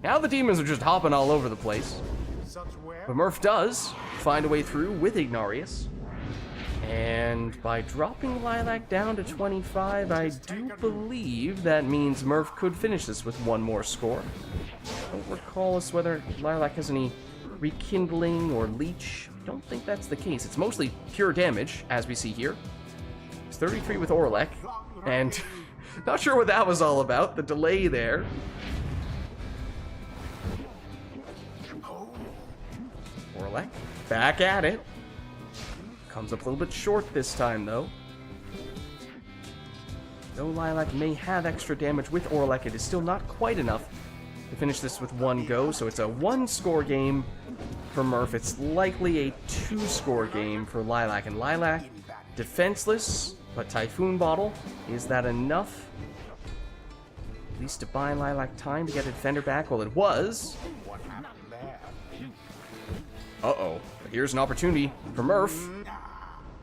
Now the demons are just hopping all over the place. Such where But Murph does find a way through with Ignarius. And by dropping Lilac down to 25, I do believe that means Murph could finish this with one more score. I don't recall as whether Lilac has any rekindling or leech. I don't think that's the case. It's mostly pure damage, as we see here. It's 33 with Orlek, and not sure what that was all about, the delay there. Orlek, back at it. Comes up a little bit short this time, though. Though Lilac may have extra damage with Orlek, it is still not quite enough to finish this with one go, so it's a one-score game for Murph. It's likely a two-score game for Lilac, and Lilac, defenseless, but Typhoon Bottle, is that enough? At least to buy Lilac time to get a defender back? Well, it was. Uh-oh. Here's an opportunity for Murph.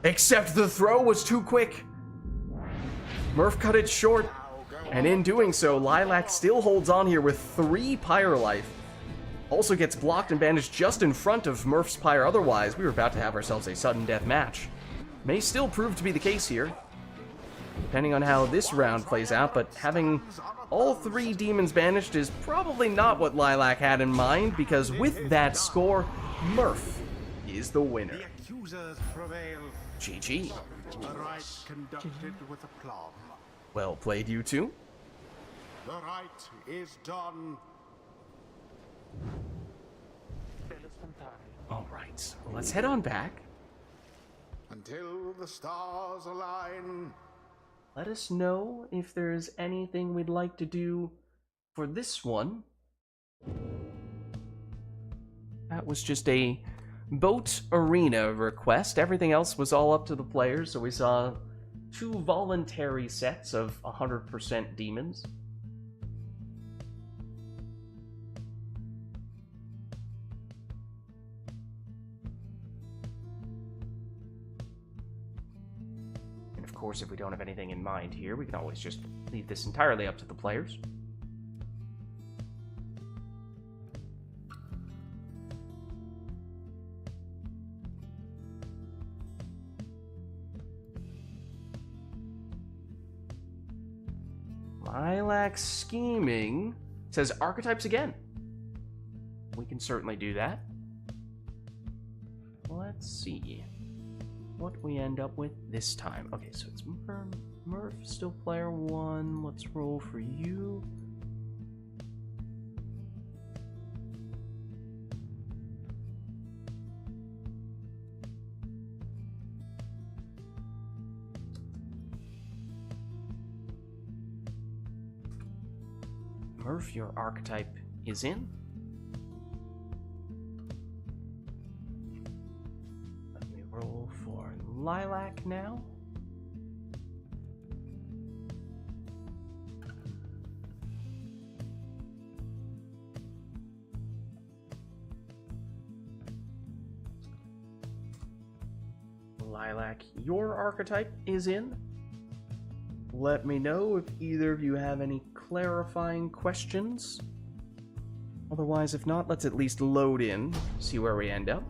Except the throw was too quick. Murph cut it short, and in doing so, Lilac still holds on here with 3 Pyre life. Also gets blocked and bandaged just in front of Murph's Pyre. Otherwise, we were about to have ourselves a sudden death match. May still prove to be the case here, depending on how this round plays out, but having all 3 demons banished is probably not what Lilac had in mind, because with that score, Murph is the winner. The accusers prevail. GG. The rite conducted with aplomb. Well played, you two. The rite is done. Alright, well, let's head on back. Until the stars align. Let us know if there's anything we'd like to do for this one. That was just a boat arena request. Everything else was all up to the players, so we saw 2 voluntary sets of 100% demons. And of course, if we don't have anything in mind here, we can always just leave this entirely up to the players. Lilac scheming says archetypes again. We can certainly do that. Let's see what we end up with this time. Okay, so it's Murph, still player 1. Let's roll for you. Murph, your archetype is in. Let me roll for Lilac now. Lilac, your archetype is in. Let me know if either of you have any clarifying questions. Otherwise, if not, let's at least load in, see where we end up.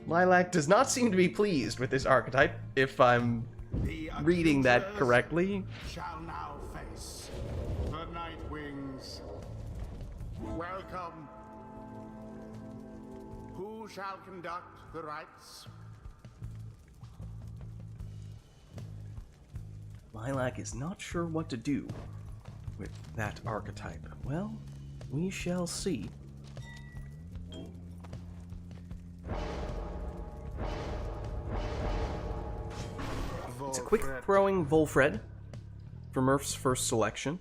Lilac does not seem to be pleased with this archetype, if I'm reading that correctly. Shall now face the Night Wings. Welcome. Who shall conduct the rites? Lilac is not sure what to do with that archetype. Well, we shall see. It's a quick throwing Volfred for Murph's first selection.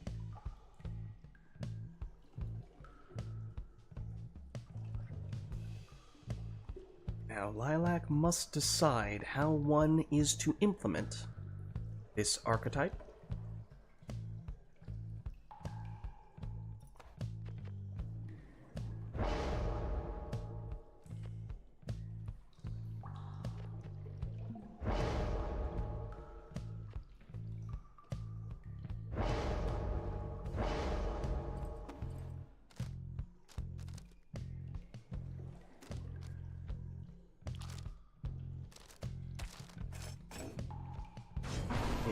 Now, Lilac must decide how one is to implement this archetype.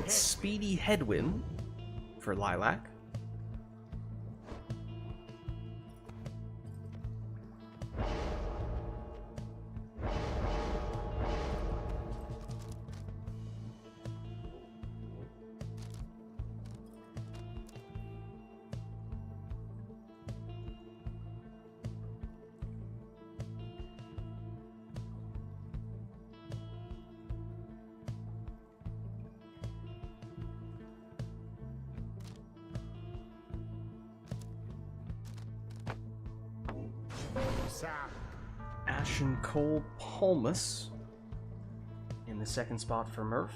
It's Speedy Headwind for Lilac. Ashen Cold Palmus in the second spot for Murph.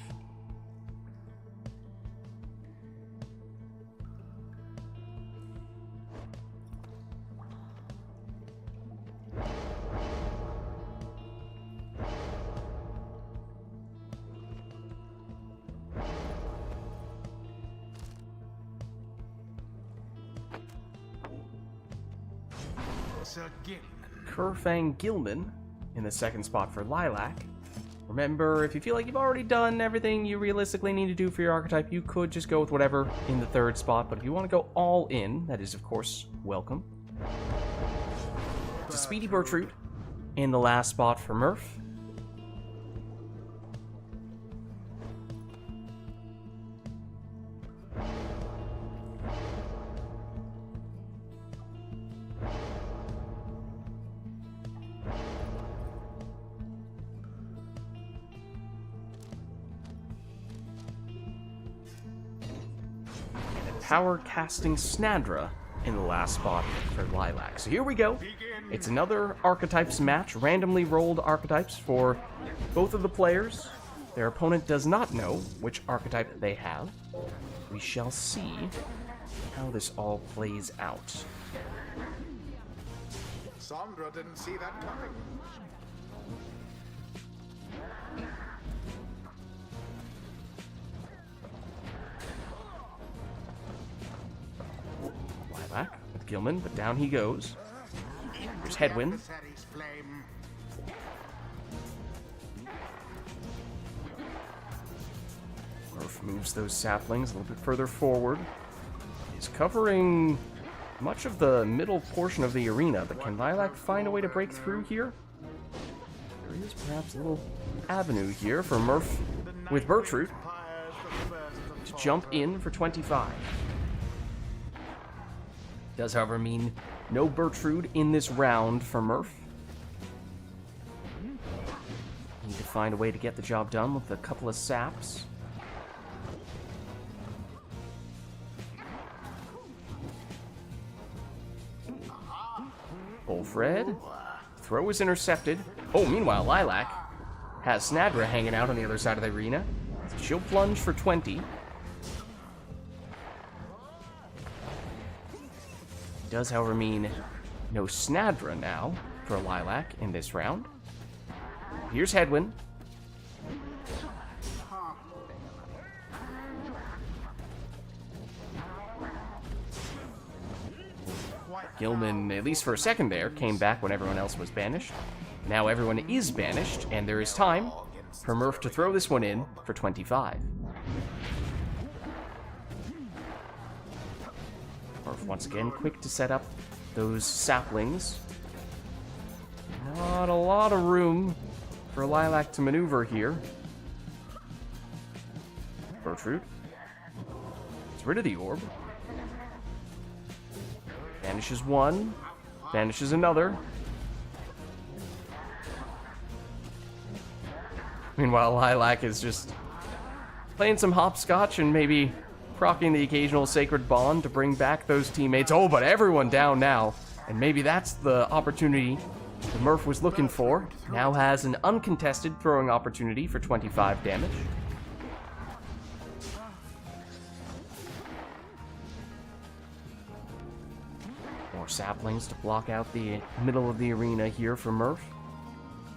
Kerfang Gilman in the second spot for Lilac. Remember, if you feel like you've already done everything you realistically need to do for your archetype, you could just go with whatever in the third spot, but if you want to go all in, that is, of course, welcome. It's a Speedy Bertrude in the last spot for Murph. Power Casting Snadra in the last spot for Lilac. So here we go. It's another archetypes match, randomly rolled archetypes for both of the players. Their opponent does not know which archetype they have. We shall see how this all plays out. Sandra didn't see that coming. Lilac with Gilman, but down he goes. There's Headwind. Murph moves those saplings a little bit further forward. He's covering much of the middle portion of the arena, but can Lilac find a way to break through here? There is perhaps a little avenue here for Murph with Bertrude to jump in for 25. Does, however, mean no Bertrude in this round for Murph. Need to find a way to get the job done with a couple of saps. Bullfred. Throw is intercepted. Oh, meanwhile, Lilac has Snadra hanging out on the other side of the arena. She'll plunge for 20. Does, however, mean no Snadra now for Lilac in this round. Here's Headwind. Gilman, at least for a second there, came back when everyone else was banished. Now everyone is banished, and there is time for Murph to throw this one in for 25. Murph, once again, quick to set up those saplings. Not a lot of room for Lilac to maneuver here. Bertrude. Gets rid of the orb. Banishes one. Banishes another. Meanwhile, Lilac is just playing some hopscotch and maybe proccing the occasional Sacred Bond to bring back those teammates. Oh, but everyone down now. And maybe that's the opportunity that Murph was looking for. Now has an uncontested throwing opportunity for 25 damage. More saplings to block out the middle of the arena here for Murph.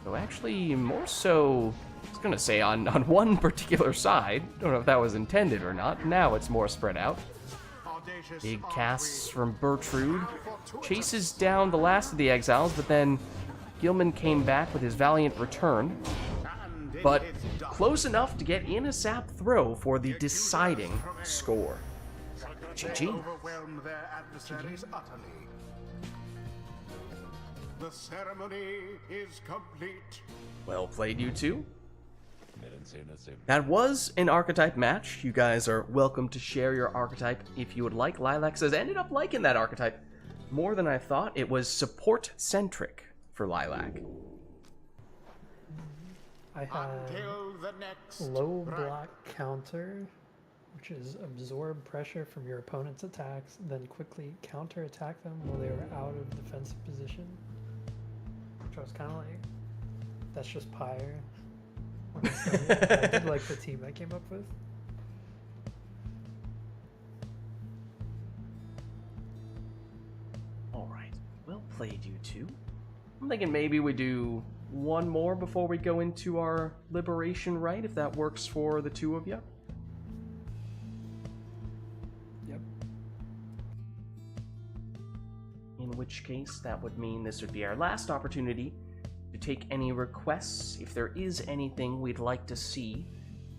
So actually, more so, I was going to say on one particular side. Don't know if that was intended or not. Now it's more spread out. Big casts from Bertrude. Chases down the last of the exiles, but then Gilman came back with his valiant return. but close enough to get in a sap throw for the deciding score. GG. Overwhelm their adversaries utterly. The ceremony is complete. Well played, you two. That was an archetype match. You guys are welcome to share your archetype if you would like. Lilac says, ended up liking that archetype more than I thought. It was support-centric for Lilac. I had Until the next low round. block counter, which is absorb pressure from your opponent's attacks, then quickly counter-attack them while they were out of defensive position. Which I was kind of like, that's just PYRE. I did like the team I came up with. Alright, well played, you two. I'm thinking maybe we do one more before we go into our liberation rite, if that works for the two of you. Yep. In which case, that would mean this would be our last opportunity to take any requests. If there is anything we'd like to see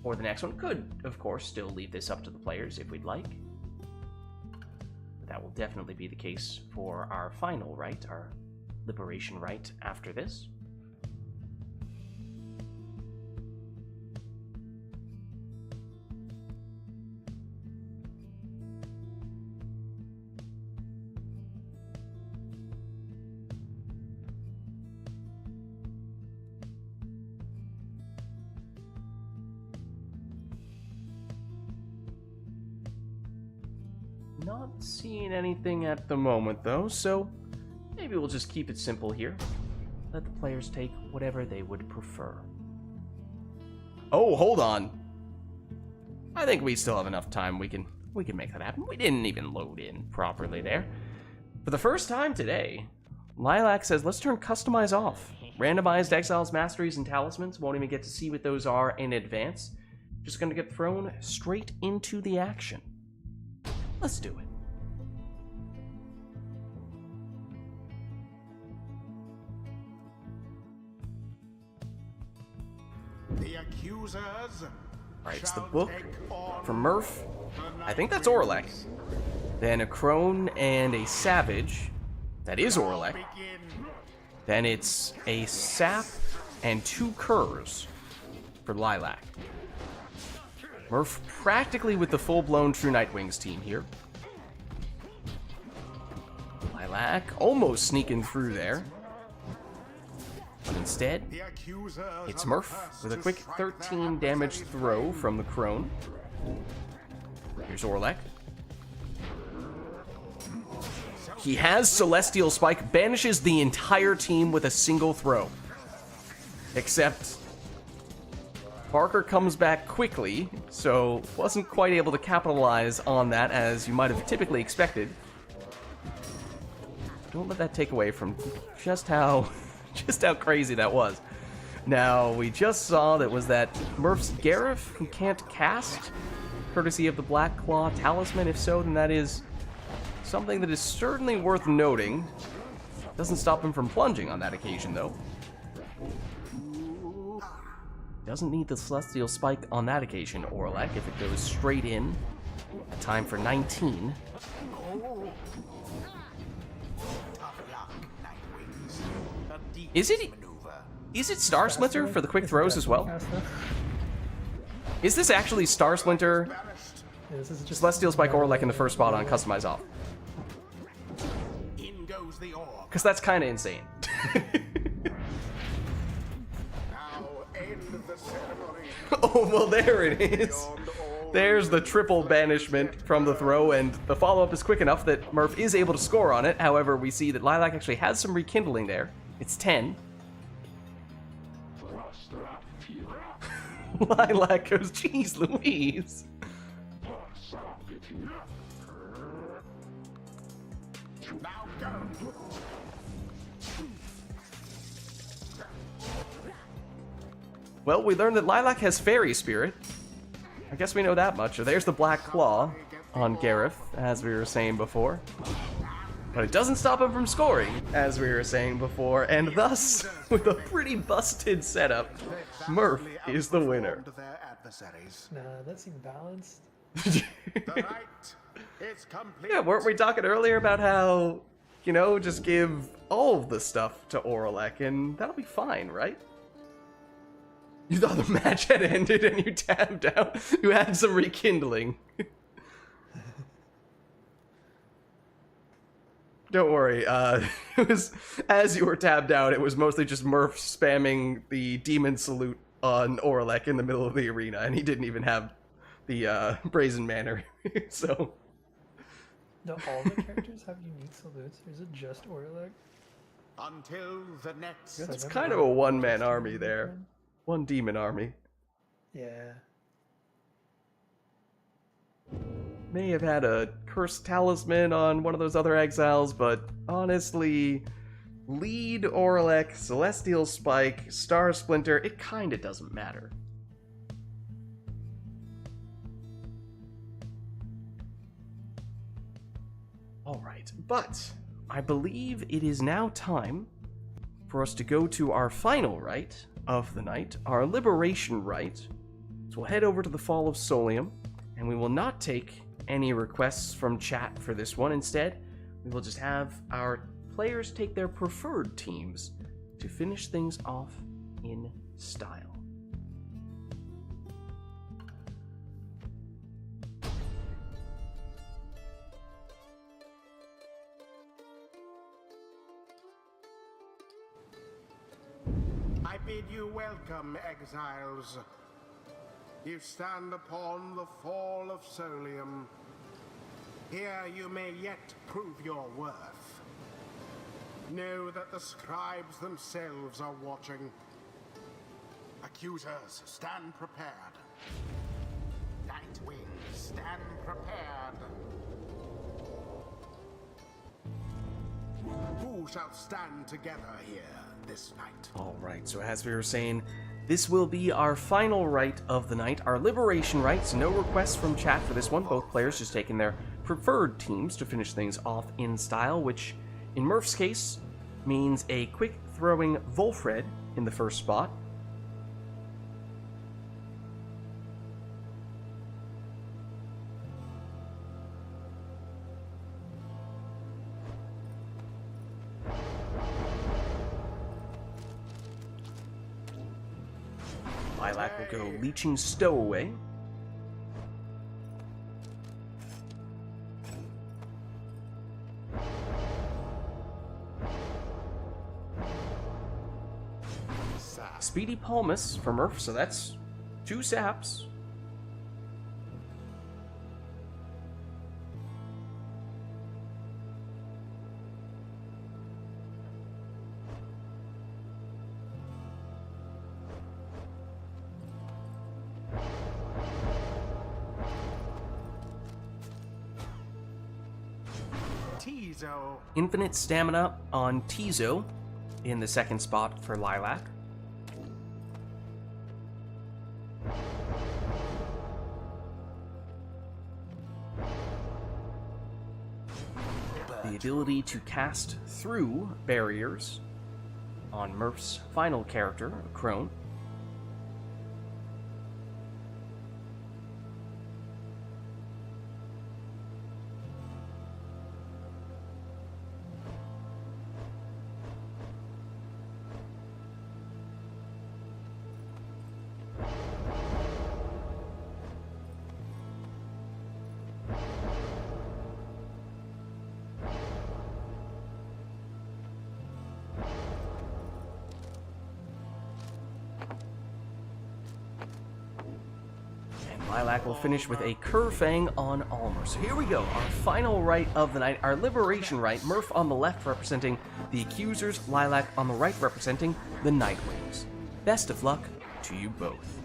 for the next one, could, of course, still leave this up to the players if we'd like. That will definitely be the case for our final rite, our liberation rite after this. Not seeing anything at the moment, though, so maybe we'll just keep it simple here. Let the players take whatever they would prefer. Oh, hold on. I think we still have enough time. We can make that happen. We didn't even load in properly there. For the first time today, Lilac says, let's turn Customize off. Randomized Exiles, Masteries, and Talismans. Won't even get to see what those are in advance. Just gonna get thrown straight into the action. Let's do it. The accusers. Alright, it's the shall book take on for Murph. the I think that's Night Orlek. Wings. Then a Crone and a Savage. That is Orlek. Begin. Then it's a Sap and 2 Curs for Lilac. Murph practically with the full-blown True Nightwings team here. Lilac almost sneaking through there. But instead, The accusers it's are Murph first with a to quick strike their 13 damage adversary's throw blade. from the Crone. Here's Orlek. He has Celestial Spike, banishes the entire team with a single throw. Except Parker comes back quickly, so wasn't quite able to capitalize on that as you might have typically expected. Don't let that take away from just how crazy that was. Now, we just saw that was that Murph's Gareth who can't cast, courtesy of the Black Claw Talisman. If so, then that is something that is certainly worth noting. Doesn't stop him from plunging on that occasion, though. Doesn't need the Celestial Spike on that occasion, Orlek, if it goes straight in. Time for 19. Is it Star Splinter for the quick throws as well? Fast enough? Is this actually Star Splinter, Yeah, this is just Celestial Spike, Orlek in the first spot on Customize Off? In goes the orb. Because that's kind of insane. Now end the ceremony. Oh, well, there it is. Beyond all There's the triple banishment from the throw, and the follow-up is quick enough that Murph is able to score on it. However, we see that Lilac actually has some rekindling there. It's 10. Lilac goes, geez Louise. now go. Well, we learned that Lilac has Fairy Spirit. I guess we know that much. There's the Black Claw on Gareth, as we were saying before. But it doesn't stop him from scoring, as we were saying before, and thus, with a pretty busted setup, Murph is the winner. Their adversaries. Nah, that seemed balanced. The right is complete. Yeah, weren't we talking earlier about how, you know, just give all of the stuff to Oralek and that'll be fine, right? You thought the match had ended and you tabbed out. You had some rekindling. Don't worry, it was, as you were tabbed out, it was mostly just Murph spamming the demon salute on Oralek in the middle of the arena, and he didn't even have the brazen manner, so... Do all the characters have unique salutes, or is it just Oralek? Until the next. It's kind of a one-man army there. One demon army. Yeah. May have had a cursed talisman on one of those other exiles, but honestly, lead, Oralek, Celestial Spike, Star Splinter, it kinda doesn't matter. Alright, but I believe it is now time for us to go to our final rite of the night, our liberation rite. So we'll head over to the Fall of Solium, and we will not take any requests from chat for this one. Instead, we will just have our players take their preferred teams to finish things off in style. I bid you welcome, exiles. You stand upon the Fall of Solium. Here you may yet prove your worth. Know that the scribes themselves are watching. Accusers, stand prepared. Night Wings, stand prepared. Who shall stand together here this night? Alright, so as we were saying, this will be our final rite of the night, our liberation rite, so no requests from chat for this one. Both players just taking their preferred teams to finish things off in style, which in Murph's case means a quick throwing Volfred in the first spot. Lilac will go Leeching Stowaway. Speedy Palmus for Murph, so that's 2 saps. Tizo. Infinite Stamina on Tizo in the second spot for Lilac. The ability to cast through barriers on Murph's final character, Crone. Lilac will finish with a Curfang on Almer. So here we go, our final rite of the night, our liberation rite. Murph on the left representing the accusers, Lilac on the right representing the Night Wings. Best of luck to you both.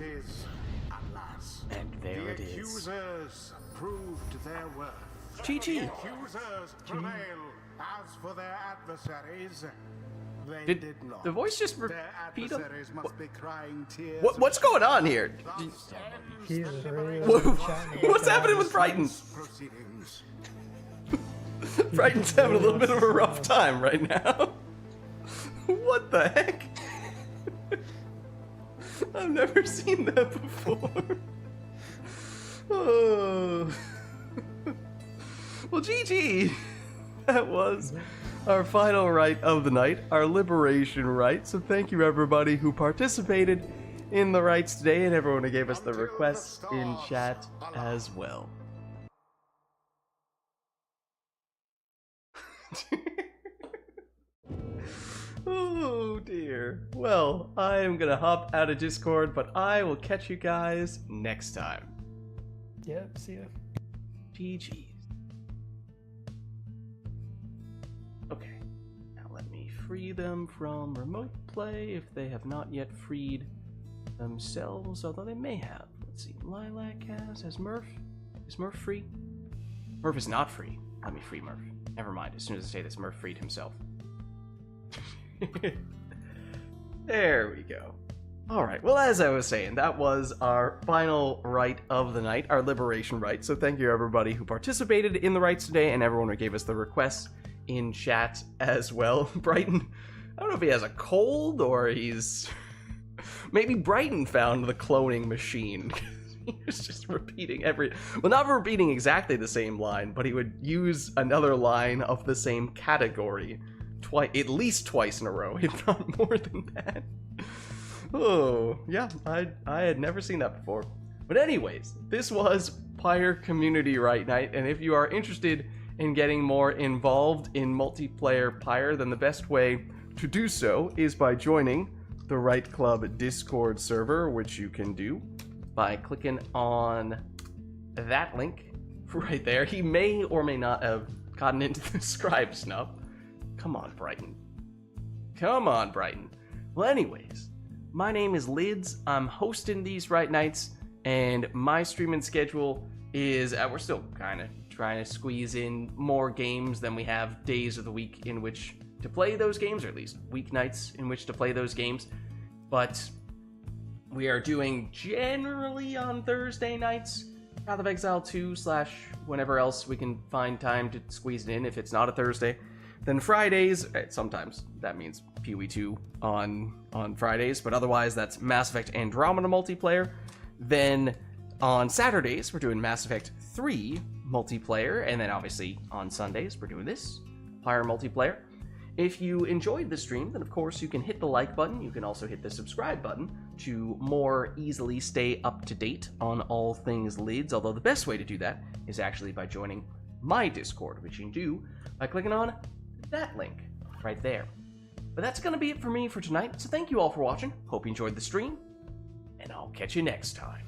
is, alas. And there The it is. accusers proved their worth. GG. The accusers prevail. As for their adversaries, they did not. The voice just Their repeat up? adversaries must be crying tears. What's going on here? Thus ends He the is really debate. chatting What's about happening with Brighton? Proceedings. Brighton's having a little bit of a rough time right now. What the heck? I've never seen that before. Oh. Well, GG. That was our final rite of the night, our liberation rite. So thank you everybody who participated in the rites today and everyone who gave us the requests in chat as well. Oh dear. Well, I am gonna hop out of Discord, but I will catch you guys next time. Yep, see ya. GG's. Okay, now let me free them from remote play if they have not yet freed themselves, although they may have. Let's see, Lilac has Murph. Is Murph free? Murph is not free. Let me free Murph. Never mind, as soon as I say this, Murph freed himself. There we go. Alright, well, as I was saying, that was our final rite of the night, our liberation rite. So thank you everybody who participated in the rites today and everyone who gave us the requests in chat as well. Brighton, I don't know if he has a cold or he's... Maybe Brighton found the cloning machine. He was just repeating well, not repeating exactly the same line, but he would use another line of the same category at least twice in a row, if not more than that. Oh, yeah, I had never seen that before. But anyways, this was PYRE Community Rite Night, and if you are interested in getting more involved in multiplayer PYRE, then the best way to do so is by joining the RITE Club Discord server, which you can do by clicking on that link right there. He may or may not have gotten into the scribe snub. Come on, Brighton. Come on, Brighton. Well, anyways, my name is Lids. I'm hosting these Rite Nights, and my streaming schedule is, we're still kind of trying to squeeze in more games than we have days of the week in which to play those games, or at least weeknights in which to play those games. But we are doing generally on Thursday nights, Path of Exile 2 / whenever else we can find time to squeeze it in if it's not a Thursday. Then Fridays, sometimes that means PoE 2 on Fridays, but otherwise that's Mass Effect Andromeda multiplayer. Then on Saturdays, we're doing Mass Effect 3 multiplayer, and then obviously on Sundays, we're doing this, PYRE multiplayer. If you enjoyed the stream, then of course you can hit the like button. You can also hit the subscribe button to more easily stay up to date on all things Lids, although the best way to do that is actually by joining my Discord, which you can do by clicking on that link right there. But that's going to be it for me for tonight, so thank you all for watching. Hope you enjoyed the stream, and I'll catch you next time.